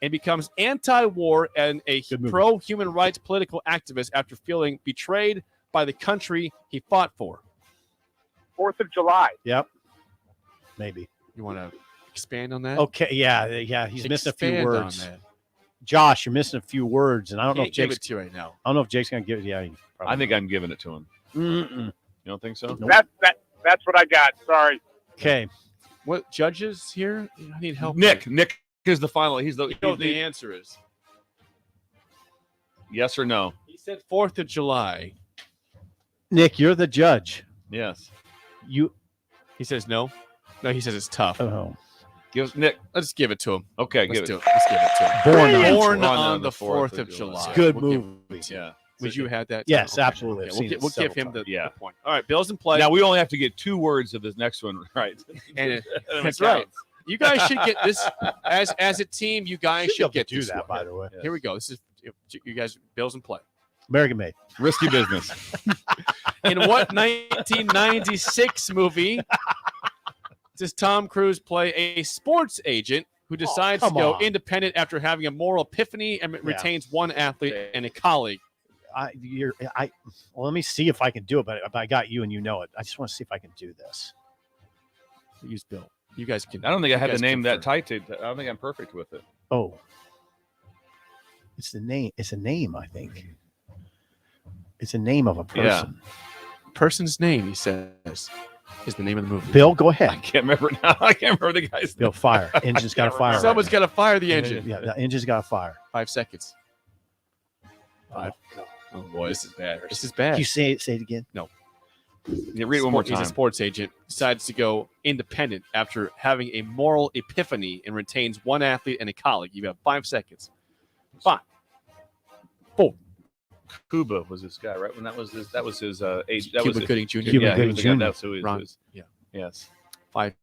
and becomes anti-war and a pro-human rights political activist after feeling betrayed by the country he fought for? 4th of July. Yep. Maybe. You want to expand on that? Okay. Yeah. He's missing a few Expand on words. that. Josh, you're missing a few words, and I don't know if Can't give Jake's. it to you right now. I don't know if Jake's going to give it. Yeah. I think I'm giving it to him. Mm-mm. You don't think so? Nope. That's what I got. Sorry. Okay. What judges here? I need help. Nick is the final. He's the. You know what the answer is. Yes or no? He said 4th of July. Nick, you're the judge. Yes. He says no. No, he says it's tough. Oh. Give us Nick. Let's give it to him. Okay, Let's give it. Let's give it to him. Born on the 4th of July. Good We'll give- movie. Yeah. Would you have that? Yes, Okay. absolutely. Okay, I've seen it we'll give several him the times. point. All right, Bill's in play. Now we only have to get 2 words of this next one right. And that's right. You guys should get this as a team. You guys should get do this that, one. by the way. Here we go. This is you guys. Bill's in play. American made. Risky business. In what 1996 movie does Tom Cruise play a sports agent who decides to come go on. independent after having a moral epiphany and retains one athlete and a colleague? Well, let me see if I can do it, but I got you and you know it. I just want to see if I can do this. Use Bill. You guys can. I don't think I you had the guys name that confirm. tight. I don't think I'm perfect with it. Oh. It's the name. It's a name, I think. It's a name of a person. Person's name, he says, is the name of the movie. Bill, go ahead. I can't remember now. I can't remember the guy's Bill, name. fire. Engine's got to fire. right Someone's now. got to fire the engine. Yeah, the engine's got to fire. 5 seconds. 5. Oh boy, this is bad. This is bad. Can you say it again? No. Yeah, read it one more time. He's a sports agent. Decides to go independent after having a moral epiphany and retains one athlete and a colleague. You have 5 seconds. 5, 4. Cuba was this guy, right? When that was his age. That Cuba was Gooding Jr. Yeah, he was the guy. Jr. That's who he Ron. was. Yeah. Yes. 5,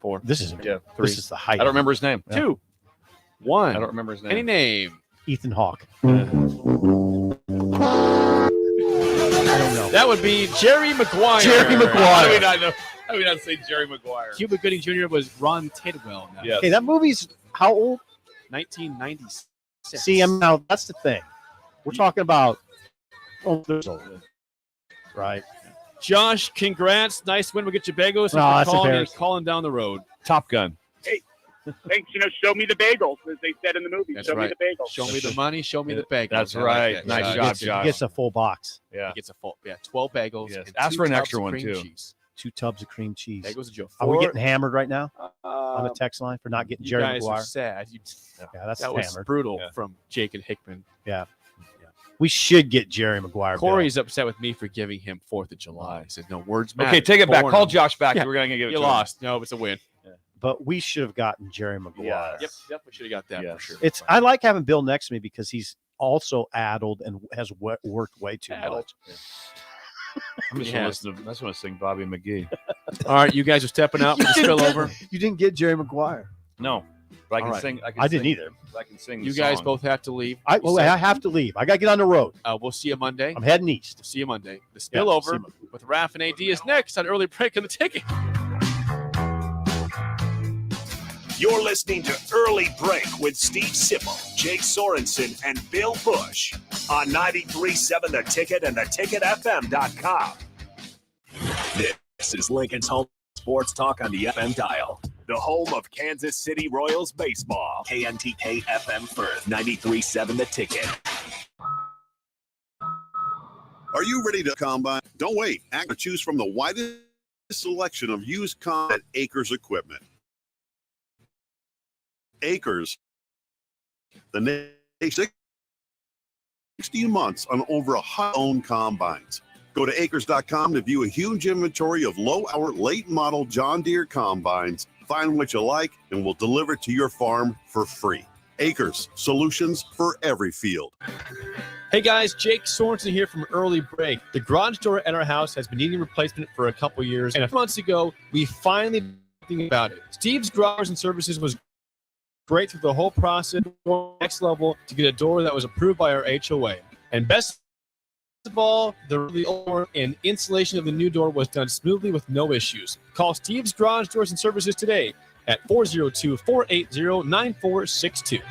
4. This is 3. This is the height. I don't remember his name. 2, 1. I don't remember his name. Any name? Ethan Hawke. I don't know. That would be Jerry Maguire. Jerry Maguire. How do we not know? How do we not say Jerry Maguire? Cuba Gooding Jr. was Ron Tidwell. Now. Yes. Okay, that movie's how old? 1996. See, now that's the thing. We're talking about years old, right? Josh, congrats. Nice win. We'll get you bagels. No, that's embarrassing. Calling down the road. Top Gun. Hey, thanks. Show me the bagels, as they said in the movie. That's show right. me the bagels. Show me the money. Show me the bagels. That's I like right. that. Nice Josh. job, He Josh. gets a full box. Yeah. He gets a full, 12 bagels. Yes. And Ask 2 for an tubs extra of one, cream too. Cheese. 2 tubs of cream cheese. Bagels and Joe. Are we getting hammered right now on the text line for not getting You Jerry guys Maguire? are sad. Yeah, that's that was hammered. brutal Yeah. from Jake and Hickman. Yeah. We should get Jerry Maguire. Corey's upset with me for giving him 4th of July. He said, no, words matter. Okay, take it back. Born Call him. Josh back. Yeah. We're going to give it You to lost. No, it's a win. But we should have gotten Jerry Maguire. Yep, we should have got that for sure. I like having Bill next to me because he's also addled and has worked way too much. I'm just going to sing Bobby McGee. All right, you guys are stepping out for the spillover. You didn't get Jerry Maguire. No, but I can All right. sing. I didn't either. I can sing. You the guys song. both have to leave. I have to leave. I got to get on the road. We'll see you Monday. I'm heading east. We'll see you Monday. The Yeah, spillover see you with Raph and AD is next on Early Break on the Ticket. You're listening to Early Break with Steve Sipple, Jake Sorensen, and Bill Busch on 93.7 The Ticket and theticketfm.com. This is Lincoln's home sports talk on the FM dial. The home of Kansas City Royals baseball. KNTK FM Firth, 93.7 The Ticket. Are you ready to combine? Don't wait. Act or choose from the widest selection of used at Acres Equipment. Acres, the nation 16 months on over 100 owned combines. Go to acres.com to view a huge inventory of low-hour, late-model John Deere combines. Find what you like, and we'll deliver it to your farm for free. Acres, solutions for every field. Hey guys, Jake Sorensen here from Early Break. The garage door at our house has been needing replacement for a couple years, and a few months ago, we finally did something about it. Steve's Garage and Services was great through the whole process, next level, to get a door that was approved by our HOA. And best of all, the door and installation of the new door was done smoothly with no issues. Call Steve's Garage Doors and Services today at 402-480-9462.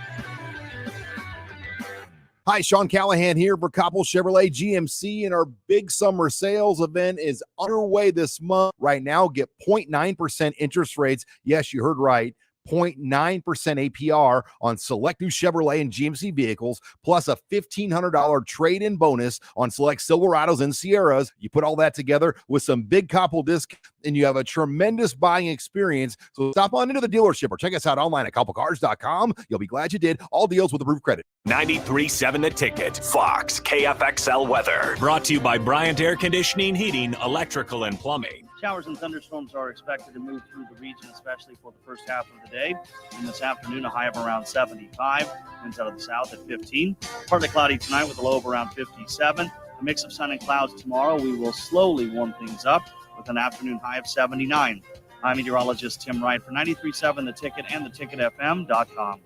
Hi, Sean Callahan here for Coppell Chevrolet GMC, and our big summer sales event is underway this month. Right now, get 0.9% interest rates. Yes, you heard right. 0.9% APR on select new Chevrolet and GMC vehicles, plus a $1,500 trade-in bonus on select Silverados and Sierras. You put all that together with some big Coppell disc, and you have a tremendous buying experience. So stop on into the dealership or check us out online at CoppellCars.com. You'll be glad you did. All deals with approved credit. 93.7 The Ticket, Fox, KFXL weather. Brought to you by Bryant Air Conditioning, Heating, Electrical, and Plumbing. Showers and thunderstorms are expected to move through the region, especially for the first half of the day. And this afternoon, a high of around 75. Winds out of the south at 15. Partly cloudy tonight with a low of around 57. A mix of sun and clouds tomorrow. We will slowly warm things up with an afternoon high of 79. I'm meteorologist Tim Wright for 93.7 The Ticket and theticketfm.com.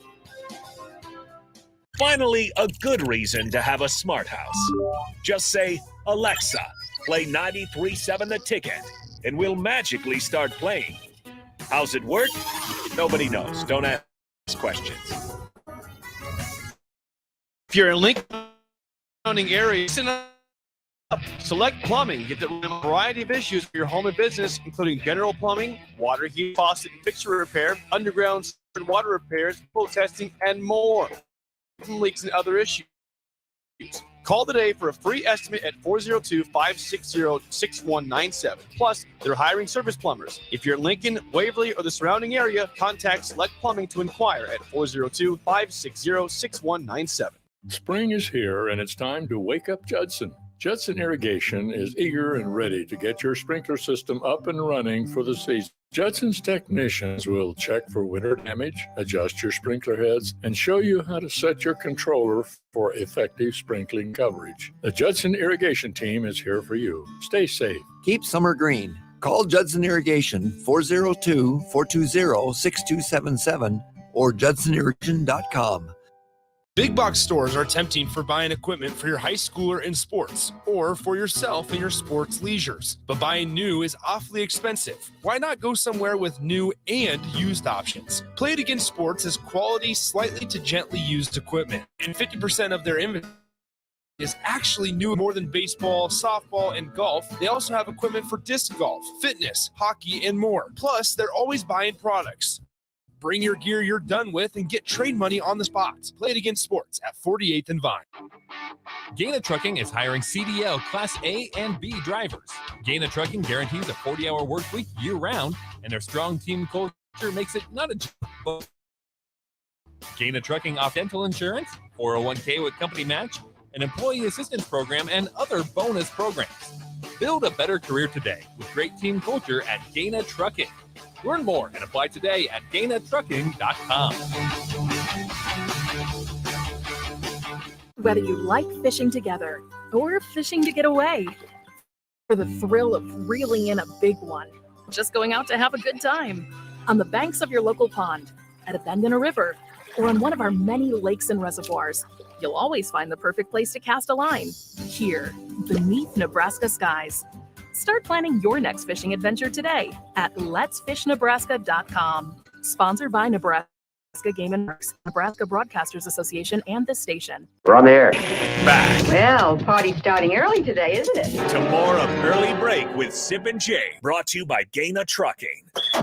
Finally, a good reason to have a smart house. Just say, Alexa, play 93.7 The Ticket, and we'll magically start playing. How's it work? Nobody knows. Don't ask questions. If you're in Lincoln surrounding area, Select Plumbing. Get the variety of issues for your home and business, including general plumbing, water heat, faucet, and fixture repair, underground water repairs, pool testing, and more. Leaks and other issues. Call today for a free estimate at 402-560-6197. Plus, they're hiring service plumbers. If you're in Lincoln, Waverly, or the surrounding area, contact Select Plumbing to inquire at 402-560-6197. Spring is here, and it's time to wake up Judson. Judson Irrigation is eager and ready to get your sprinkler system up and running for the season. Judson's technicians will check for winter damage, adjust your sprinkler heads, and show you how to set your controller for effective sprinkling coverage. The Judson Irrigation team is here for you. Stay safe. Keep summer green. Call Judson Irrigation 402-420-6277 or judsonirrigation.com. Big box stores are tempting for buying equipment for your high schooler in sports or for yourself in your sports leisures. But buying new is awfully expensive. Why not go somewhere with new and used options? Play It Again Sports is quality, slightly to gently used equipment, and 50% of their inventory is actually new. More than baseball, softball, and golf. They also have equipment for disc golf, fitness, hockey, and more. Plus, they're always buying products. Bring your gear you're done with and get trade money on the spot. Play It Again Sports at 48th and Vine. Gaina Trucking is hiring CDL Class A and B drivers. Gaina Trucking guarantees a 40-hour work week year-round, and their strong team culture makes it not a job. Gaina Trucking off dental insurance, 401k with company match, an employee assistance program, and other bonus programs. Build a better career today with great team culture at Gaina Trucking. Learn more and apply today at GainaTrucking.com. Whether you like fishing together or fishing to get away, for the thrill of reeling in a big one, just going out to have a good time, on the banks of your local pond, at a bend in a river, or on one of our many lakes and reservoirs, you'll always find the perfect place to cast a line, here, beneath Nebraska skies. Start planning your next fishing adventure today at letsfishnebraska.com. Sponsored by Nebraska Game and Parks, Nebraska Broadcasters Association, and this station. We're on the air. Back Well, party's starting early today, isn't it? to more of Early Break with Sip and Jay, brought to you by Gaina Trucking. On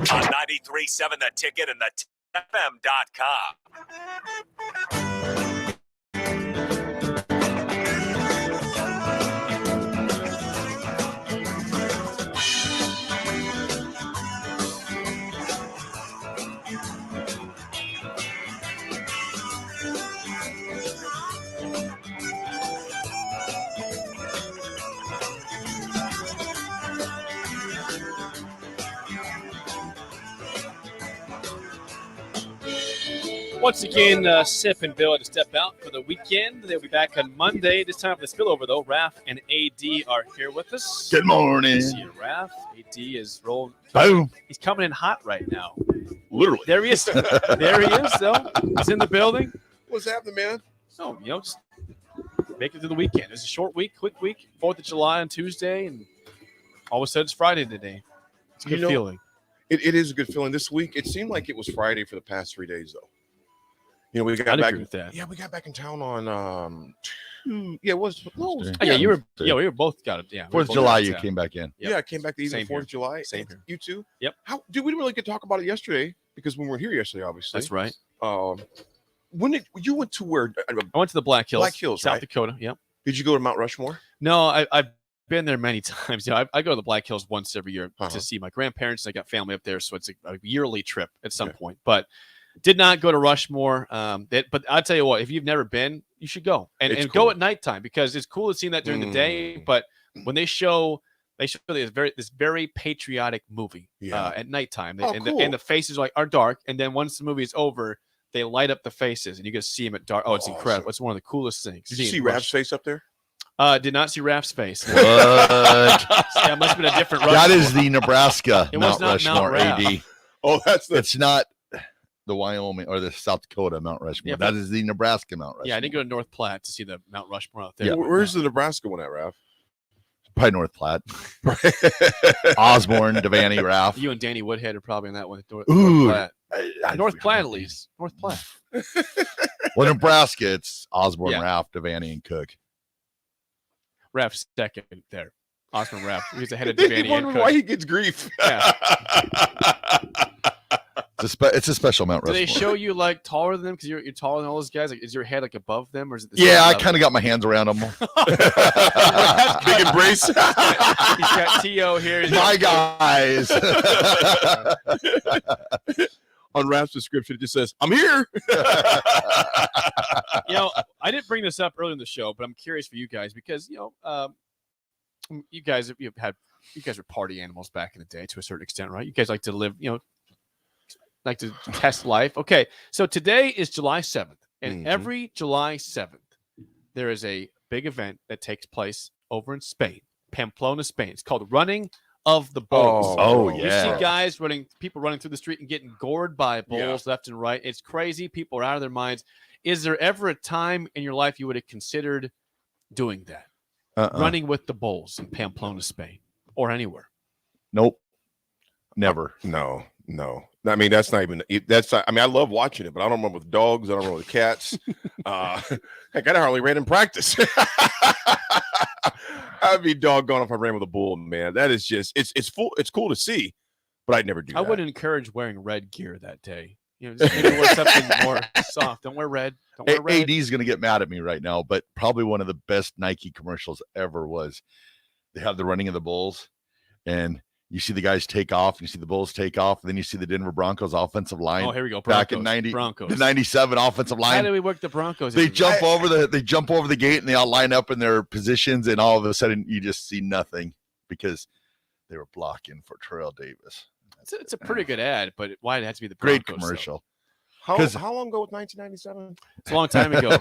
93.7 The Ticket and the TFM.com. Once again, Sip and Bill had to step out for the weekend. They'll be back on Monday. This time for the spillover, though. Raph and AD are here with us. Good morning. See you, Raph. AD is rolling. Boom. He's coming in hot right now. Literally. There he is. There he is, though. He's in the building. What's happening, man? So, just make it to the weekend. It's a short week, quick week. 4th of July on Tuesday, and all of a sudden it's Friday today. It's a good feeling. It is a good feeling. This week, it seemed like it was Friday for the past 3 days, though. We got back. With that. Yeah, we got back in town on. It was. Oh, yeah, we were both got it. Yeah, 4th of July, you came back in. Yeah, I came back the evening Same 4th of July. Same here. You too? Yep. Dude, we didn't really get to talk about it yesterday because we weren't here yesterday, obviously. That's right. When did you went to where? I went to the Black Hills. Black Hills, South right? Dakota. Yep. Did you go to Mount Rushmore? No, I've been there many times. I go to the Black Hills once every year to see my grandparents. I got family up there, so it's a yearly trip at some point. But did not go to Rushmore. But I'll tell you what, if you've never been, you should go and It's go cool. at nighttime because it's cool to see that during the day. But when they show this very patriotic movie at nighttime, and the faces are dark, and then once the movie is over, they light up the faces, and you can see them at dark. Oh, it's incredible! It's one of the coolest things. Did you see Raph's face up there? Did not see Raph's face. What? Yeah, it must have been a different Rushmore. That is the Nebraska It was Mount not Mount Rushmore, Raph. AD. Oh, It's not the Wyoming or the South Dakota Mount Rushmore. Yeah, that but- is the Nebraska Mount Rushmore. Yeah, I didn't go to North Platte to see the Mount Rushmore out there. Yeah. Where's the Nebraska one at, Raph? Probably North Platte. Osborne, Devaney, Ralph. You and Danny Woodhead are probably in that one. North Ooh, Platte. I North Platte, at least. North Platte. Well, Nebraska, it's Osborne, Yeah. Ralph, Devaney, and Cook. Raph's second there. Osborne Raph. He's ahead of Devaney and wondering Cook. why he gets grief. Yeah. It's a special Mount Do Rushmore. they show you taller than them because you're taller than all those guys? Is your head above them, or is it? The Yeah, I same kind of got my hands around them. Big embrace. He's got T.O. here. My guys. On Raph's description, it just says, "I'm here." I didn't bring this up earlier in the show, but I'm curious for you guys because you guys were party animals back in the day to a certain extent, right? You guys like to live, like to test life. Okay, so today is July 7th, and every July 7th, there is a big event that takes place over in Spain, Pamplona, Spain. It's called Running of the Bulls. Oh, You yeah. see guys people running through the street and getting gored by bulls left and right. It's crazy. People are out of their minds. Is there ever a time in your life you would have considered doing that? Running with the bulls in Pamplona, Spain, or anywhere? Nope. Never. No. I mean, that's not even. I love watching it, but I don't run with dogs. I don't run with cats. Heck, I hardly ran in practice. I'd be doggone if I ran with a bull, man. That is just it's full. It's cool to see, but I'd never do I that. wouldn't encourage wearing red gear that day. Just maybe wear something more soft. Don't wear red. Don't wear red. AD's going to get mad at me right now, but probably one of the best Nike commercials ever was they have the Running of the Bulls, and You see the guys take off, and you see the Bulls take off, and then you see the Denver Broncos offensive line. Oh, here we go. Back in Broncos. the 97 offensive line. How do we work the Broncos? They jump over the gate, and they all line up in their positions, and all of a sudden you just see nothing because they were blocking for Terrell Davis. It's a pretty good ad, but why did it have to be the Great Broncos? commercial. How long ago was 1997? It's a long time ago.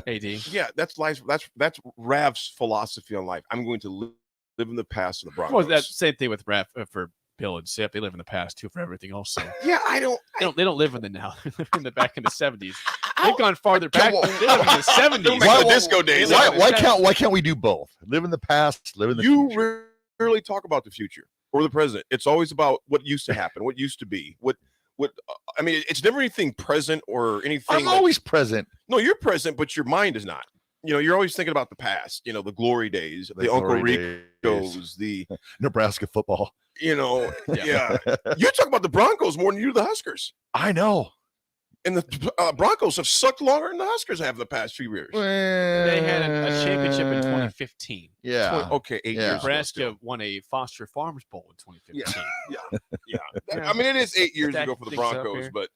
AD. Yeah, that's life. That's Rav's philosophy on life. I'm going to live in the past of the Broncos. Well, that's the same thing with Rav for Bill and Sip. They live in the past too for everything else. So. Yeah, they don't live in the now. They live in the back in the 70s. They've gone farther back. They live in the 70s. Back to the disco days. Why can't we do both? Live in the past, live in the future. You rarely talk about the future or the present. It's always about what used to happen, what used to be. What I mean, it's never anything present or anything. I'm always present. No, you're present, but your mind is not. You're always thinking about the past. The glory days, the Uncle Ricos, the Nebraska football. Yeah. You talk about the Broncos more than you do the Huskers. I know. And the Broncos have sucked longer than the Huskers have the past few years. They had a championship in 2015. Yeah. Okay, 8 years. Nebraska won a Foster Farmers Bowl in 2015. Yeah. I mean, it is 8 years ago for the Broncos, but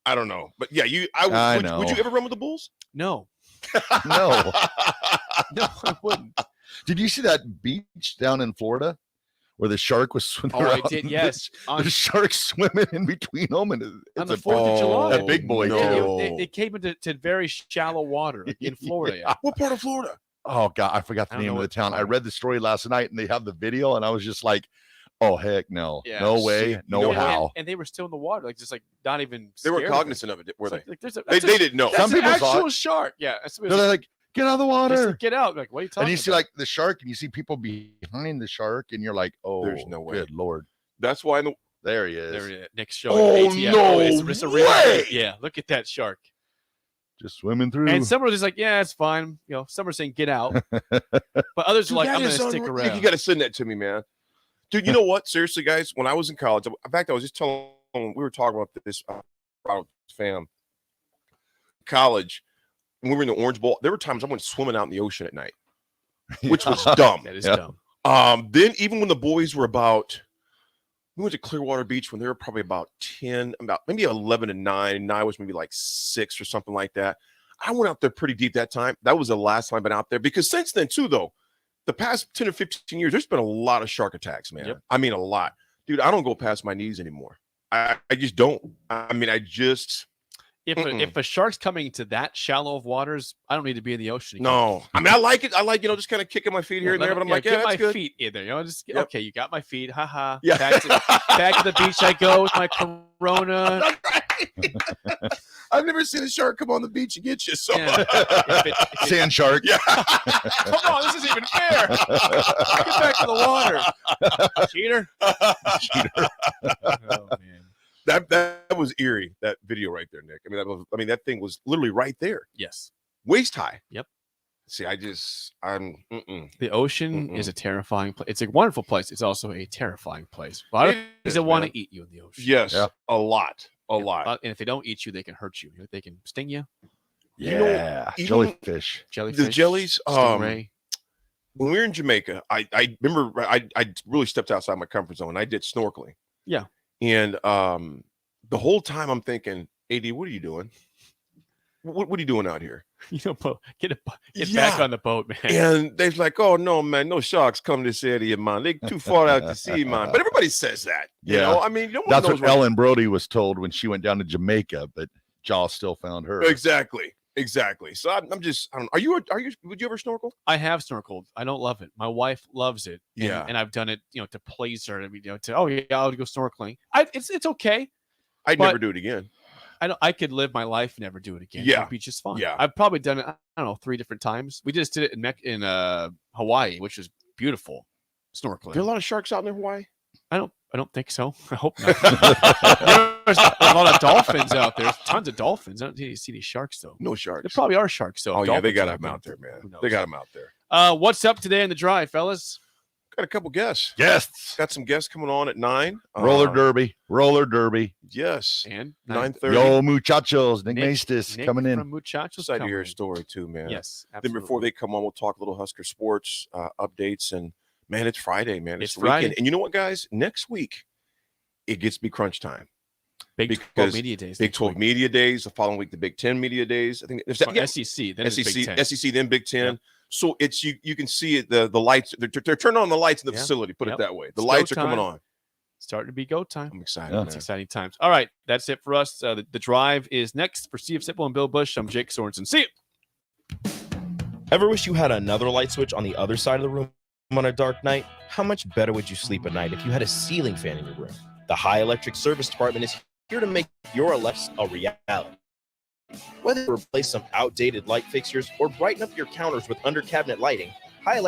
I don't know. But yeah, would you ever run with the Bulls? No. No. No, I wouldn't. Did you see that beach down in Florida where the shark was swimming? Oh, I did, yes. The shark swimming in between them, and on the 4th of July. That big boy. No. They came into very shallow water in Florida. Yeah. What part of Florida? Oh, God, I forgot the name of the town. I read the story last night, and they have the video, and I was just like, oh, heck no. Yeah. No way, no how. And they were still in the water, just not even They were scared cognizant of it, were they? They didn't know. Some people actual thought. shark. Yeah. They're like, get out of the water. Get out. Like, what are you talking about? And you see like the shark, and you see people behind the shark, and you're like, oh, There's no way. Good Lord. That's why. There he is. There he is. Nick's showing. Oh, ATF. no it's a real way. Yeah, look at that shark. Just swimming through. And some are just like, yeah, it's fine. Some are saying, get out. But others are like, I'm going to stick around. You got to send that to me, man. Dude, you know what? Seriously, guys, when I was in college, in fact, I was just telling, we were talking about this fam. College, when we were in the Orange Bowl, there were times I went swimming out in the ocean at night, which was dumb. That is dumb. Then even when the boys were we went to Clearwater Beach when they were probably about maybe 11 and 9, and I was maybe like 6 or something like that. I went out there pretty deep that time. That was the last time I've been out there, because since then too, though, the past 10 or 15 years, there's been a lot of shark attacks, man. Yep. I mean, a lot. Dude, I don't go past my knees anymore. I just don't. I mean, If a shark's coming to that shallow of waters, I don't need to be in the ocean again. No. I mean, I like it. I like, just kind of kicking my feet here and there, but I'm like, get that's my good. feet in there. Just Yep. Okay, you got my feet. Haha. Yeah. Back to the beach I go with my Corona. I've never seen a shark come on the beach and get you. So Sand shark. Yeah. Come on, this isn't even fair. Get back to the water. Cheater. Oh man. That was eerie, that video right there, Nick. I mean, that thing was literally right there. Yes. Waist high. Yep. See, The ocean is a terrifying place. It's a wonderful place. It's also a terrifying place. A lot of things that want to eat you in the ocean. Yes, a lot. And if they don't eat you, they can hurt you. They can sting you. Yeah, jellyfish. The jellies. When we were in Jamaica, I remember I really stepped outside my comfort zone. I did snorkeling. Yeah. And the whole time I'm thinking, AD, what are you doing? What are you doing out here? Get back on the boat, man. And they're like, oh, no, man, no sharks come this area, man. They're too far out to sea, man. But everybody says that. You know? I mean, no one that's knows what Ellen Brody was told when she went down to Jamaica, but Jaws still found her. Exactly. So I'm just, I don't know. Would you ever snorkel? I have snorkeled. I don't love it. My wife loves it. Yeah. And I've done it, to please her. I'll go snorkeling. It's okay. I'd never do it again. I could live my life and never do it again. Yeah. It'd be just fun. Yeah. I've probably done it, I don't know, 3 different times. We just did it in Hawaii, which was beautiful. Snorkeling. There are a lot of sharks out in Hawaii? I don't think so. I hope not. There's a lot of dolphins out there. There's tons of dolphins. I don't see any sharks though. No sharks. There probably are sharks though. Oh yeah, they got them them out there, man. They got them out there. What's up today in the drive, fellas? Got a couple guests. Guests. Got some guests coming on at 9. Roller derby. Yes. And 9:30. Yo, muchachos. Nick Maestas coming in. From Muchachos. Excited to hear a story too, man. Yes, Then before they come on, we'll talk a little Husker sports updates and Man, it's Friday, man. It's the weekend. Friday. And you know what, guys? Next week, it gets to be crunch time. Big 12 media days. Big 12 media days. The following week, the Big 10 media days. I think there's SEC, then it's Big 10. SEC, then Big 10. Yep. So it's you can see it. The lights. They're turning on the lights in the facility. Put it that way. The lights are coming on. Starting to be go time. I'm excited. It's exciting times. All right, that's it for us. The drive is next for Steve Sipple and Bill Busch. I'm Jake Sorensen. See you. Ever wish you had another light switch on the other side of the room on a dark night? How much better would you sleep at night if you had a ceiling fan in your room? The High Electric Service Department is here to make your Alexa a reality. Whether you replace some outdated light fixtures or brighten up your counters with under-cabinet lighting,